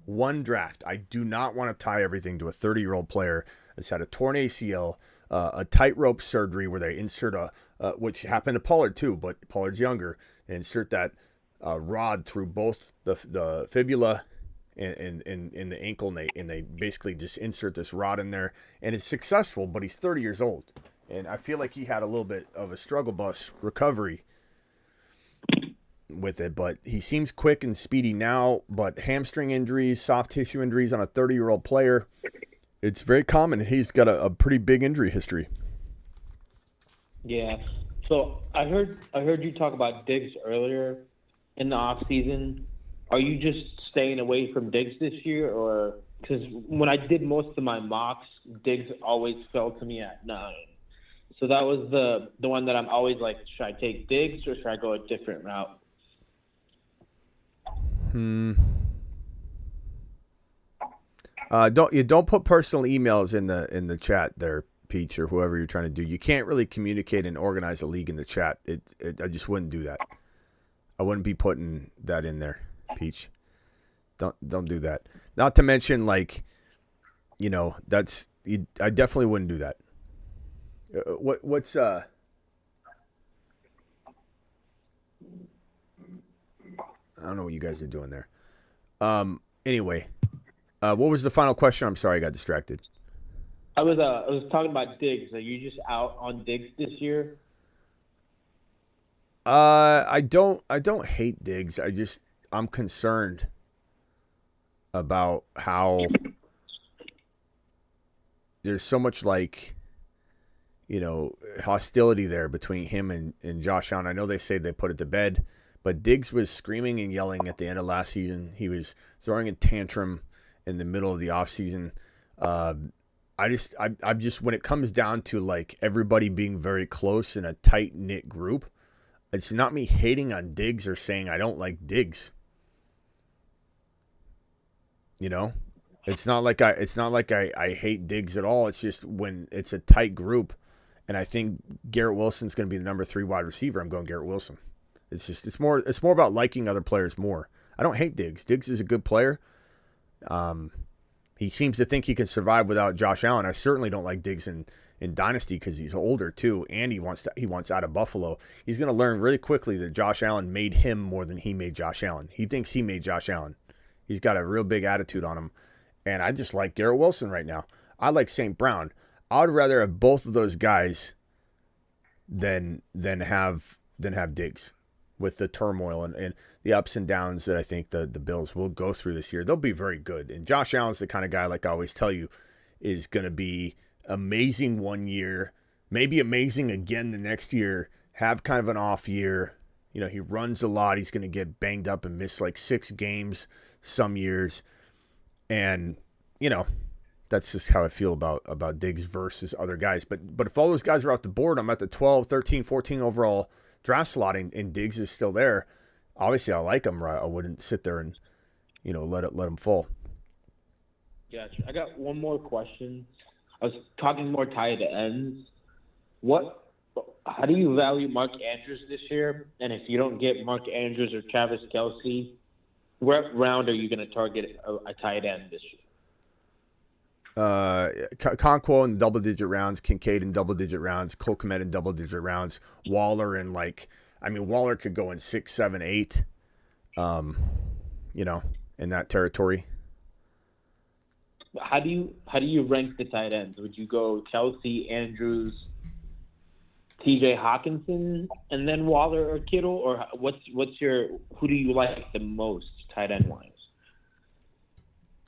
1 draft. I do not want to tie everything to a 30-year-old player that's had a torn ACL, a tightrope surgery where they insert which happened to Pollard too, but Pollard's younger, they insert that rod through both the fibula in the ankle, and they basically just insert this rod in there, and it's successful. But he's 30 years old, and I feel like he had a little bit of a struggle bus recovery with it. But he seems quick and speedy now. But hamstring injuries, soft tissue injuries on a 30-year-old player, it's very common. He's got a pretty big injury history. Yeah. So I heard you talk about Diggs earlier in the off season. Are you just staying away from Diggs this year, or because when I did most of my mocks, Diggs always fell to me at 9. So that was the one that I'm always like, should I take Diggs or should I go a different route? Don't put personal emails in the chat there, Peach, or whoever you're trying to do. You can't really communicate and organize a league in the chat. I just wouldn't do that. I wouldn't be putting that in there, Peach. Don't do that. Not to mention, like, I definitely wouldn't do that. What's I don't know what you guys are doing there. Anyway, what was the final question? I'm sorry, I got distracted. I was talking about Diggs. Are you just out on Diggs this year? I don't hate Diggs. I'm concerned about how there's so much hostility there between him and Josh Allen. I know they say they put it to bed, but Diggs was screaming and yelling at the end of last season. He was throwing a tantrum in the middle of the offseason. I just when it comes down to like everybody being very close in a tight knit group, it's not me hating on Diggs or saying I don't like Diggs. It's not like I hate Diggs at all. It's just when it's a tight group, and I think Garrett Wilson's going to be the number 3 wide receiver, I'm going Garrett Wilson. It's more about liking other players more. I don't hate Diggs. Diggs is a good player. He seems to think he can survive without Josh Allen. I certainly don't like Diggs in Dynasty because he's older too, and he wants out of Buffalo. He's going to learn really quickly that Josh Allen made him more than he made Josh Allen. He thinks he made Josh Allen. He's got a real big attitude on him, and I just like Garrett Wilson right now. I like St. Brown. I would rather have both of those guys than have Diggs with the turmoil and the ups and downs that I think the Bills will go through this year. They'll be very good. And Josh Allen's the kind of guy, like I always tell you, is going to be amazing one year, maybe amazing again the next year, have kind of an off year. He runs a lot. He's going to get banged up and miss like 6 games some years. And, that's just how I feel about Diggs versus other guys. But if all those guys are off the board, I'm at the 12, 13, 14 overall draft slot, and Diggs is still there. Obviously, I like him. Right? I wouldn't sit there and, let him fall. Gotcha. I got one more question. I was talking more tied to ends. How do you value Mark Andrews this year? And if you don't get Mark Andrews or Travis Kelce, what round are you going to target a tight end this year? Conquo in double-digit rounds, Kincaid in double-digit rounds, Cole Kmet in double-digit rounds, Waller in Waller could go in 6, 7, 8, in that territory. How do you rank the tight ends? Would you go Kelce, Andrews, TJ Hawkinson, and then Waller or Kittle, or who do you like the most tight end wise?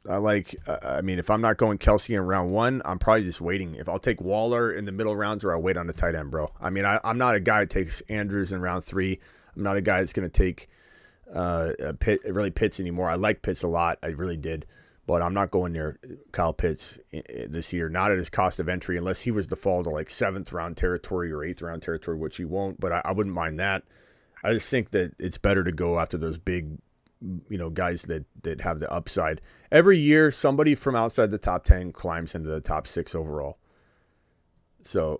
If I'm not going Kelce in round 1, I'm probably just waiting. If I'll take Waller in the middle rounds, or I'll wait on the tight end, bro. I'm not a guy that takes Andrews in round 3. I'm not a guy that's going to take Pitts anymore. I like Pitts a lot. I really did. But I'm not going near Kyle Pitts this year, not at his cost of entry, unless he was to fall to like 7th round territory or 8th round territory, which he won't. But I wouldn't mind that. I just think that it's better to go after those big, guys that have the upside. Every year, somebody from outside the top 10 climbs into the top 6 overall. So,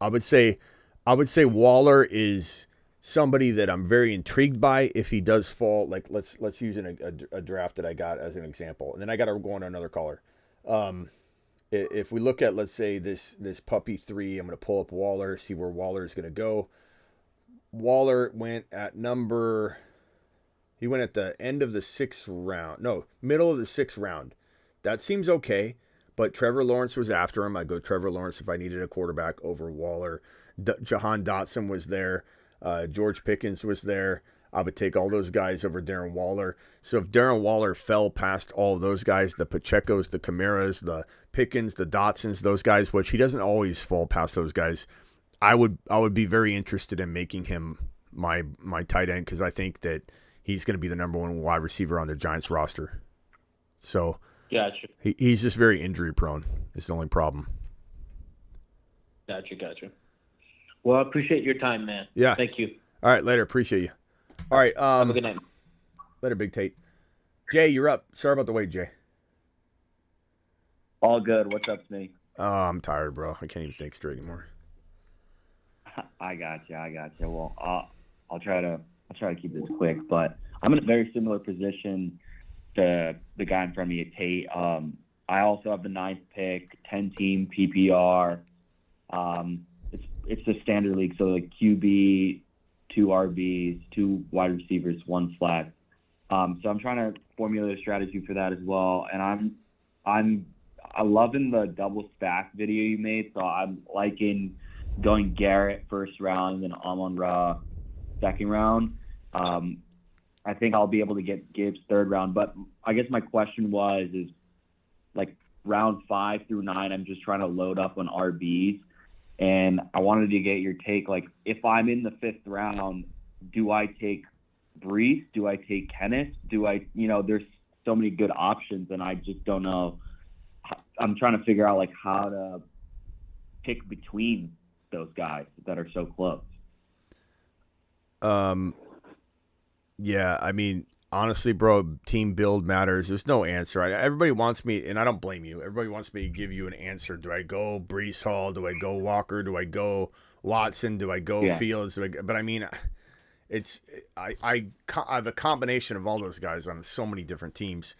I would say Waller is somebody that I'm very intrigued by if he does fall. Like let's use a draft that I got as an example, and then I got to go on another caller. If we look at, let's say, this puppy 3, I'm going to pull up Waller, see where Waller is going to go. Waller went at number. He went at the end of the 6th round. No, middle of the 6th round. That seems okay, but Trevor Lawrence was after him. I'd go Trevor Lawrence if I needed a quarterback over Waller. Jahan Dotson was there. George Pickens was there. I would take all those guys over Darren Waller. So if Darren Waller fell past all those guys, the Pachecos, the Camaras, the Pickens, the Dotsons, those guys, which he doesn't always fall past those guys, I would be very interested in making him my tight end because I think that he's going to be the number one wide receiver on the Giants roster. So Gotcha. He's just very injury prone. It's the only problem. Gotcha. Well, I appreciate your time, man. Yeah. Thank you. All right, later. Appreciate you. All right. Have a good night. Later, Big Tate. Jay, you're up. Sorry about the wait, Jay. All good. What's up, Snake? Oh, I'm tired, bro. I can't even think straight anymore. I got you. Well, I'll try to keep this quick, but I'm in a very similar position to the guy in front of me, Tate. I also have the 9th pick, 10-team PPR. It's the standard league, so like QB, 2 RBs, 2 wide receivers, 1 flex. So I'm trying to formulate a strategy for that as well, and I'm loving the double stack video you made. So I'm liking going Garrett first round and then Amon-Ra second round. I think I'll be able to get Gibbs third round. But I guess my question is like round 5 through 9, I'm just trying to load up on RBs. And I wanted to get your take. Like, if I'm in the 5th round, do I take Brees? Do I take Kenneth? There's so many good options, and I just don't know. I'm trying to figure out, like, how to pick between those guys that are so close. Yeah, I mean, honestly, bro, team build matters. There's no answer. Everybody wants me, and I don't blame you. Everybody wants me to give you an answer. Do I go Brees Hall? Do I go Walker? Do I go Watson? Do I go Fields? But I mean, I have a combination of all those guys on so many different teams.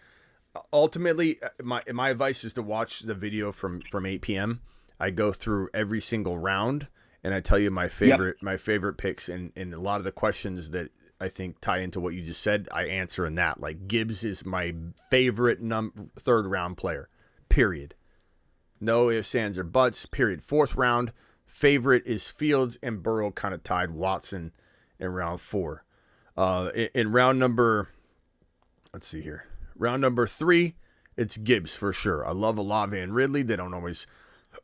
Ultimately, my advice is to watch the video from 8 p.m. I go through every single round, and I tell you my favorite picks, and a lot of the questions that I think tie into what you just said, I answer in that. Like, Gibbs is my favorite 3rd round player, period. No ifs, ands, or buts, period. 4th round, favorite is Fields, and Burrow kind of tied Watson in round 4. In round number, let's see here. Round number 3, it's Gibbs for sure. I love Olave and Ridley. They don't always,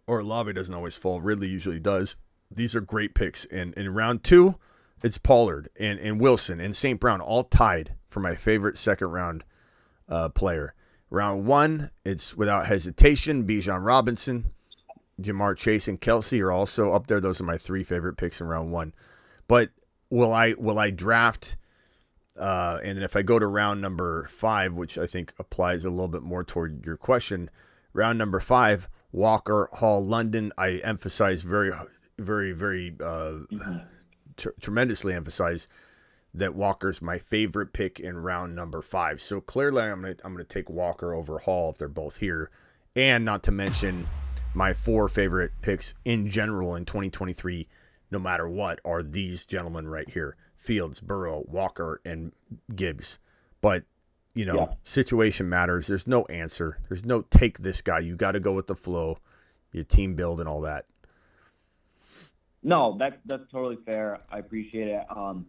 or Olave doesn't always fall. Ridley usually does. These are great picks. And in round 2, it's Pollard and Wilson and St. Brown, all tied for my favorite 2nd round player. Round 1, it's without hesitation, Bijan Robinson, Jamar Chase, and Kelsey are also up there. Those are my 3 favorite picks in round 1. But will I draft? And if I go to round number 5, which I think applies a little bit more toward your question, round number 5, Walker, Hall, London. I emphasize very, very, very. Tremendously emphasize that Walker's my favorite pick in round number 5. So clearly I'm gonna take Walker over Hall if they're both here, and not to mention my 4 favorite picks in general in 2023, no matter what, are these gentlemen right here: Fields, Burrow, Walker, and Gibbs. But situation matters. There's no answer. There's no take this guy. You got to go with the flow, your team build, and all that. No, that's totally fair. I appreciate it. I'm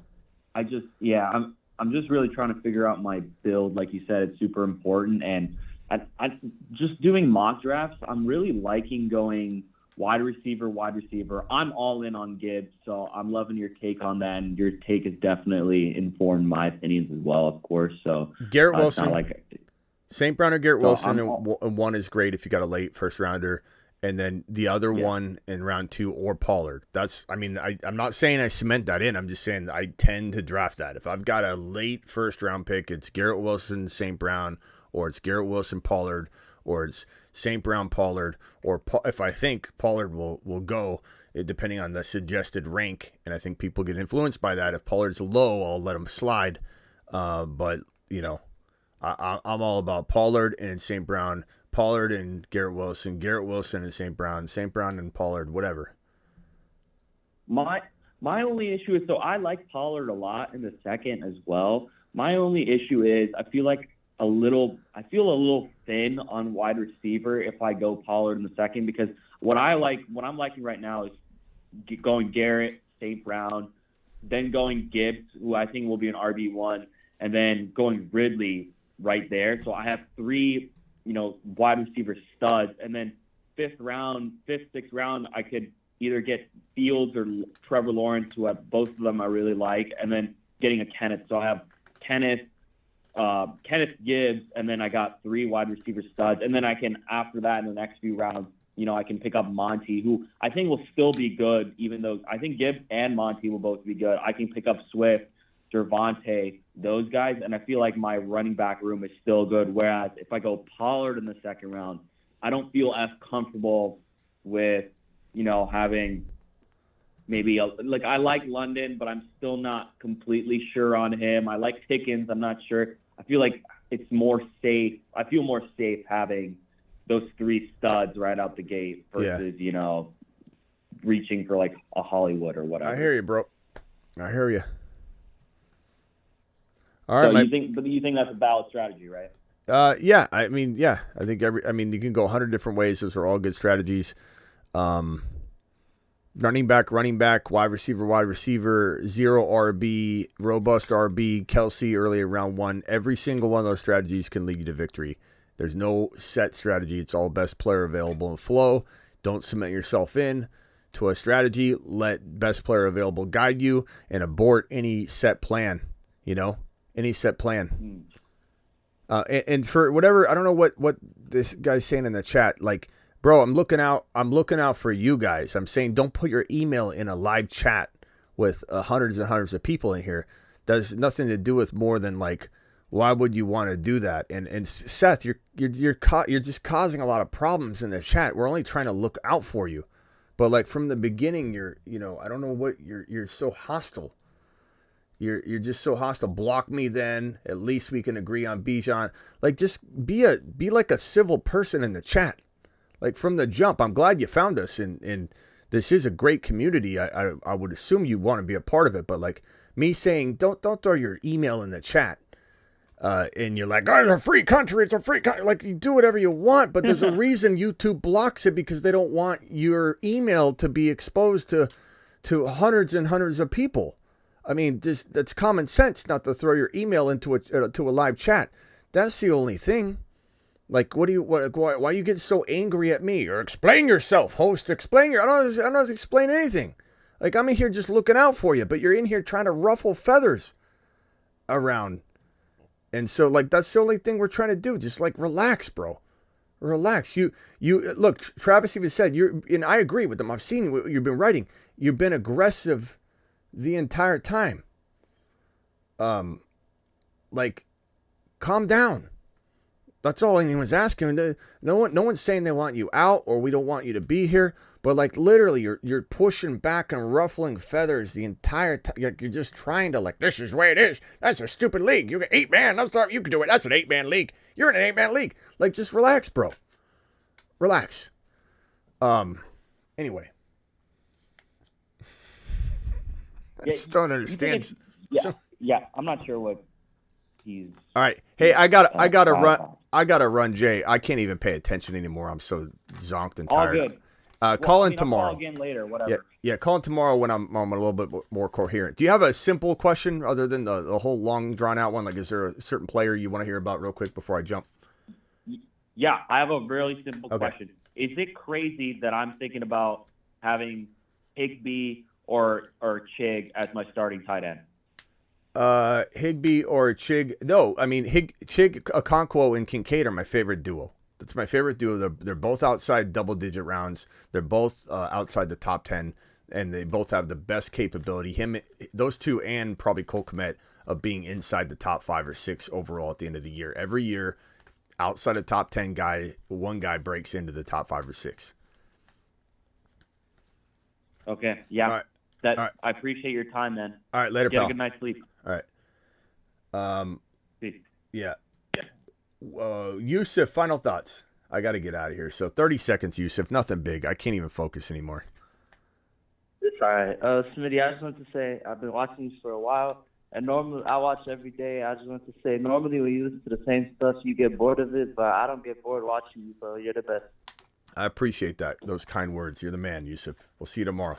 just really trying to figure out my build. Like you said, it's super important. And I just doing mock drafts, I'm really liking going wide receiver. I'm all in on Gibbs, so I'm loving your take on that. And your take has definitely informed my opinions as well, of course. So Garrett Wilson, St. Brown or Garrett Wilson, and one is great if you got a late 1st rounder. And then the other one in round 2 or Pollard. I'm not saying I cement that in. I'm just saying I tend to draft that. If I've got a late 1st round pick, it's Garrett Wilson, St. Brown, or it's Garrett Wilson, Pollard, or it's St. Brown, Pollard, or if I think Pollard will go, depending on the suggested rank. And I think people get influenced by that. If Pollard's low, I'll let him slide. But I'm all about Pollard and St. Brown. Pollard and Garrett Wilson and St. Brown and Pollard, whatever. My only issue is, so I like Pollard a lot in the 2nd as well, My only issue is I feel a little thin on wide receiver if I go Pollard in the second, because what I'm liking right now is going Garrett, St. Brown, then going Gibbs, who I think will be an RB1, and then going Ridley right there. So I have 3, wide receiver studs, and then fifth, sixth round, I could either get Fields or Trevor Lawrence, who have both of them I really like, and then getting a Kenneth. So I have Kenneth Gibbs, and then I got 3 wide receiver studs, and then I can, after that, in the next few rounds, I can pick up Monty, who I think will still be good, even though I think Gibbs and Monty will both be good. I can pick up Swift, Gervonta, those guys, and I feel like my running back room is still good. Whereas if I go Pollard in the second round, I don't feel as comfortable with, having maybe I like London, but I'm still not completely sure on him. I like Pickens. I'm not sure. I feel like it's more safe. I feel more safe having those 3 studs right out the gate versus, reaching for like a Hollywood or whatever. I hear you, bro. I hear you. All right, you think that's a valid strategy, right? Yeah. I think you can go 100 different ways. Those are all good strategies. Running back, wide receiver, 0 RB, robust RB, Kelsey early in round 1. Every single one of those strategies can lead you to victory. There's no set strategy. It's all best player available and flow. Don't cement yourself in to a strategy. Let best player available guide you, and abort any set plan, any set plan. And for whatever, I don't know what this guy's saying in the chat. Like, bro, I'm looking out for you guys. I'm saying don't put your email in a live chat with hundreds and hundreds of people in here. That has nothing to do with more than like, why would you want to do that? And Seth, you're just causing a lot of problems in the chat. We're only trying to look out for you, but like from the beginning, I don't know what you're so hostile. You're just so hostile. Block me then. At least we can agree on Bijan. Like, just be like a civil person in the chat. Like from the jump, I'm glad you found us, and this is a great community. I would assume you want to be a part of it, but like me saying, don't throw your email in the chat, and you're like, oh, it's a free country. It's a free country. Like, you do whatever you want, but there's a reason YouTube blocks it, because they don't want your email to be exposed to hundreds and hundreds of people. I mean, that's common sense not to throw your email into a live chat. That's the only thing. Like, why are you getting so angry at me? Or explain yourself, host. I don't know how to explain anything. Like, I'm in here just looking out for you, but you're in here trying to ruffle feathers around. And so, like, that's the only thing we're trying to do. Just like, relax, bro. Relax. You look. Travis even said and I agree with them. I've seen what you've been writing. You've been aggressive the entire time. Like, calm down. That's all anyone's asking. No one's saying they want you out or we don't want you to be here. But like, literally, you're pushing back and ruffling feathers the entire time. You're just trying to, like, this is the way it is. That's a stupid league. You get 8-man. You can do it. That's an 8-man league. You're in an 8-man league. Like, just relax, bro. Relax. Anyway. I just don't understand. Yeah, I'm not sure what he's. All right. Hey, I gotta run, Jay. I can't even pay attention anymore. I'm so zonked and tired. All good. Call in tomorrow. I'll call again later, whatever. Yeah, call in tomorrow when I'm a little bit more coherent. Do you have a simple question other than the whole long drawn out one? Like, is there a certain player you want to hear about real quick before I jump? Yeah, I have a really simple question. Is it crazy that I'm thinking about having Higbee or Chig as my starting tight end? Higbee or Chig? No, I mean Chig, Okonkwo, and Kincaid are my favorite duo. That's my favorite duo. They're both outside double-digit rounds. They're both outside the top 10, and they both have the best capability. Those two, and probably Cole Kmet, of being inside the top 5 or 6 overall at the end of the year. Every year, outside the top 10 guy, one guy breaks into the top 5 or 6. Okay. Yeah. All right. I appreciate your time, man. All right. Later, Get pal. a good night's sleep. All right. Peace. Yeah. Yusuf, final thoughts. I got to get out of here. So 30 seconds, Yusuf. Nothing big. I can't even focus anymore. It's all right. Smitty, I just wanted to say I've been watching you for a while, And normally, I watch every day. I just want to say, normally when you listen to the same stuff, you get bored of it, but I don't get bored watching you, bro. You're the best. I appreciate that. Those kind words. You're the man, Yusuf. We'll see you tomorrow.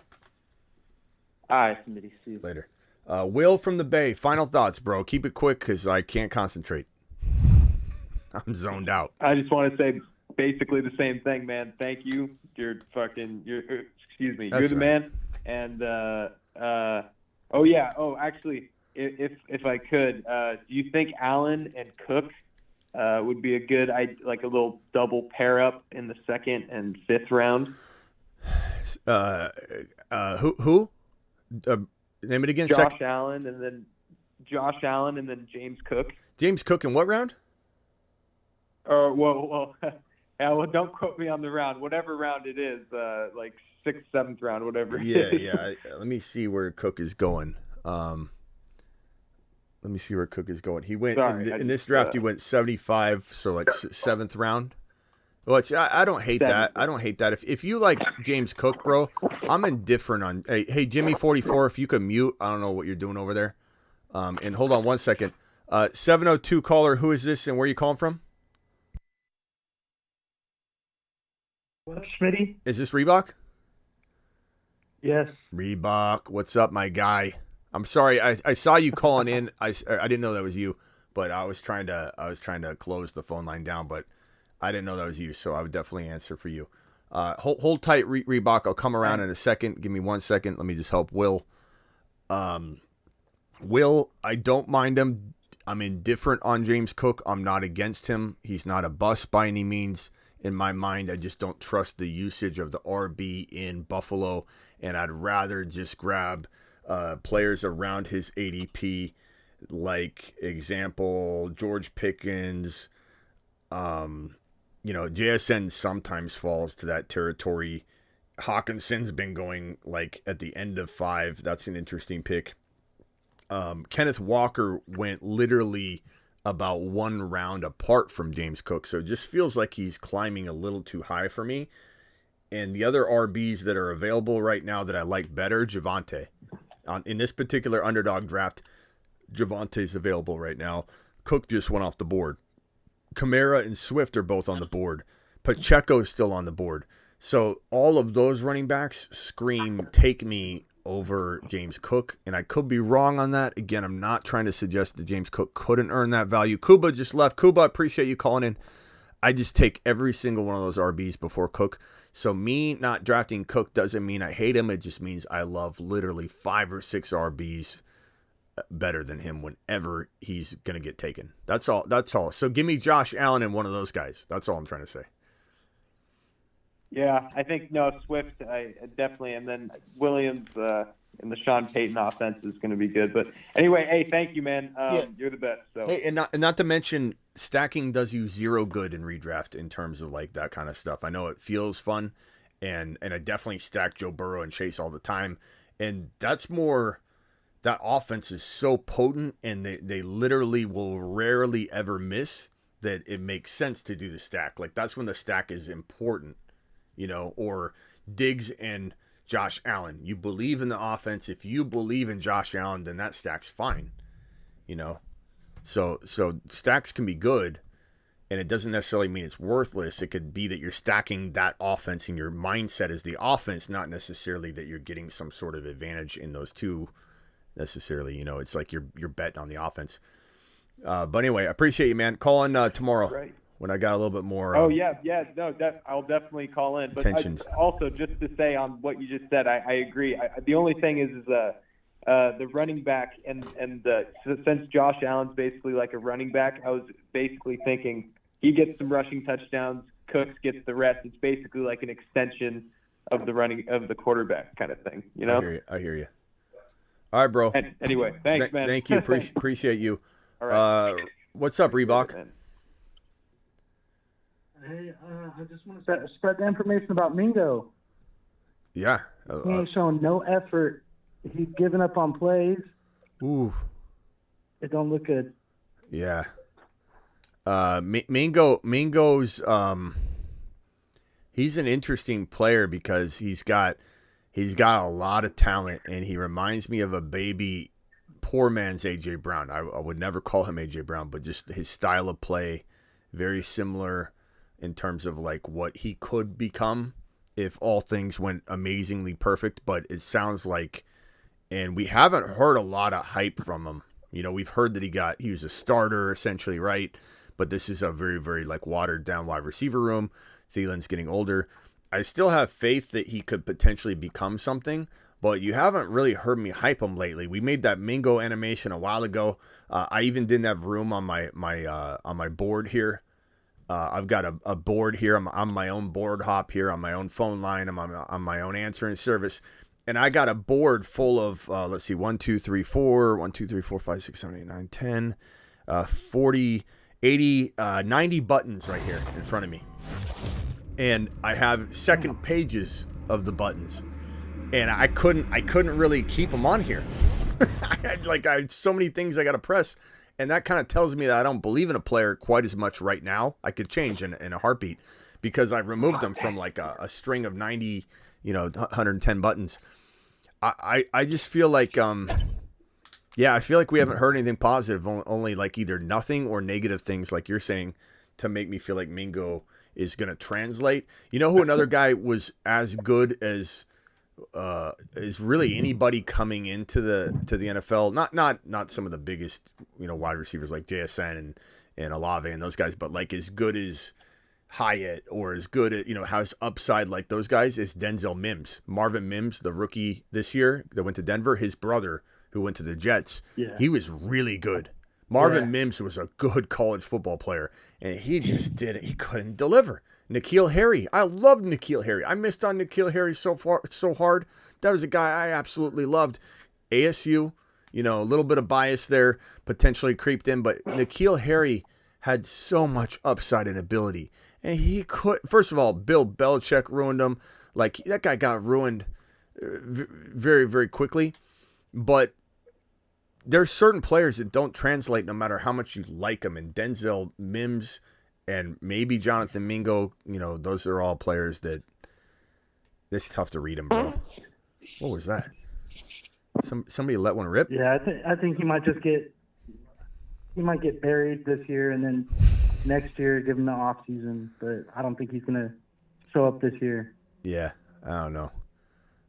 All right, Smitty. See you. Later. Will from the Bay. Final thoughts, bro. Keep it quick because I can't concentrate. I'm zoned out. I just want to say basically the same thing, man. Thank you. You're excuse me. You're the man. And actually, if I could, do you think Allen and Cook would be a good, like a little double pair up in the 2nd and 5th round? Who? Name it again. Josh Allen and then James Cook. James Cook in what round? Well, don't quote me on the round. Whatever round it is, like 6th, 7th round, whatever. Yeah. Let me see where Cook is going. He went in this draft. He went 75, so like 7th round. Well, I don't hate that. I don't hate that. If you like James Cook, bro, I'm indifferent on. Hey, Jimmy 44, if you could mute. I don't know what you're doing over there. And hold on one second. 702 caller. Who is this and where are you calling from? What, Schmitty? Is this Reebok? Yes. Reebok, what's up, my guy? I'm sorry, I saw you calling in. I didn't know that was you, but I was trying to close the phone line down, but I didn't know that was you, so I would definitely answer for you. Hold tight, Reebok. I'll come around in a second. Give me 1 second. Let me just help Will. Will, I don't mind him. I'm indifferent on James Cook. I'm not against him. He's not a bust by any means. In my mind, I just don't trust the usage of the RB in Buffalo, and I'd rather just grab players around his ADP, like example George Pickens. JSN sometimes falls to that territory. Hawkinson's been going like at the end of 5. That's an interesting pick. Kenneth Walker went literally about 1 round apart from James Cook. So it just feels like he's climbing a little too high for me. And the other RBs that are available right now that I like better, Javonte. In this particular underdog draft, Javante's available right now. Cook just went off the board. Kamara and Swift are both on the board. Pacheco's still on the board. So all of those running backs scream, take me over James Cook, and I could be wrong on that. Again, I'm not trying to suggest that James Cook couldn't earn that value. Kuba just left. Kuba, I appreciate you calling in. I just take every single one of those RBs before Cook. So me not drafting Cook doesn't mean I hate him. It just means I love literally 5 or 6 RBs better than him whenever he's going to get taken. That's all. So give me Josh Allen and one of those guys. That's all I'm trying to say. Yeah, I think Swift, I definitely, and then Williams in the Sean Payton offense is going to be good. But anyway, hey, thank you, man. You're the best. So. Hey, and not to mention, stacking does you zero good in redraft in terms of like that kind of stuff. I know it feels fun, and I definitely stack Joe Burrow and Chase all the time, and that's more. That offense is so potent, and they literally will rarely ever miss that it makes sense to do the stack. Like that's when the stack is important. Or Diggs and Josh Allen. You believe in the offense. If you believe in Josh Allen, then that stack's fine. So stacks can be good, and it doesn't necessarily mean it's worthless. It could be that you're stacking that offense, and your mindset is the offense, not necessarily that you're getting some sort of advantage in those two necessarily. It's like you're betting on the offense. But anyway, I appreciate you, man. Call in tomorrow. Right. When I got a little bit more. I'll definitely call in. But also, just to say on what you just said, I agree. The only thing is the running back and since Josh Allen's basically like a running back, I was basically thinking he gets some rushing touchdowns, Cooks gets the rest. It's basically like an extension of the quarterback kind of thing. I hear you. All right, bro. Anyway, thanks, man. Thank you. Appreciate you. All right. What's up, Reebok? Hey, I just want to spread the information about Mingo. Yeah. He ain't showing no effort. He's giving up on plays. Ooh. It don't look good. Yeah. Mingo's he's an interesting player because he's got a lot of talent, and he reminds me of a baby poor man's A.J. Brown. I would never call him A.J. Brown, but just his style of play, very similar in terms of like what he could become if all things went amazingly perfect. But it sounds like, and we haven't heard a lot of hype from him. You know, we've heard that he was a starter essentially, right? But this is a very, very like watered down wide receiver room. Thielen's getting older. I still have faith that he could potentially become something, but you haven't really heard me hype him lately. We made that Mingo animation a while ago. I even didn't have room on my board here. I've got a board here. I'm on my own board hop here on my own phone line. I'm on my own answering service. And I got a board full of, let's see, 1, 2, 3, 4, 1, 2, 3, 4, 5, 6, 7, 8, 9, 10, 40, 80, 90 buttons right here in front of me. And I have second pages of the buttons. And I couldn't really keep them on here. I had so many things I got to press. And that kind of tells me that I don't believe in a player quite as much right now. I could change in a heartbeat because I removed them from like a string of 90, 110 buttons. I just feel like, I feel like we haven't heard anything positive, only like either nothing or negative things like you're saying to make me feel like Mingo is going to translate. You know who another guy was as good as really anybody coming into the NFL? Not some of the biggest, wide receivers like JSN and Olave and those guys, but like as good as Hyatt or as good at, has upside like those guys is Denzel Mims. Marvin Mims, the rookie this year that went to Denver, his brother who went to the Jets, he was really good. Marvin Mims was a good college football player, and he just he couldn't deliver. N'Keal Harry, I loved N'Keal Harry. I missed on N'Keal Harry so hard. That was a guy I absolutely loved. ASU, a little bit of bias there potentially creeped in, but N'Keal Harry had so much upside and ability. And he could, first of all, Bill Belichick ruined him. Like, that guy got ruined very, very quickly. But there's certain players that don't translate no matter how much you like them. And Denzel Mims and maybe Jonathan Mingo, those are all players that it's tough to read them, bro. What was that? Somebody let one rip? Yeah, I think he might get buried this year, and then next year give him the off season. But I don't think he's gonna show up this year. Yeah, I don't know.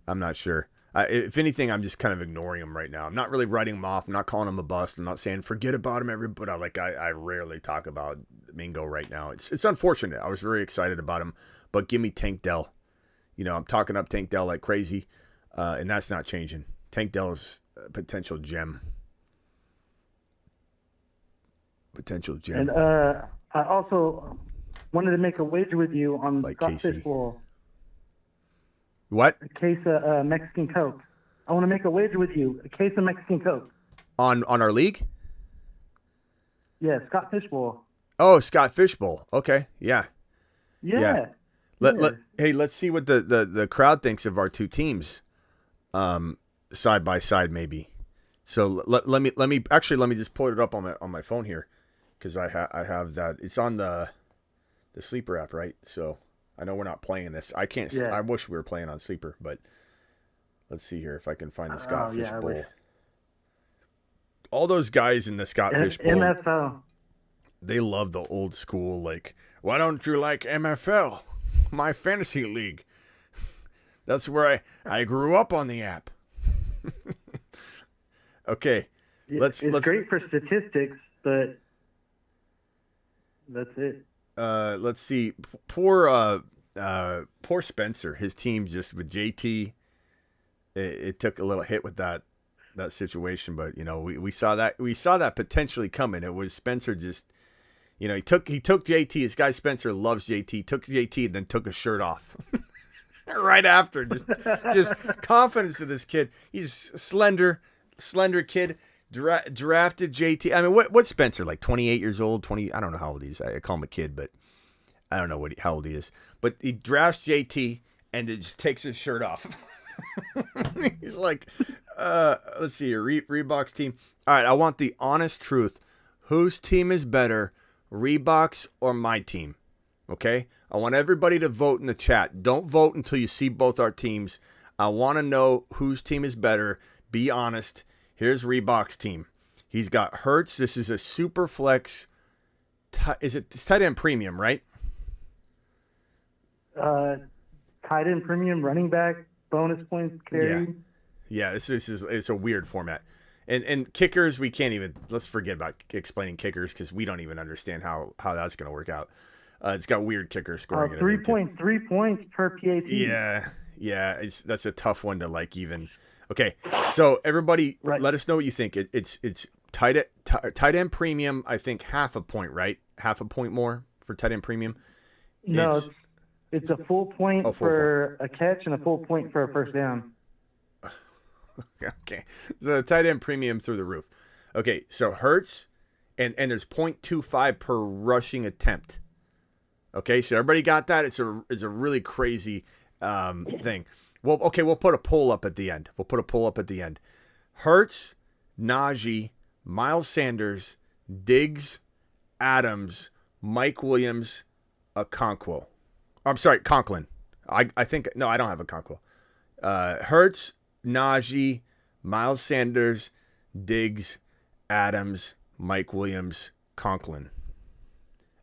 I'm not sure. If anything, I'm just kind of ignoring him right now. I'm not really writing him off. I'm not calling him a bust. I'm not saying forget about him. But I rarely talk about Mingo right now. It's unfortunate. I was very excited about him, but give me Tank Dell. I'm talking up Tank Dell like crazy, and that's not changing. Tank Dell is a potential gem. And I also wanted to make a wager with you on like Scott Casey. Fishbowl. What? A case of Mexican Coke. I want to make a wager with you. A case of Mexican Coke. On our league? Yeah, Scott Fishbowl. Oh, Scott Fishbowl. Okay, yeah. Yeah. Hey, let's see what the crowd thinks of our two teams, side by side, maybe. So let me just pull it up on my phone here, because I have that. It's on the Sleeper app, right? So I know we're not playing this. I can't. Yeah. I wish we were playing on Sleeper, but let's see here if I can find the Scott Fish Bowl. All those guys in the Scott Fish Bowl. NFL. They love the old school, like, why don't you like MFL? My fantasy league. That's where I grew up on the app. Okay. Let's great for statistics, but that's it. Let's see. Poor Spencer. His team just with JT. It took a little hit with that situation, but we saw that potentially coming. It was Spencer just, he took JT. This guy Spencer loves JT. Took JT and then took his shirt off right after. Just confidence of this kid. He's slender kid. Drafted JT. I mean, what's Spencer, like 28 years old? 20? I don't know how old he is. I call him a kid, but I don't know how old he is. But he drafts JT and it just takes his shirt off. He's like, let's see here, Reebok's team. All right, I want the honest truth. Whose team is better, Reebok's or my team? Okay? I want everybody to vote in the chat. Don't vote until you see both our teams. I want to know whose team is better. Be honest. Here's Reebok's team. He's got Hurts. This is a super flex. It's tight end premium, right? Tight end premium, running back, bonus points carry. Yeah. It's a weird format. And kickers, we can't even. Let's forget about explaining kickers because we don't even understand how that's going to work out. It's got weird kicker scoring. 3.3 points per PAT. Yeah. That's a tough one to like even. Okay, so everybody, let us know what you think. It's tight end premium. I think half a point, right? Half a point more for tight end premium. No, it's a full point for a catch and a full point for a first down. Okay, so tight end premium through the roof. Okay, so Hurts, and there's 0.25 per rushing attempt. Okay, so everybody got that. It's a really crazy thing. Well, okay, we'll put a poll up at the end. Hurts, Najee, Miles Sanders, Diggs, Adams, Mike Williams, Conklin. I think, no, I don't have Conklin. Hurts, Najee, Miles Sanders, Diggs, Adams, Mike Williams, Conklin.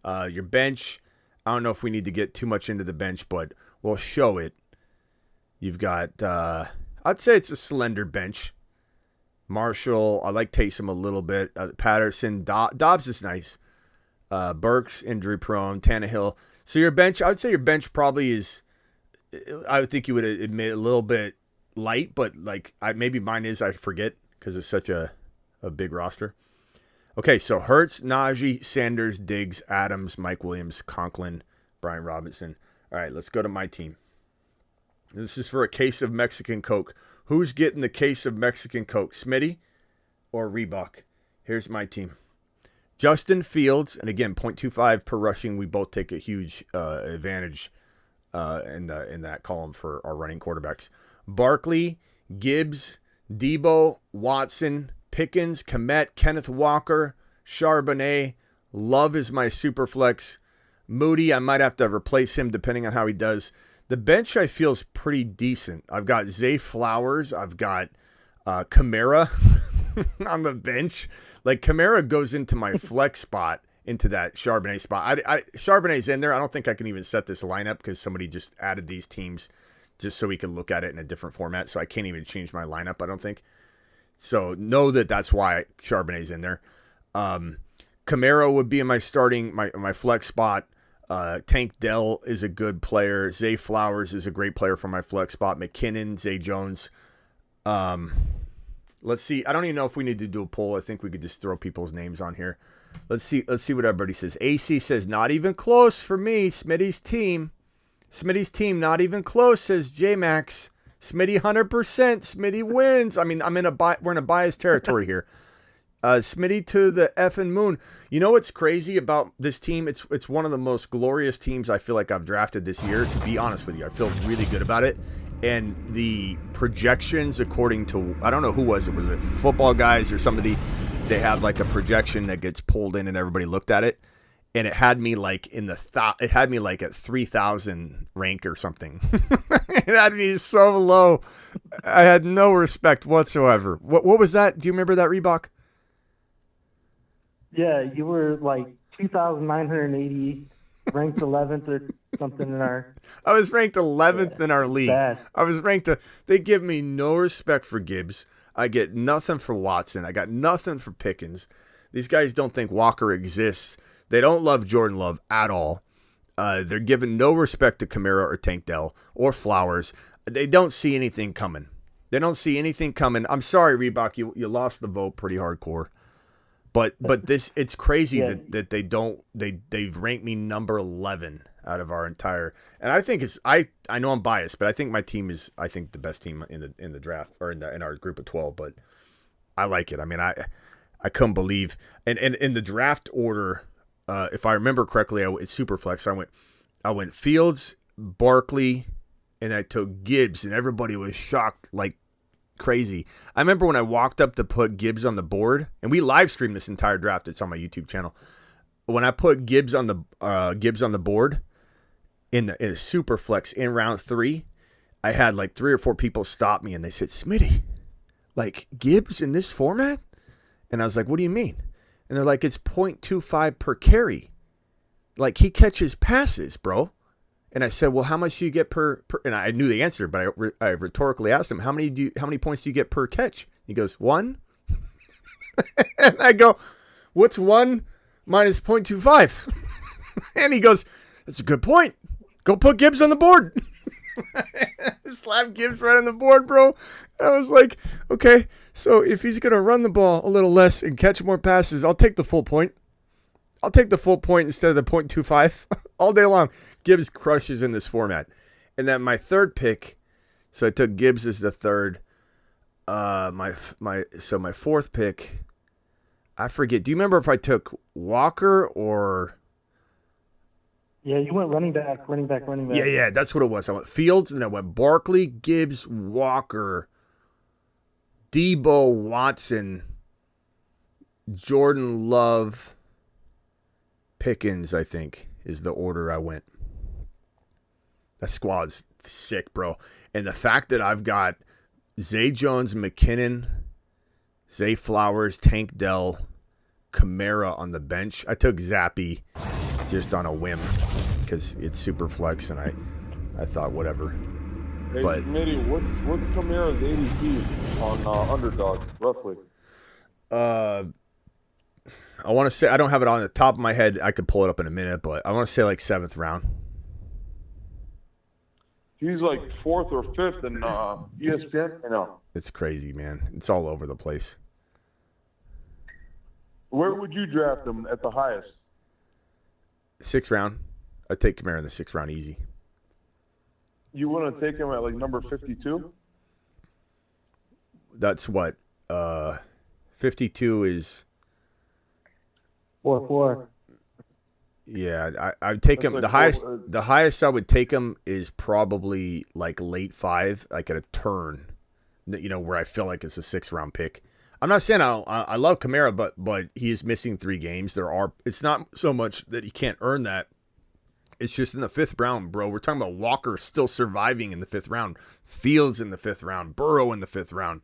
Your bench, I don't know if we need to get too much into the bench, but we'll show it. You've got, I'd say it's a slender bench. Marshall, I like Taysom a little bit. Patterson, Dobbs is nice. Burks, injury prone. Tannehill. So your bench, I would say your bench probably is, I would think you would admit a little bit light, but like maybe mine is, I forget because it's such a big roster. Okay, so Hurts, Najee, Sanders, Diggs, Adams, Mike Williams, Conklin, Brian Robinson. All right, let's go to my team. This is for a case of Mexican Coke. Who's getting the case of Mexican Coke, Smitty or Reebok? Here's my team. Justin Fields, and again, 0.25 per rushing. We both take a huge advantage in that column for our running quarterbacks. Barkley, Gibbs, Debo, Watson, Pickens, Kmet, Kenneth Walker, Charbonnet. Love is my super flex. Moody, I might have to replace him depending on how he does. The bench I feel is pretty decent. I've got Zay Flowers. I've got Kamara on the bench. Like Kamara goes into my flex spot, into that Charbonnet spot. Charbonnet's in there. I don't think I can even set this lineup because somebody just added these teams just so we can look at it in a different format. So I can't even change my lineup, I don't think. So know that's why Charbonnet's in there. Kamara would be in my starting, my flex spot. Tank Dell is a good player. Zay Flowers is a great player for my flex spot. McKinnon, Zay Jones. Let's see. I don't even know if we need to do a poll. I think we could just throw people's names on here. Let's see what everybody says. AC says, not even close for me. Smitty's team, not even close, says J-Max. Smitty 100%. Smitty wins. I mean, we're in a biased territory here. Smitty to the effing moon. You know what's crazy about this team? It's one of the most glorious teams I feel like I've drafted this year, to be honest with you. I feel really good about it. And the projections, according to, I don't know who was it Football Guys or somebody, they have like a projection that gets pulled in and everybody looked at it. And it had me like it had me like at 3,000 rank or something. It had me so low. I had no respect whatsoever. What was that? Do you remember that, Reebok? Yeah, you were like 2,980, ranked 11th or something in our. I was ranked 11th in our league. Bad. I was ranked. They give me no respect for Gibbs. I get nothing for Watson. I got nothing for Pickens. These guys don't think Walker exists. They don't love Jordan Love at all. They're giving no respect to Kamara or Tank Dell or Flowers. They don't see anything coming. I'm sorry, Reebok. You lost the vote pretty hardcore. But this, it's crazy that they've ranked me number 11 out of our entire, and I think I know I'm biased, but I think my team is the best team in the draft or in our group of 12. But I like it. I mean, I couldn't believe, and in the draft order, if I remember correctly, it's super flex. I went Fields, Barkley, and I took Gibbs, and everybody was shocked like crazy. I remember when I walked up to put Gibbs on the board, and we live streamed this entire draft. It's on my YouTube channel. When I put Gibbs on the board in a super flex in round 3, I had like 3 or 4 people stop me and they said, "Smitty, like, Gibbs in this format? And I was like, what do you mean? And they're like, it's 0.25 per carry. Like, he catches passes, bro. And I said, well, how much do you get per and I knew the answer, but I rhetorically asked him, how many points do you get per catch? He goes, 1. And I go, what's 1 minus 0.25? And he goes, that's a good point. Go put Gibbs on the board. Slap Gibbs right on the board, bro. I was like, okay, so if he's going to run the ball a little less and catch more passes, I'll take the full point. I'll take the full point instead of the 0.25 all day long. Gibbs crushes in this format. And then my third pick, so I took Gibbs as the third. My fourth pick, I forget. Do you remember if I took Walker or... Yeah, you went running back. Yeah, that's what it was. I went Fields, and I went Barkley, Gibbs, Walker, Debo, Watson, Jordan Love, Pickens, I think, is the order I went. That squad's sick, bro. And the fact that I've got Zay Jones, McKinnon, Zay Flowers, Tank Dell, Kamara on the bench. I took Zappy just on a whim because it's super flex, and I thought whatever. Hey, But Smitty, what's Kamara's ADP on Underdog, roughly? I want to say, I don't have it on the top of my head. I could pull it up in a minute, but I want to say like 7th round. He's like 4th or 5th in ESPN. I know. It's crazy, man. It's all over the place. Where would you draft him at the highest? 6th round. I'd take Kamara in the 6th round easy. You want to take him at like number 52? That's what? 52 is... 4-4. Yeah, I'd take him. That's The like highest, four- the highest I would take him is probably like late 5, like at a turn. Where I feel like it's a 6th round pick. I'm not saying I love Kamara, but he is missing 3 games. It's not so much that he can't earn that. It's just in the 5th round, bro. We're talking about Walker still surviving in the 5th round, Fields in the 5th round, Burrow in the 5th round.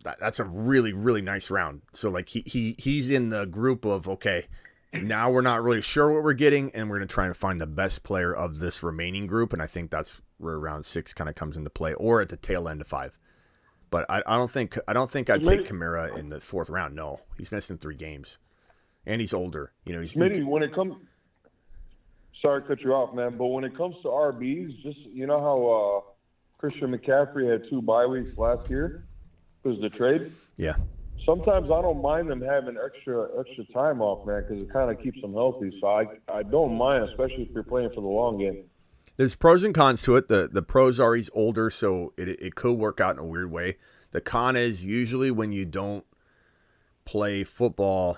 That's a really, really nice round. So like he's in the group of, okay, now we're not really sure what we're getting, and we're going to try and find the best player of this remaining group. And I think that's where round 6 kind of comes into play, or at the tail end of 5. But I don't think I'd take Kamara in the 4th round. No, he's missing 3 games, and he's older. Smitty, when it comes, sorry to cut you off, man, but when it comes to RBs, just how Christian McCaffrey had 2 bye weeks last year because of the trade. Yeah. Sometimes I don't mind them having extra time off, man, because it kind of keeps them healthy. So I don't mind, especially if you're playing for the long game. There's pros and cons to it. The pros are he's older, so it could work out in a weird way. The con is usually when you don't play football,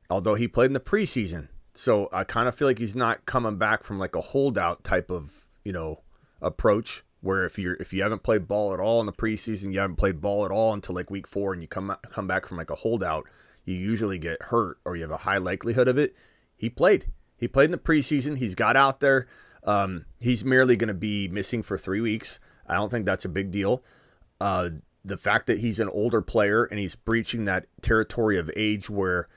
although he played in the preseason. So I kind of feel like he's not coming back from like a holdout type of, approach, where if you haven't played ball at all in the preseason, you haven't played ball at all until like week 4, and you come back from like a holdout, you usually get hurt, or you have a high likelihood of it. He played in the preseason. He's got out there. He's merely going to be missing for 3 weeks. I don't think that's a big deal. The fact that he's an older player and he's breaching that territory of age where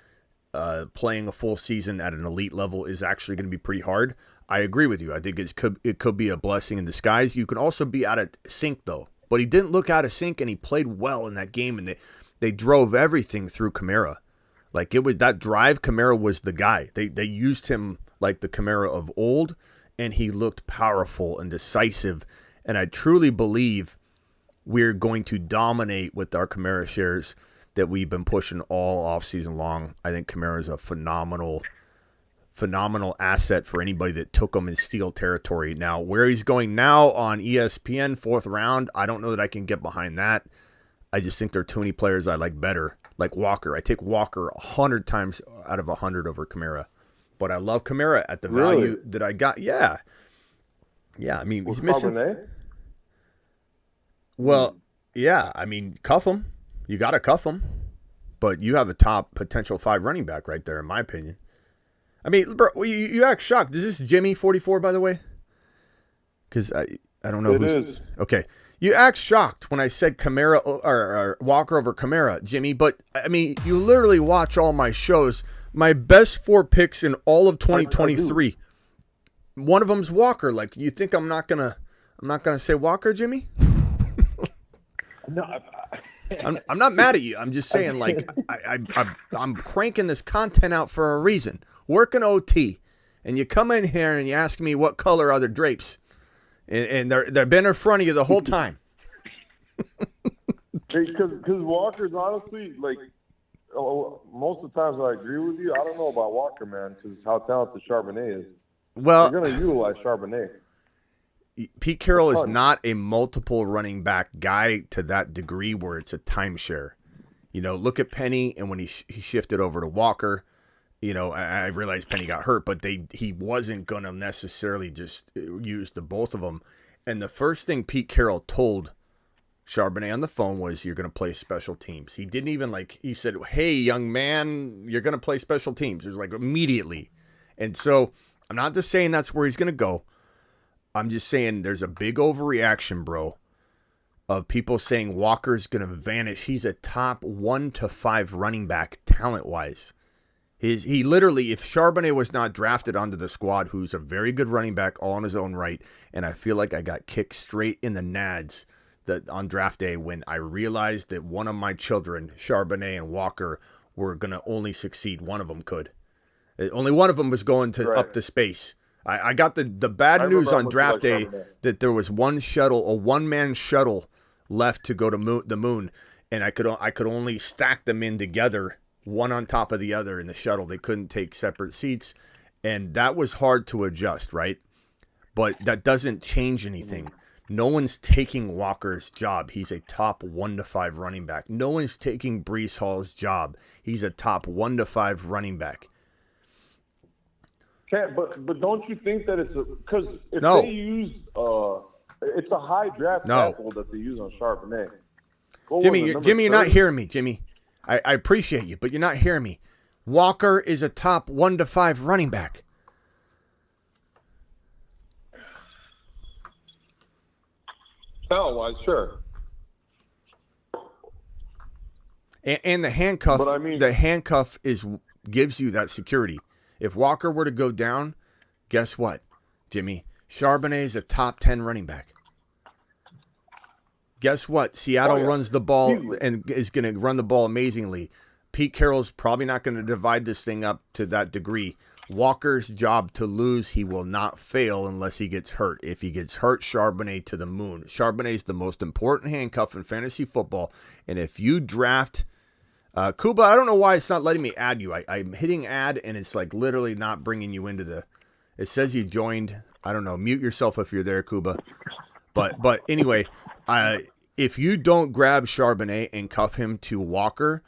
playing a full season at an elite level is actually going to be pretty hard. I agree with you. I think it could be a blessing in disguise. You can also be out of sync, though. But he didn't look out of sync, and he played well in that game, and they drove everything through Kamara. Like, it was that drive, Kamara was the guy. They used him like the Kamara of old, and he looked powerful and decisive. And I truly believe we're going to dominate with our Kamara shares that we've been pushing all offseason long. I think Kamara is a phenomenal asset for anybody that took him in steal territory. Now, where he's going now on ESPN, 4th round, I don't know that I can get behind that. I just think there are too many players I like better, like Walker. I take Walker 100 times out of 100 over Kamara. But I love Kamara at the value that I got. Yeah. Yeah, I mean, he's missing. Cabernet? Well, yeah, I mean, cuff him. You got to cuff him. But you have a top potential 5 running back right there, in my opinion. I mean, bro, you act shocked. Is this Jimmy 44, by the way? Because I don't know It who's. is. Okay. You act shocked when I said Kamara or Walker over Kamara, Jimmy, but I mean, you literally watch all my shows. My best 4 picks in all of 2023. One of them's Walker. Like, you think I'm not gonna say Walker, Jimmy? No, I'm not mad at you. I'm just saying, like, I'm cranking this content out for a reason. Working OT, and you come in here and you ask me what color are the drapes, and they've been in front of you the whole time. Because Walker's honestly, like, most of the times I agree with you. I don't know about Walker, man, because how talented Charbonnet is. Well, they're going to utilize Charbonnet. Pete Carroll is not a multiple running back guy to that degree where it's a timeshare. You know, look at Penny, and when he shifted over to Walker, you know, I realized Penny got hurt, but he wasn't going to necessarily just use the both of them. And the first thing Pete Carroll told Charbonnet on the phone was, you're going to play special teams. He didn't even he said, hey, young man, you're going to play special teams. It was like immediately. And so I'm not just saying that's where he's going to go. I'm just saying there's a big overreaction, bro, of people saying Walker's going to vanish. He's a top 1 to 5 running back talent-wise. He literally, if Charbonnet was not drafted onto the squad, who's a very good running back all on his own right, and I feel like I got kicked straight in the nads on draft day when I realized that one of my children, Charbonnet and Walker, were going to only succeed. One of them could. Only one of them was going to up to space. I got the bad news on draft day that there was a one-man shuttle left to go to the moon, and I could only stack them in together, one on top of the other in the shuttle. They couldn't take separate seats, and that was hard to adjust, right? But that doesn't change anything. No one's taking Walker's job. He's a top 1 to 5 running back. No one's taking Breece Hall's job. He's a top 1 to 5 running back. But don't you think that it's because if they use it's a high draft capital that they use on Charbonnet. Jimmy, you're not hearing me, Jimmy. I appreciate you, but you're not hearing me. Walker is a top 1 to 5 running back. Talent-wise, sure. And the handcuff, gives you that security. If Walker were to go down, guess what, Jimmy? Charbonnet is a top 10 running back. Guess what? Seattle runs the ball and is going to run the ball amazingly. Pete Carroll's probably not going to divide this thing up to that degree. Walker's job to lose, he will not fail unless he gets hurt. If he gets hurt, Charbonnet to the moon. Charbonnet's the most important handcuff in fantasy football. And if you draft Kuba, I don't know why it's not letting me add you. I'm hitting add, and it's like literally not bringing you into the... It says you joined. I don't know. Mute yourself if you're there, Kuba. But anyway, if you don't grab Charbonnet and cuff him to Walker,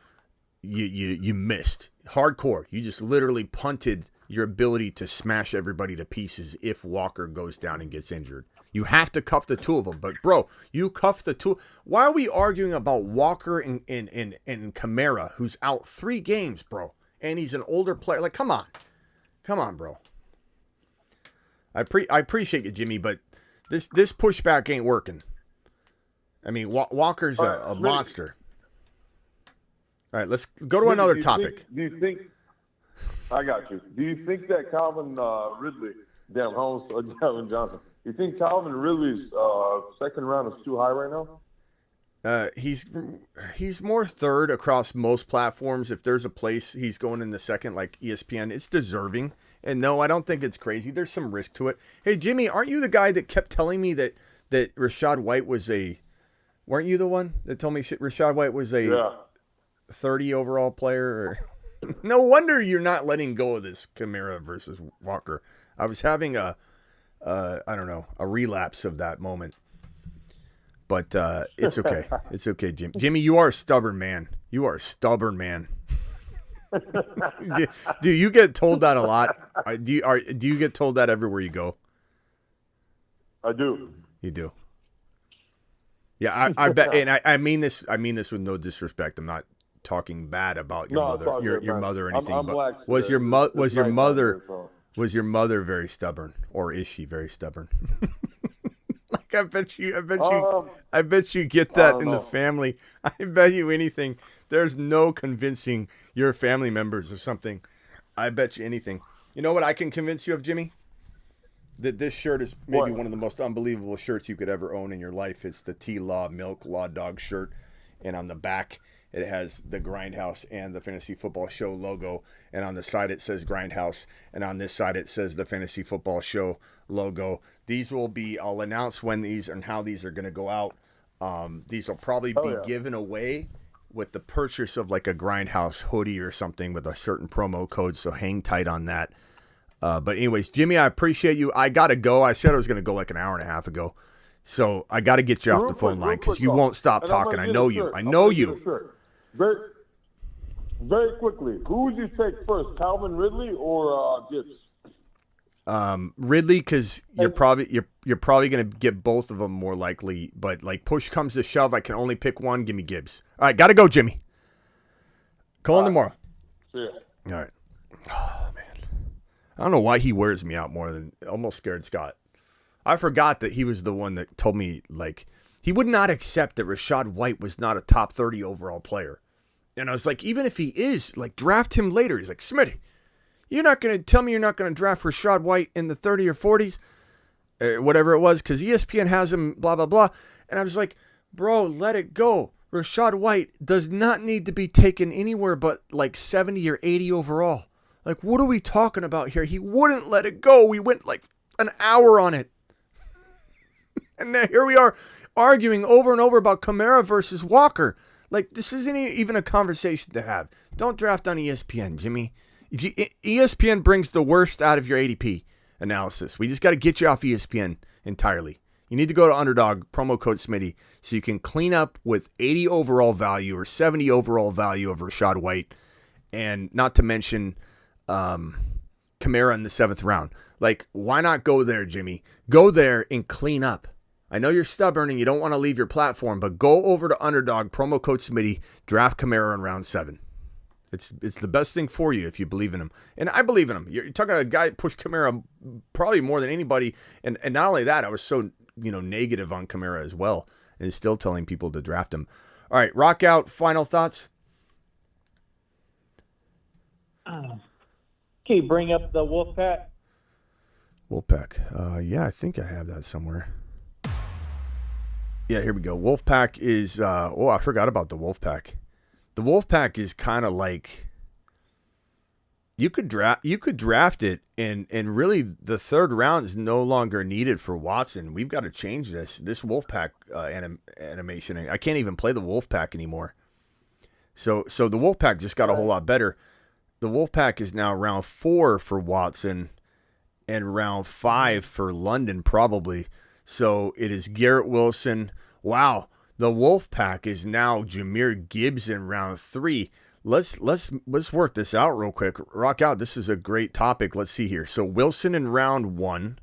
you missed. Hardcore. You just literally punted your ability to smash everybody to pieces if Walker goes down and gets injured. You have to cuff the two of them. But, bro, you cuff the two. Why are we arguing about Walker and Kamara, who's out 3 games, bro? And he's an older player. Like, come on. Come on, bro. I appreciate you, Jimmy, but this pushback ain't working. I mean, Walker's a monster. All right, let's go to another topic. Do you think... I got you. Do you think that Calvin Ridley... Damn, Holmes or Calvin Johnson. You think Calvin Ridley's second round is too high right now? He's more third across most platforms. If there's a place he's going in the second, like ESPN, it's deserving. And no, I don't think it's crazy. There's some risk to it. Hey, Jimmy, aren't you the guy that kept telling me that Rachaad White was a... Weren't you the one that told me Rachaad White was a 30 overall player? No wonder you're not letting go of this Kamara versus Walker. I was having I don't know, a relapse of that moment. But it's okay. It's okay, Jimmy. Jimmy, you are a stubborn man. You are a stubborn man. Do you get told that a lot? Do you get told that everywhere you go? I do. You do. Yeah, I bet, and I mean this. I mean this with no disrespect. I'm not talking bad about your mother, your mother or anything. But was your mother very stubborn, or is she very stubborn? I bet you get that in the family. I bet you anything. There's no convincing your family members or something. I bet you anything. You know what I can convince you of, Jimmy? That this shirt is maybe one of the most unbelievable shirts you could ever own in your life. It's the T-Law Milk Law Dog shirt. And on the back, it has the Grindhouse and the Fantasy Football Show logo. And on the side, it says Grindhouse. And on this side, it says the Fantasy Football Show logo. These will be, I'll announce when these and how these are going to go out. These will probably be given away with the purchase of like a Grindhouse hoodie or something with a certain promo code. So hang tight on that. But anyways, Jimmy, I appreciate you. I got to go. I said I was going to go like an hour and a half ago. So I got to get you off the phone line because you won't stop talking. I know you. I know you. Very, very quickly, who would you take first, Calvin Ridley or Gibbs? Ridley, because you're probably going to get both of them more likely. But like push comes to shove, I can only pick one. Give me Gibbs. All right, got to go, Jimmy. Call in tomorrow. See ya. All right. Oh, man. I don't know why he wears me out more than almost scared Scott. I forgot that he was the one that told me, like, he would not accept that Rachaad White was not a top 30 overall player. And I was like, even if he is, like, draft him later. He's like, Smitty, you're not going to tell me you're not going to draft Rachaad White in the 30 or 40s, whatever it was, because ESPN has him, blah, blah, blah. And I was like, bro, let it go. Rachaad White does not need to be taken anywhere but like 70 or 80 overall. Like, what are we talking about here? He wouldn't let it go. We went like an hour on it. And now here we are arguing over and over about Kamara versus Walker. Like, this isn't even a conversation to have. Don't draft on ESPN, Jimmy. ESPN brings the worst out of your ADP analysis. We just got to get you off ESPN entirely. You need to go to Underdog, promo code Smitty, so you can clean up with 80 overall value or 70 overall value of Rachaad White, and not to mention Kamara in the 7th round. Like, why not go there, Jimmy? Go there and clean up. I know you're stubborn and you don't want to leave your platform, but go over to Underdog, promo code Smitty, draft Kamara in round 7. It's the best thing for you if you believe in him. And I believe in him. You're talking about a guy that pushed Kamara probably more than anybody. And not only that, I was so negative on Kamara as well, and still telling people to draft him. All right, rock out. Final thoughts? Can you bring up the Wolfpack? Wolfpack. Yeah, I think I have that somewhere. Yeah, here we go. Wolfpack is, I forgot about the Wolfpack. The Wolfpack is kind of like, you could draft it, and really the 3rd round is no longer needed for Watson. We've got to change this Wolfpack animation. I can't even play the Wolfpack anymore. So the Wolfpack just got a whole lot better. The Wolfpack is now round 4 for Watson and round 5 for London probably. So it is Garrett Wilson. Wow. The Wolfpack is now Jahmyr Gibbs in round 3. Let's work this out real quick. Rock out. This is a great topic. Let's see here. So Wilson in round 1,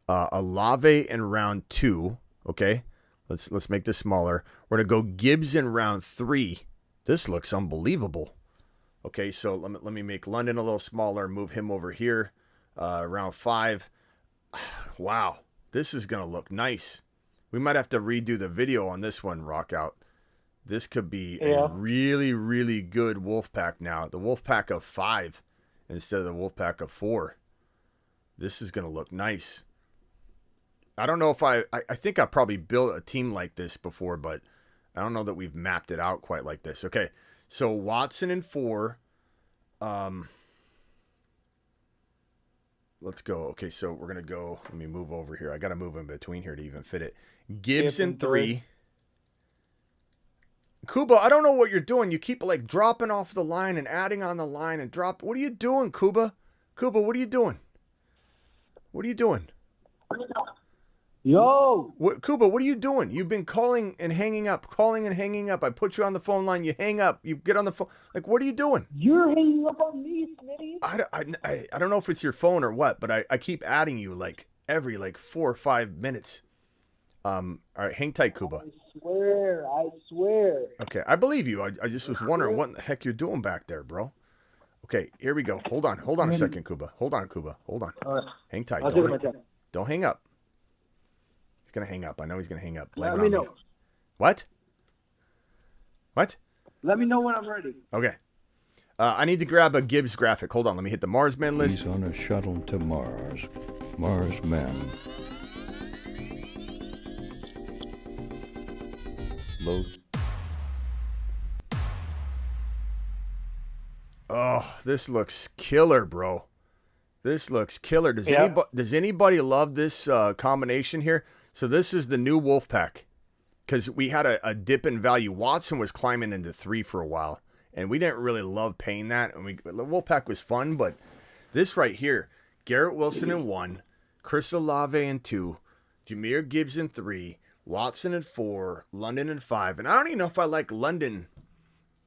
Olave in round 2. Okay, let's make this smaller. We're gonna go Gibbs in round 3. This looks unbelievable. Okay, so let me make London a little smaller. Move him over here. Round 5. Wow, this is gonna look nice. We might have to redo the video on this one, Rock out. This could be a really, really good Wolfpack now. The Wolfpack of 5 instead of the Wolfpack of 4. This is going to look nice. I don't know if I think I probably built a team like this before, but I don't know that we've mapped it out quite like this. Okay, so Watson in 4. Let's go. Okay, so we're going to go. Let me move over here. I got to move in between here to even fit it. Gibbs in 3. Kuba, I don't know what you're doing. You keep like dropping off the line and adding on the line and drop. What are you doing, Kuba? Kuba, what are you doing? What are you doing? Yo. Kuba, what are you doing? You've been calling and hanging up, calling and hanging up. I put you on the phone line. You hang up. You get on the phone. Like, what are you doing? You're hanging up on me, Smitty. I don't know if it's your phone or what, but I keep adding you like every 4 or 5 minutes. All right, hang tight, Kuba. I swear. Okay, I believe you. I just was wondering what the heck you're doing back there, bro. Okay, here we go. Hold on a second, Kuba. Hold on, Kuba. Hold on. All right. Hang tight. I'll give it my time. Don't hang up. going to hang up. I know he's going to hang up. Blame Let it me on know. me. What? What? Let me know when I'm ready. Okay. I need to grab a Gibbs graphic. Hold on. Let me hit the Marsman list. He's on a shuttle to Mars. Marsman. Load. Oh, this looks killer, bro. This looks killer. Does anybody love this combination here? So this is the new Wolfpack. Because we had a dip in value. Watson was climbing into 3 for a while. And we didn't really love paying that. And the Wolfpack was fun. But this right here. Garrett Wilson in 1. Chris Olave in 2. Jahmyr Gibbs in 3. Watson in 4. London in 5. And I don't even know if I like London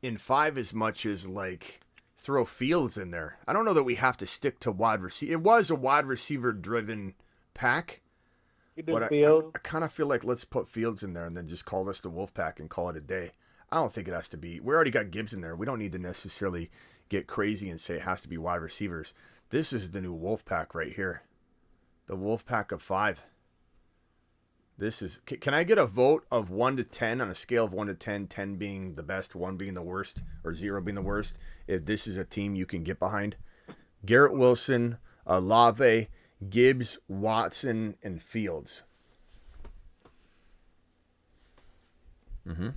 in 5 as much as like throw Fields in there. I don't know that we have to stick to wide receiver. It was a wide receiver driven pack. But I kind of feel like let's put Fields in there and then just call this the Wolfpack and call it a day. I don't think it has to be. We already got Gibbs in there. We don't need to necessarily get crazy and say it has to be wide receivers. This is the new Wolfpack right here. The Wolfpack of 5. This is. Can I get a vote of 1 to 10 on a scale of 1 to 10, 10 being the best, 1 being the worst, or 0 being the worst? If this is a team you can get behind. Garrett Wilson, Olave, Gibbs, Watson, and Fields. Mm-hmm.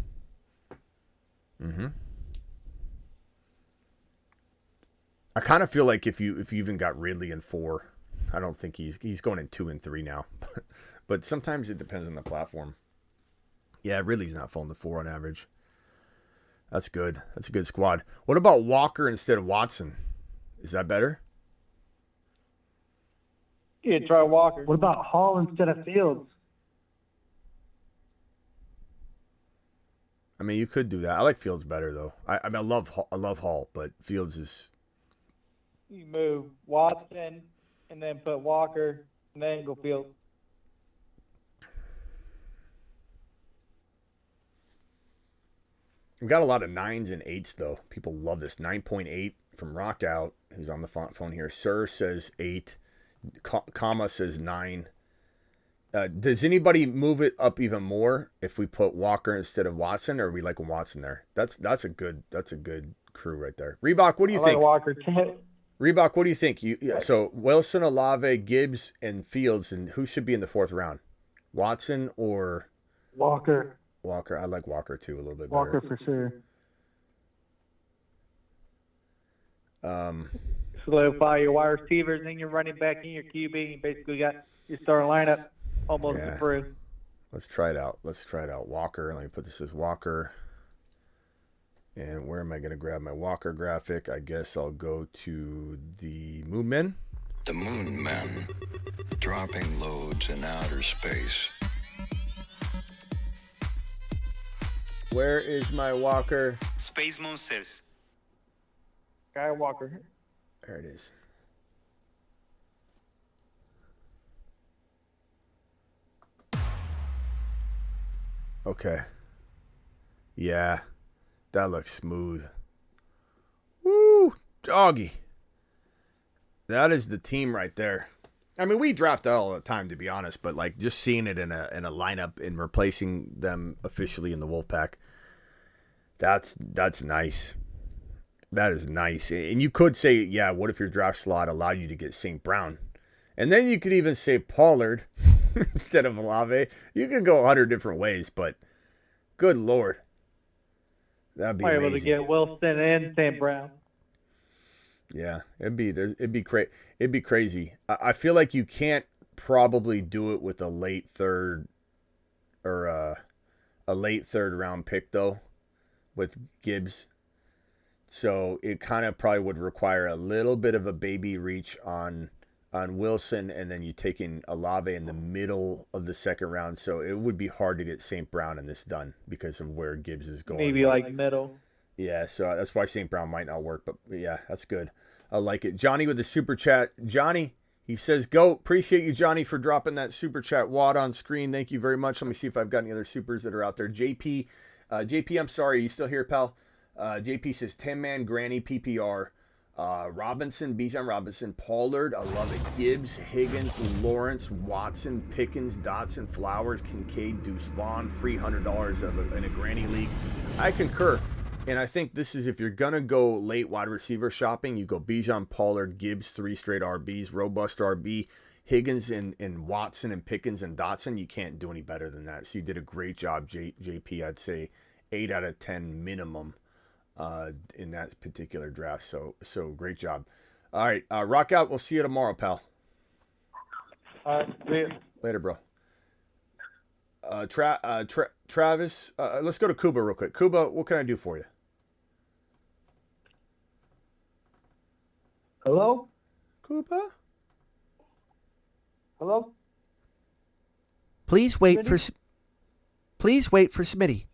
I kind of feel like if you even got Ridley in 4, I don't think he's going in 2 and 3 now. But sometimes it depends on the platform. Yeah, Ridley's not falling to 4 on average. That's good. That's a good squad. What about Walker instead of Watson? Is that better? Yeah, try Walker. What about Hall instead of Fields? I mean, you could do that. I like Fields better though. I mean, I love Hall, but Fields is. You move Watson and then put Walker and then go Fields. We've got a lot of 9s and 8s though. People love this. 9.8 from Rockout, who's on the phone here. Sir says 8. Comma says 9. Does anybody move it up even more if we put Walker instead of Watson, or are we liking Watson there? That's a good crew right there. Reebok, what do you think? Walker. Reebok, what do you think? So Wilson, Olave, Gibbs, and Fields, and who should be in the 4th round? Watson or Walker? Walker. I like Walker too a little bit better. Walker for sure. Solidify your wide receivers and your running back and your QB. You basically got your starting lineup almost approved. Let's try it out. Walker. Let me put this as Walker. And where am I going to grab my Walker graphic? I guess I'll go to the Moon Men. The Moon Men, dropping loads in outer space. Where is my Walker? Space Monsters. Guy Walker. There it is. Okay. Yeah. That looks smooth. Woo! Doggy. That is the team right there. I mean, we draft all the time, to be honest, but like just seeing it in a lineup and replacing them officially in the Wolfpack, that's nice. That is nice. And you could say, yeah, what if your draft slot allowed you to get St. Brown? And then you could even say Pollard instead of Olave. You could go 100 different ways, but good Lord. That'd be amazing. Able to get Wilson and St. Brown. Yeah, it'd be crazy. I feel like you can't probably do it with a late third or a late third round pick though, with Gibbs. So it kind of probably would require a little bit of a baby reach on Wilson, and then you take in Olave in the middle of the 2nd round. So it would be hard to get St. Brown in this done because of where Gibbs is going. Maybe like middle. Yeah, so that's why St. Brown might not work. But yeah, that's good. I like it. Johnny with the super chat. Johnny, he says, go. Appreciate you, Johnny, for dropping that super chat wad on screen. Thank you very much. Let me see if I've got any other supers that are out there. JP, I'm sorry. Are you still here, pal? JP says 10-man granny PPR. Robinson, Bijan Robinson, Pollard, I love it. Gibbs, Higgins, Lawrence, Watson, Pickens, Dotson, Flowers, Kincaid, Deuce Vaughn, free $100 in a granny league. I concur. And I think this is, if you're going to go late wide receiver shopping, you go Bijan, Pollard, Gibbs, 3 straight RBs, robust RB, Higgins and Watson and Pickens and Dotson. You can't do any better than that. So you did a great job, JP. I'd say 8 out of 10 minimum in that particular draft. So great job. All right, rock out. We'll see you tomorrow, pal. Later, bro. Travis, let's go to Kuba real quick. Kuba, what can I do for you? Hello? Kuba? Hello? Please wait for Smitty.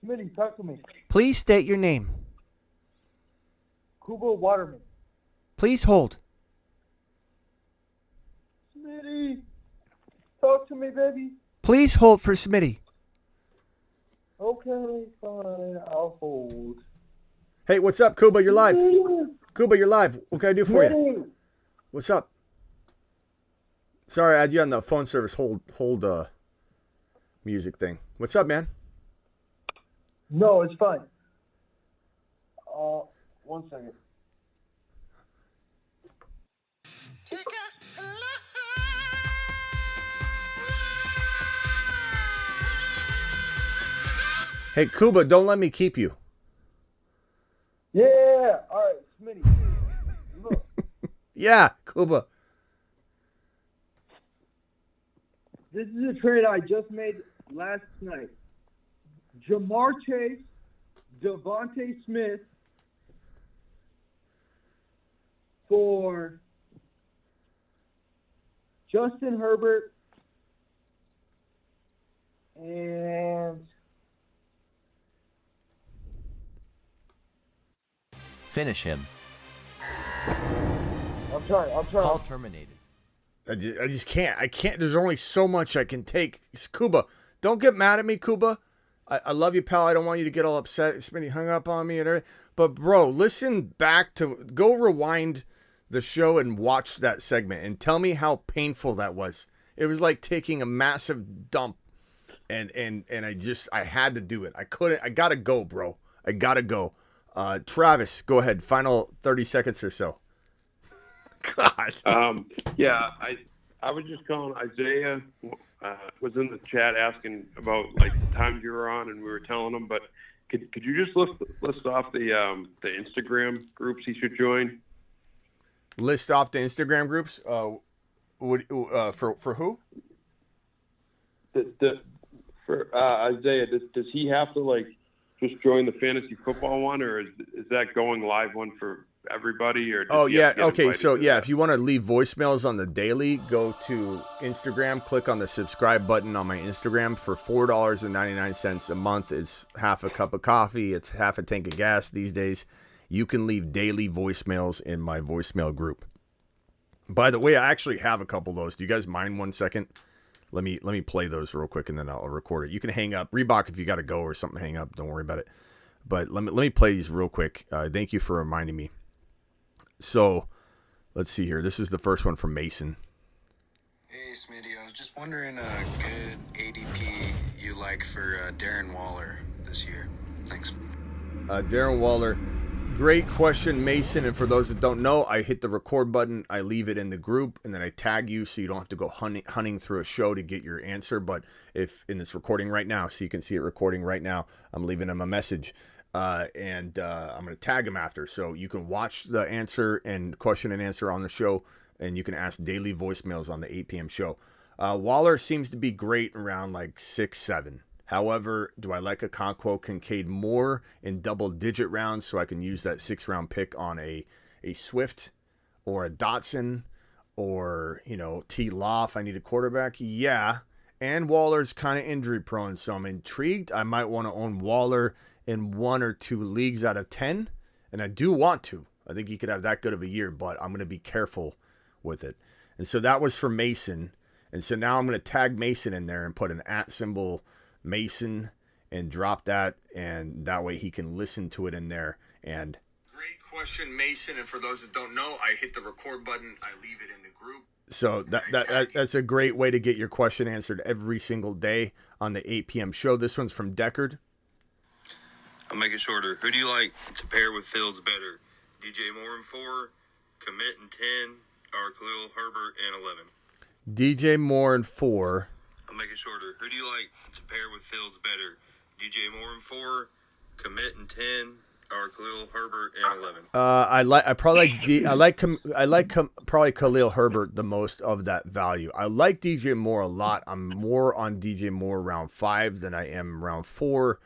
Smitty, talk to me. Please state your name. Kuba Waterman. Please hold. Smitty, talk to me, baby. Please hold for Smitty. Okay, fine. I'll hold. Hey, what's up, Kuba? You're live. Kuba, you're live. What can I do for you? Smitty. What's up? Sorry, I had you on the phone service hold music thing. What's up, man? No, it's fine. 1 second. Hey, Kuba, don't let me keep you. Yeah, all right, Smitty. Look, Yeah, Kuba. this is a trade I just made last night. Jamar Chase, Devontae Smith for Justin Herbert and Finish him. I'm trying. Call terminated. I just can't. I can't. There's only so much I can take. It's Kuba, don't get mad at me, Kuba. I love you, pal. I don't want you to get all upset. Smitty hung up on me and everything. But, bro, listen back to... Go rewind the show and watch that segment and tell me how painful that was. It was like taking a massive dump. And I had to do it. I couldn't... I gotta go, bro. I gotta go. Travis, go ahead. Final 30 seconds or so. God. Yeah, I was just calling. Isaiah was in the chat asking about like the times you were on, and we were telling him. But could you just list off the Instagram groups he should join? List off the Instagram groups. For who? For Isaiah, does he have to like just join the fantasy football one, or is that going live one for everybody? Or oh yeah, okay. So yeah, if you want to leave voicemails on the daily, go to Instagram, click on the subscribe button on my Instagram for $4.99 a month. It's half a cup of coffee. It's half a tank of gas these days. You can leave daily voicemails in my voicemail group. By the way, I actually have a couple of those. Do you guys mind 1 second? Let me play those real quick and then I'll record it. You can hang up. Reebok, if you got to go or something, hang up. Don't worry about it. But let me play these real quick. Thank you for reminding me. So, let's see here. This is the first one from Mason. Hey, Smitty. I was just wondering a good ADP you like for Darren Waller this year. Thanks. Darren Waller. Great question, Mason. And for those that don't know, I hit the record button. I leave it in the group, and then I tag you so you don't have to go hunting through a show to get your answer. But if in this recording right now, so you can see it recording right now, I'm leaving him a message. And I'm going to tag him after. So you can watch the answer and question and answer on the show, and you can ask daily voicemails on the 8 p.m. show. Waller seems to be great around like 6-7. However, do I like a Conquo Kincaid more in double-digit rounds so I can use that 6th-round pick on a Swift or a Dotson or, T. Law if I need a quarterback? Yeah. And Waller's kind of injury-prone, so I'm intrigued. I might want to own Waller in 1 or 2 leagues out of 10, and I do want to. I think he could have that good of a year, but I'm going to be careful with it. And so that was for Mason. And so now I'm going to tag Mason in there and put an @ Mason and drop that, and that way he can listen to it in there. And Great question, Mason. And for those that don't know, I hit the record button. I leave it in the group. So that's a great way to get your question answered every single day on the 8 p.m. show. This one's from Deckard. I'll make it shorter. Who do you like to pair with Fields better? DJ Moore in 4, Commit in 10, or Khalil Herbert in 11? DJ Moore in 4. I'll make it shorter. Who do you like to pair with Fields better? DJ Moore in 4, Commit in 10, or Khalil Herbert in 11? I like probably Khalil Herbert the most of that value. I like DJ Moore a lot. I'm more on DJ Moore round 5 than I am round 4.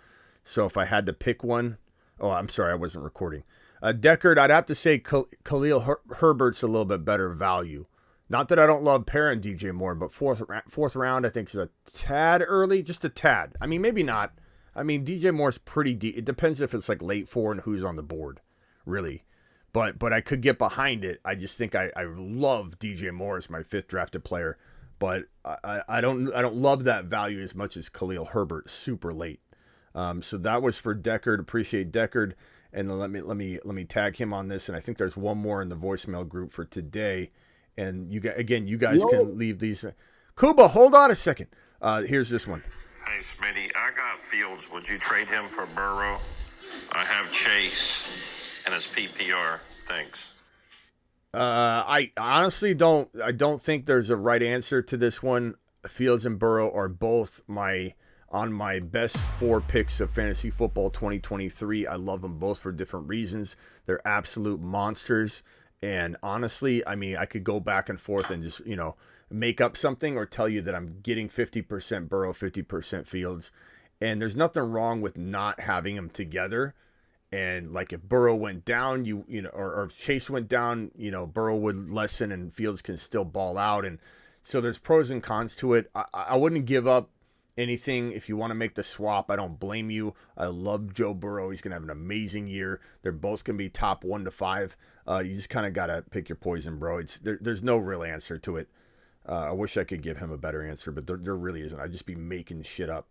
So if I had to pick one, I'm sorry, I wasn't recording. Deckard, I'd have to say Khalil Herbert's a little bit better value. Not that I don't love pairing DJ Moore, but fourth round I think is a tad early, just a tad. I mean, maybe not. I mean, DJ Moore's pretty deep. It depends if it's like late 4 and who's on the board, really. But I could get behind it. I just think I love DJ Moore as my 5th drafted player, but I don't love that value as much as Khalil Herbert super late. So that was for Deckard. Appreciate Deckard, and let me tag him on this. And I think there's one more in the voicemail group for today. And you guys can leave these. Kuba, hold on a second. Here's this one. Hey, Smitty, I got Fields. Would you trade him for Burrow? I have Chase and his PPR. Thanks. I honestly don't think there's a right answer to this one. Fields and Burrow are both on my best 4 picks of fantasy football 2023. I love them both for different reasons. They're absolute monsters. And honestly, I mean, I could go back and forth and just, make up something or tell you that I'm getting 50% Burrow, 50% Fields. And there's nothing wrong with not having them together. And like if Burrow went down, or if Chase went down, Burrow would lessen and Fields can still ball out. And so there's pros and cons to it. I wouldn't give up anything. If you want to make the swap, I don't blame you. I love Joe Burrow. He's going to have an amazing year. They're both going to be top 1 to 5. You just kind of got to pick your poison, bro. There's no real answer to it. I wish I could give him a better answer, but there really isn't. I'd just be making shit up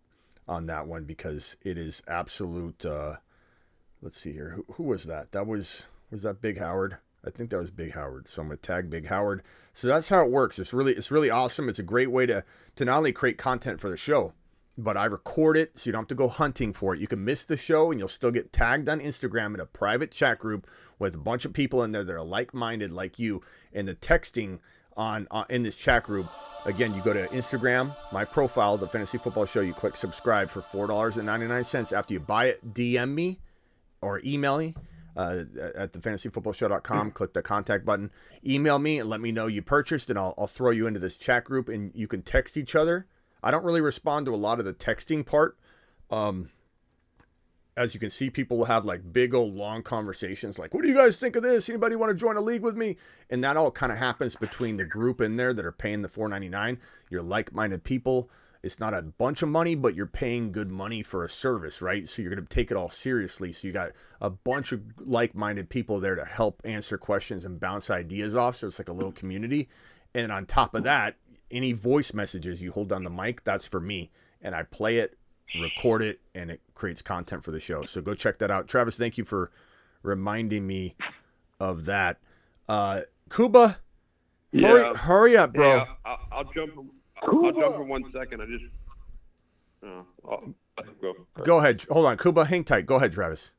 on that one because it is absolute. Let's see here. Who was that? Was that Big Howard? I think that was Big Howard. So I'm going to tag Big Howard. So that's how it works. It's really awesome. It's a great way to not only create content for the show, but I record it so you don't have to go hunting for it. You can miss the show and you'll still get tagged on Instagram in a private chat group with a bunch of people in there that are like-minded like you. And the texting in this chat group, again, you go to Instagram, my profile, The Fantasy Football Show, you click subscribe for $4.99. After you buy it, DM me or email me at thefantasyfootballshow.com. Click the contact button, email me and let me know you purchased, and I'll throw you into this chat group and you can text each other. I don't really respond to a lot of the texting part. As you can see, people will have like big old long conversations like, what do you guys think of this? Anybody want to join a league with me? And that all kind of happens between the group in there that are paying the $4.99. You're like-minded people. It's not a bunch of money, but you're paying good money for a service, right? So you're going to take it all seriously. So you got a bunch of like-minded people there to help answer questions and bounce ideas off. So it's like a little community. And on top of that, any voice messages you hold down the mic, that's for me. And I play it, record it, and it creates content for the show. So go check that out. Travis, thank you for reminding me of that. Kuba, hurry up, bro. Yeah, I'll jump for 1 second. Go ahead. Hold on, Kuba, hang tight. Go ahead, Travis.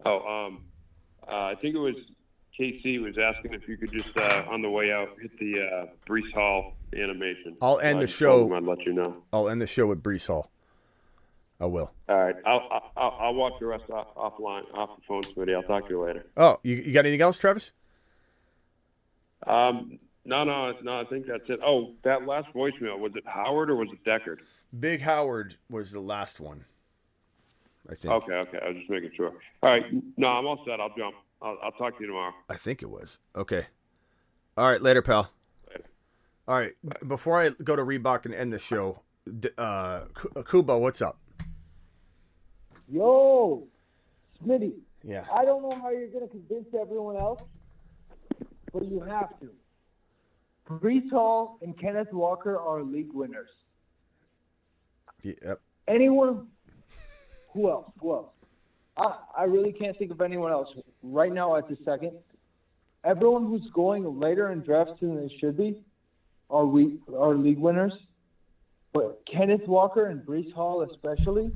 I think it was KC was asking if you could just on the way out hit the Brees Hall animation. I'll end the show. I'd let you know. I'll end the show with Brees Hall. I will. All right. I'll watch the rest off the phone, Smitty. I'll talk to you later. Oh, you got anything else, Travis? No. I think that's it. Oh, that last voicemail, was it Howard or was it Deckard? Big Howard was the last one, I think. Okay. I was just making sure. All right. No, I'm all set. I'll jump. I'll talk to you tomorrow. I think it was. Okay. All right. Later, pal. Later. All right. Bye. Before I go to Reebok and end the show, Kuba, what's up? Yo, Smitty. Yeah. I don't know how you're going to convince everyone else, but you have to. Brees Hall and Kenneth Walker are league winners. Yep. Anyone? Who else? I really can't think of anyone else right now at the second. Everyone who's going later in drafts than they should be are league winners. But Kenneth Walker and Breece Hall especially,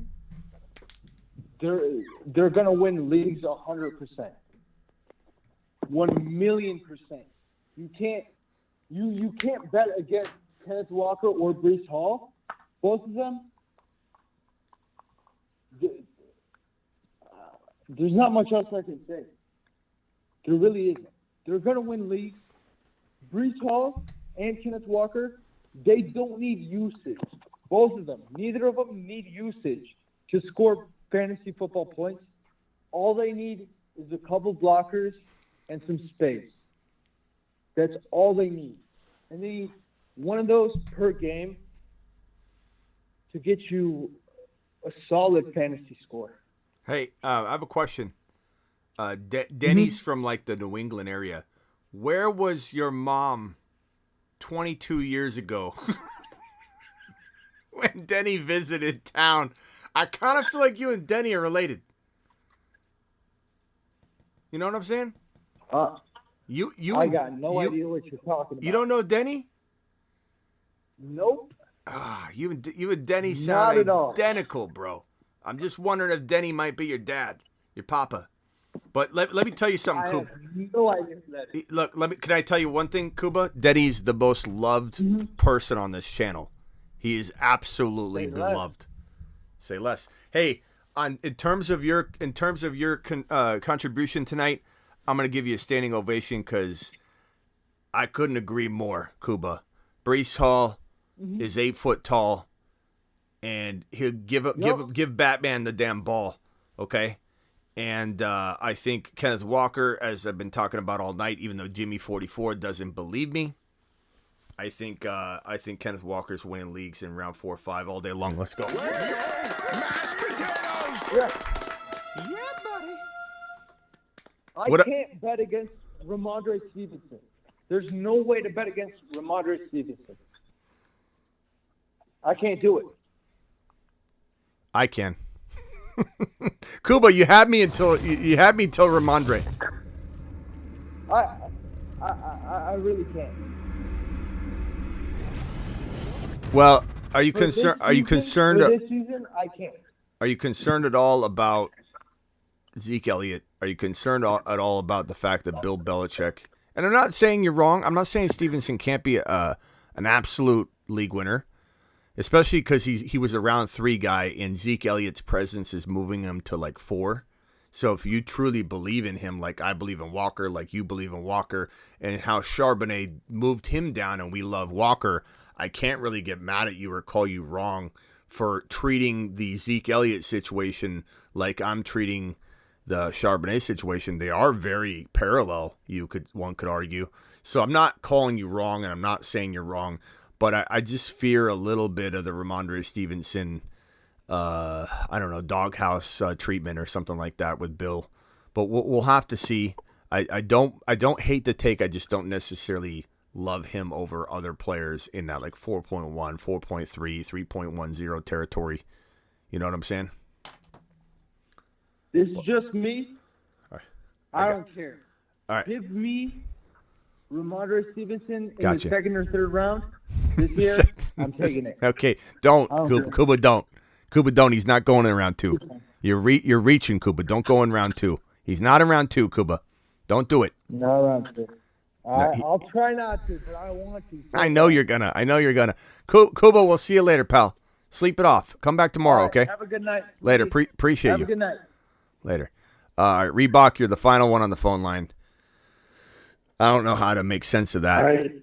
they're gonna win leagues 100%. 1,000,000%. You can't bet against Kenneth Walker or Breece Hall. Both of them. There's not much else I can say. There really isn't. They're gonna win leagues. Breece Hall and Kenneth Walker, they don't need usage. Both of them. Neither of them need usage to score fantasy football points. All they need is a couple blockers and some space. That's all they need. And they need one of those per game to get you a solid fantasy score. Hey, I have a question. Denny's from like the New England area. Where was your mom 22 years ago when Denny visited town? I kind of feel like you and Denny are related. You know what I'm saying? I got no idea what you're talking about. You don't know Denny? Nope. You and Denny Not sound at all. identical, bro. I'm just wondering if Denny might be your dad, your papa. But let me tell you something, I Kuba. have no idea who that is. Look, can I tell you one thing, Kuba? Denny's the most loved person on this channel. He is absolutely beloved. Say less. Hey, in terms of your contribution tonight, I'm gonna give you a standing ovation because I couldn't agree more, Kuba. Breece Hall is 8 foot tall, and he'll give Batman the damn ball. Okay. And I think Kenneth Walker, as I've been talking about all night, even though Jimmy 44 doesn't believe me, I think Kenneth Walker's winning leagues in round 4 or 5 all day long. Let's go. Mashed potatoes. Yeah, buddy. I can't bet against Ramondre Stevenson. There's no way to bet against Ramondre Stevenson. I can't do it. I can. Kuba, you had me until Ramondre. I really can't. Well, are you concerned? Are you concerned? For this season, I can't. Are you concerned at all about Zeke Elliott? Are you concerned at all about the fact that Bill Belichick? And I'm not saying you're wrong. I'm not saying Stevenson can't be an absolute league winner, especially because he was a round 3 guy, and Zeke Elliott's presence is moving him to like 4. So if you truly believe in him, like I believe in Walker, like you believe in Walker, and how Charbonnet moved him down, and we love Walker, I can't really get mad at you or call you wrong for treating the Zeke Elliott situation like I'm treating the Charbonnet situation. They are very parallel, one could argue. So I'm not calling you wrong, and I'm not saying you're wrong, but I just fear a little bit of the Ramondre Stevenson, I don't know, doghouse treatment or something like that with Bill. But we'll have to see. I don't hate the take. I just don't necessarily love him over other players in that like 4.1, 4.3, 3.10 territory. You know what I'm saying? This is just me. All right. I don't care. All right. Give me Ramondre Stevenson in Gotcha. the 2nd or 3rd round this year. I'm taking it. Okay, don't I don't Kuba, care. Kuba, don't. Kuba, don't. He's not going in round 2. You're reaching, Kuba. Don't go in round 2. He's not in round 2, Kuba. Don't do it. No round 2. No, I'll try not to, but I want to. I know you're gonna. Kuba, we'll see you later, pal. Sleep it off. Come back tomorrow, All right, okay? Have a good night. Later. Appreciate Have you. a good night. Later. Reebok, you're the final one on the phone line. I don't know how to make sense of that. All right.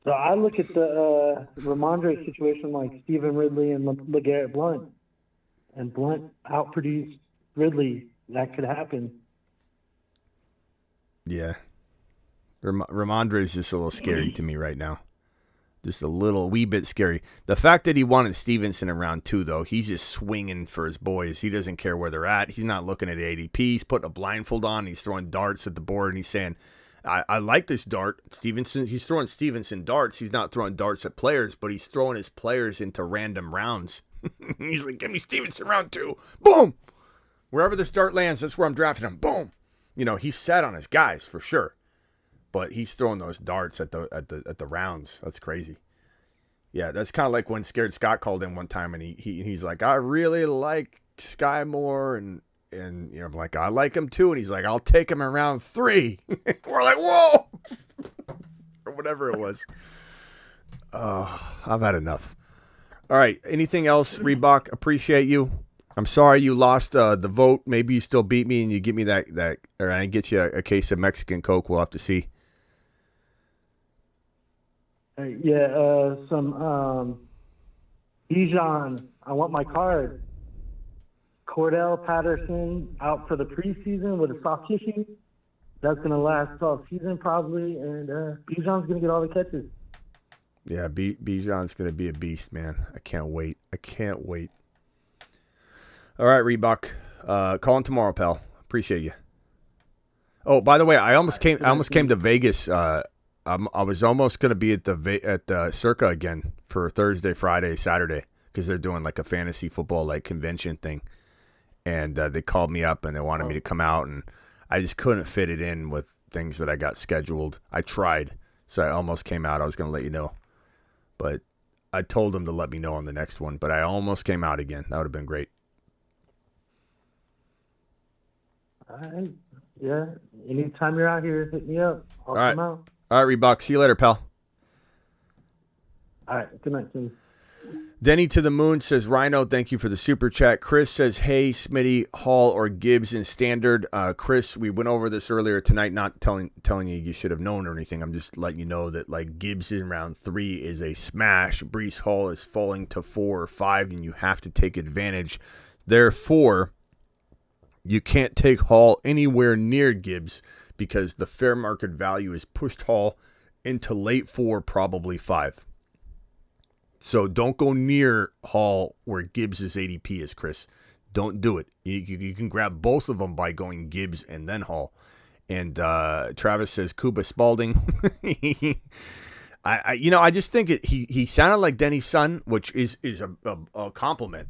So I look at the Ramondre situation like Stephen Ridley and LeGarrette Blount. And Blount outproduced Ridley. That could happen. Yeah. Ramondre is just a little scary to me right now. Just a wee bit scary. The fact that he wanted Stevenson in round 2, though, he's just swinging for his boys. He doesn't care where they're at. He's not looking at the ADP. He's putting a blindfold on. He's throwing darts at the board, and he's saying, I like this dart. Stevenson, he's throwing Stevenson darts. He's not throwing darts at players, but he's throwing his players into random rounds. He's like, give me Stevenson round 2. Boom. Wherever this dart lands, that's where I'm drafting him. Boom. He's set on his guys for sure. But he's throwing those darts at the rounds. That's crazy. Yeah, that's kind of like when Scared Scott called in one time and he's like, I really like Sky Moore and I'm like, I like him too. And he's like, I'll take him in round 3. We're like, whoa! Or whatever it was. I've had enough. All right. Anything else, Reebok? Appreciate you. I'm sorry you lost the vote. Maybe you still beat me and you give me that or I get you a case of Mexican Coke. We'll have to see. Some Bijan, I want my card. Cordell Patterson out for the preseason with a soft tissue. That's going to last all season probably, and Bijan's going to get all the catches. Yeah, Bijan's going to be a beast, man. I can't wait. All right, Reebok. Call him tomorrow, pal. Appreciate you. Oh, by the way, I almost came to Vegas. I was almost going to be at Circa again for Thursday, Friday, Saturday because they're doing like a fantasy football like convention thing. And they called me up and they wanted me to come out, and I just couldn't fit it in with things that I got scheduled. I tried, so I almost came out. I was going to let you know, but I told them to let me know on the next one. But I almost came out again. That would have been great. All right. Yeah. Anytime you're out here, hit me up. I'll come out. All right, Reebok. See you later, pal. All right. Good night, Tim. Denny to the Moon says, Rhino, thank you for the super chat. Chris says, hey, Smitty, Hall, or Gibbs in standard. Chris, we went over this earlier tonight, not telling you should have known or anything. I'm just letting you know that like Gibbs in round 3 is a smash. Breece Hall is falling to 4 or 5, and you have to take advantage. Therefore, you can't take Hall anywhere near Gibbs because the fair market value is pushed Hall into late 4, probably 5. So don't go near Hall where Gibbs' ADP is, Chris. Don't do it. You can grab both of them by going Gibbs and then Hall. And Travis says Cuba Spalding. I just think he sounded like Denny's son, which is a compliment.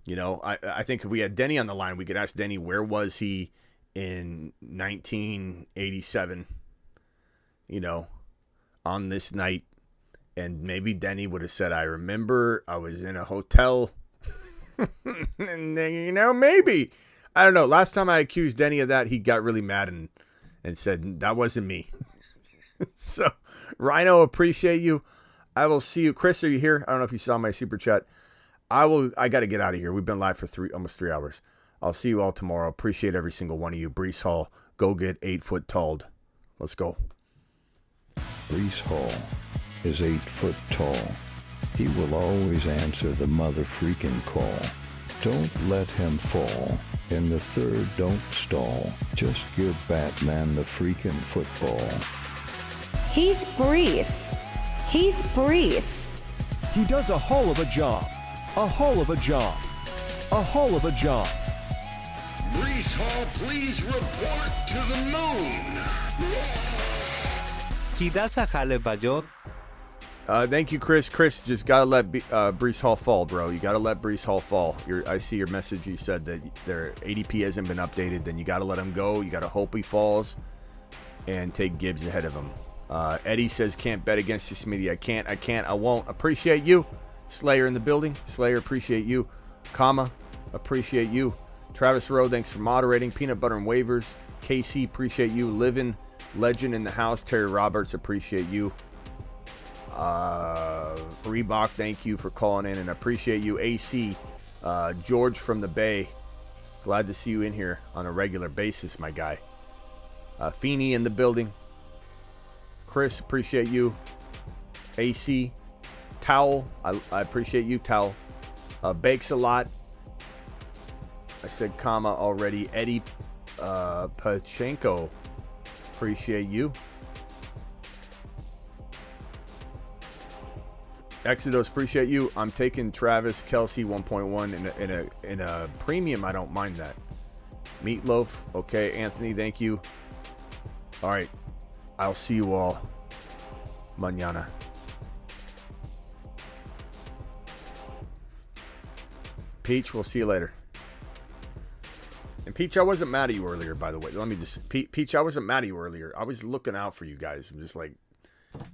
I think if we had Denny on the line, we could ask Denny where was he in 1987. On this night. And maybe Denny would have said, I remember I was in a hotel. And then, maybe. I don't know. Last time I accused Denny of that, he got really mad and said, that wasn't me. So, Rhino, appreciate you. I will see you. Chris, are you here? I don't know if you saw my super chat. I got to get out of here. We've been live for almost 3 hours. I'll see you all tomorrow. Appreciate every single one of you. Breece Hall, go get 8 foot talled. Let's go. Breece Hall is 8 foot tall. He will always answer the mother freaking call. Don't let him fall. In the third, don't stall. Just give Batman the freaking football. He's Breece. He's Breece. He does a hull of a job. A hull of a job. A hull of a job. Breece Hall, please report to the moon. He does a hell of a job. Thank you, Chris. Chris, just got to let Breece Hall fall, bro. You got to let Breece Hall fall. I see your message. You said that their ADP hasn't been updated. Then you got to let him go. You got to hope he falls and take Gibbs ahead of him. Eddie says, can't bet against you, Smitty. I can't. I won't. Appreciate you. Slayer in the building. Slayer, appreciate you. Comma, appreciate you. Travis Rowe, thanks for moderating. Peanut Butter and Waivers. KC, appreciate you. Living Legend in the house. Terry Roberts, appreciate you. Reebok, thank you for calling in and appreciate you. AC, George from the Bay, glad to see you in here on a regular basis, my guy. Feeney in the building. Chris, appreciate you. AC, Towel, I appreciate you, Towel. Bakes a lot. I said comma already. Eddie Pachenko, appreciate you. Exodus, appreciate you. I'm taking Travis Kelce 1.1 in a premium. I don't mind that. Meatloaf, okay. Anthony, thank you. All right, I'll see you all mañana. Peach, we'll see you later. And Peach, I wasn't mad at you earlier, by the way. Let me just, Peach, I wasn't mad at you earlier. I was looking out for you guys. I'm just like,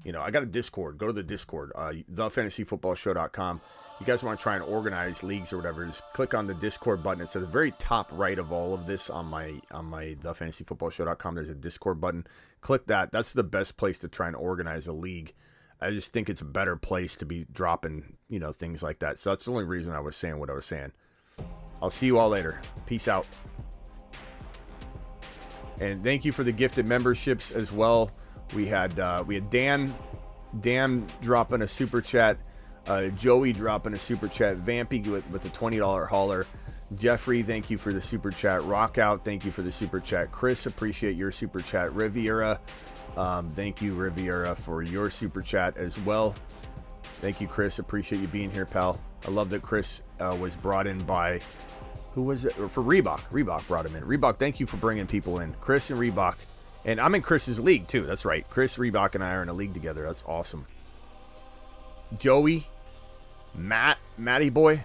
you know, I got a Discord. Go to the Discord, thefantasyfootballshow.com. You guys want to try and organize leagues or whatever, just click on the Discord button. It's at the very top right of all of this on my thefantasyfootballshow.com. There's a Discord button. Click that. That's the best place to try and organize a league. I just think it's a better place to be dropping, you know, things like that. So that's the only reason I was saying what I was saying. I'll see you all later. Peace out. And thank you for the gifted memberships as well. We had Dan dropping a super chat, Joey dropping a super chat, Vampy with a $20 hauler, Jeffrey, thank you for the super chat, Rockout, thank you for the super chat, Chris, appreciate your super chat, Riviera, thank you Riviera for your super chat as well. Thank you, Chris, appreciate you being here, pal. I love that Chris was brought in by, who was it? For Reebok. Reebok brought him in. Reebok, thank you for bringing people in. Chris and Reebok. And I'm in Chris's league, too. That's right. Chris, Reebok, and I are in a league together. That's awesome. Joey. Matty boy.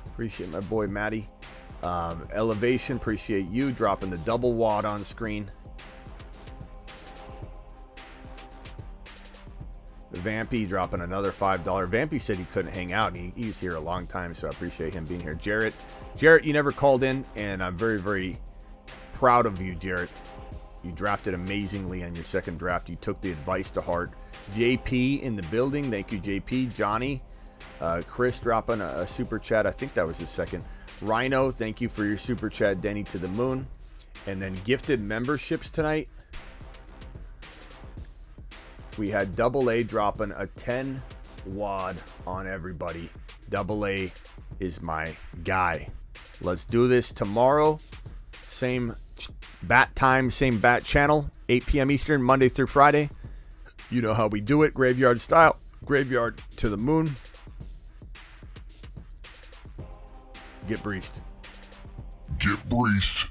Appreciate my boy, Matty. Elevation, appreciate you dropping the double wad on screen. Vampy dropping another $5. Vampy said he couldn't hang out. He's here a long time, so I appreciate him being here. Jarrett, you never called in, and I'm very, very proud of you, Jarrett. You drafted amazingly on your second draft. You took the advice to heart. JP in the building. Thank you, JP. Johnny. Chris dropping a super chat. I think that was his second. Rhino, thank you for your super chat. Denny to the moon. And then gifted memberships tonight. We had Double A dropping a 10 wad on everybody. Double A is my guy. Let's do this tomorrow. Same bat time, same bat channel, 8 p.m. Eastern, Monday through Friday. You know how we do it, graveyard style. Graveyard to the moon. Get breezed. Get breezed.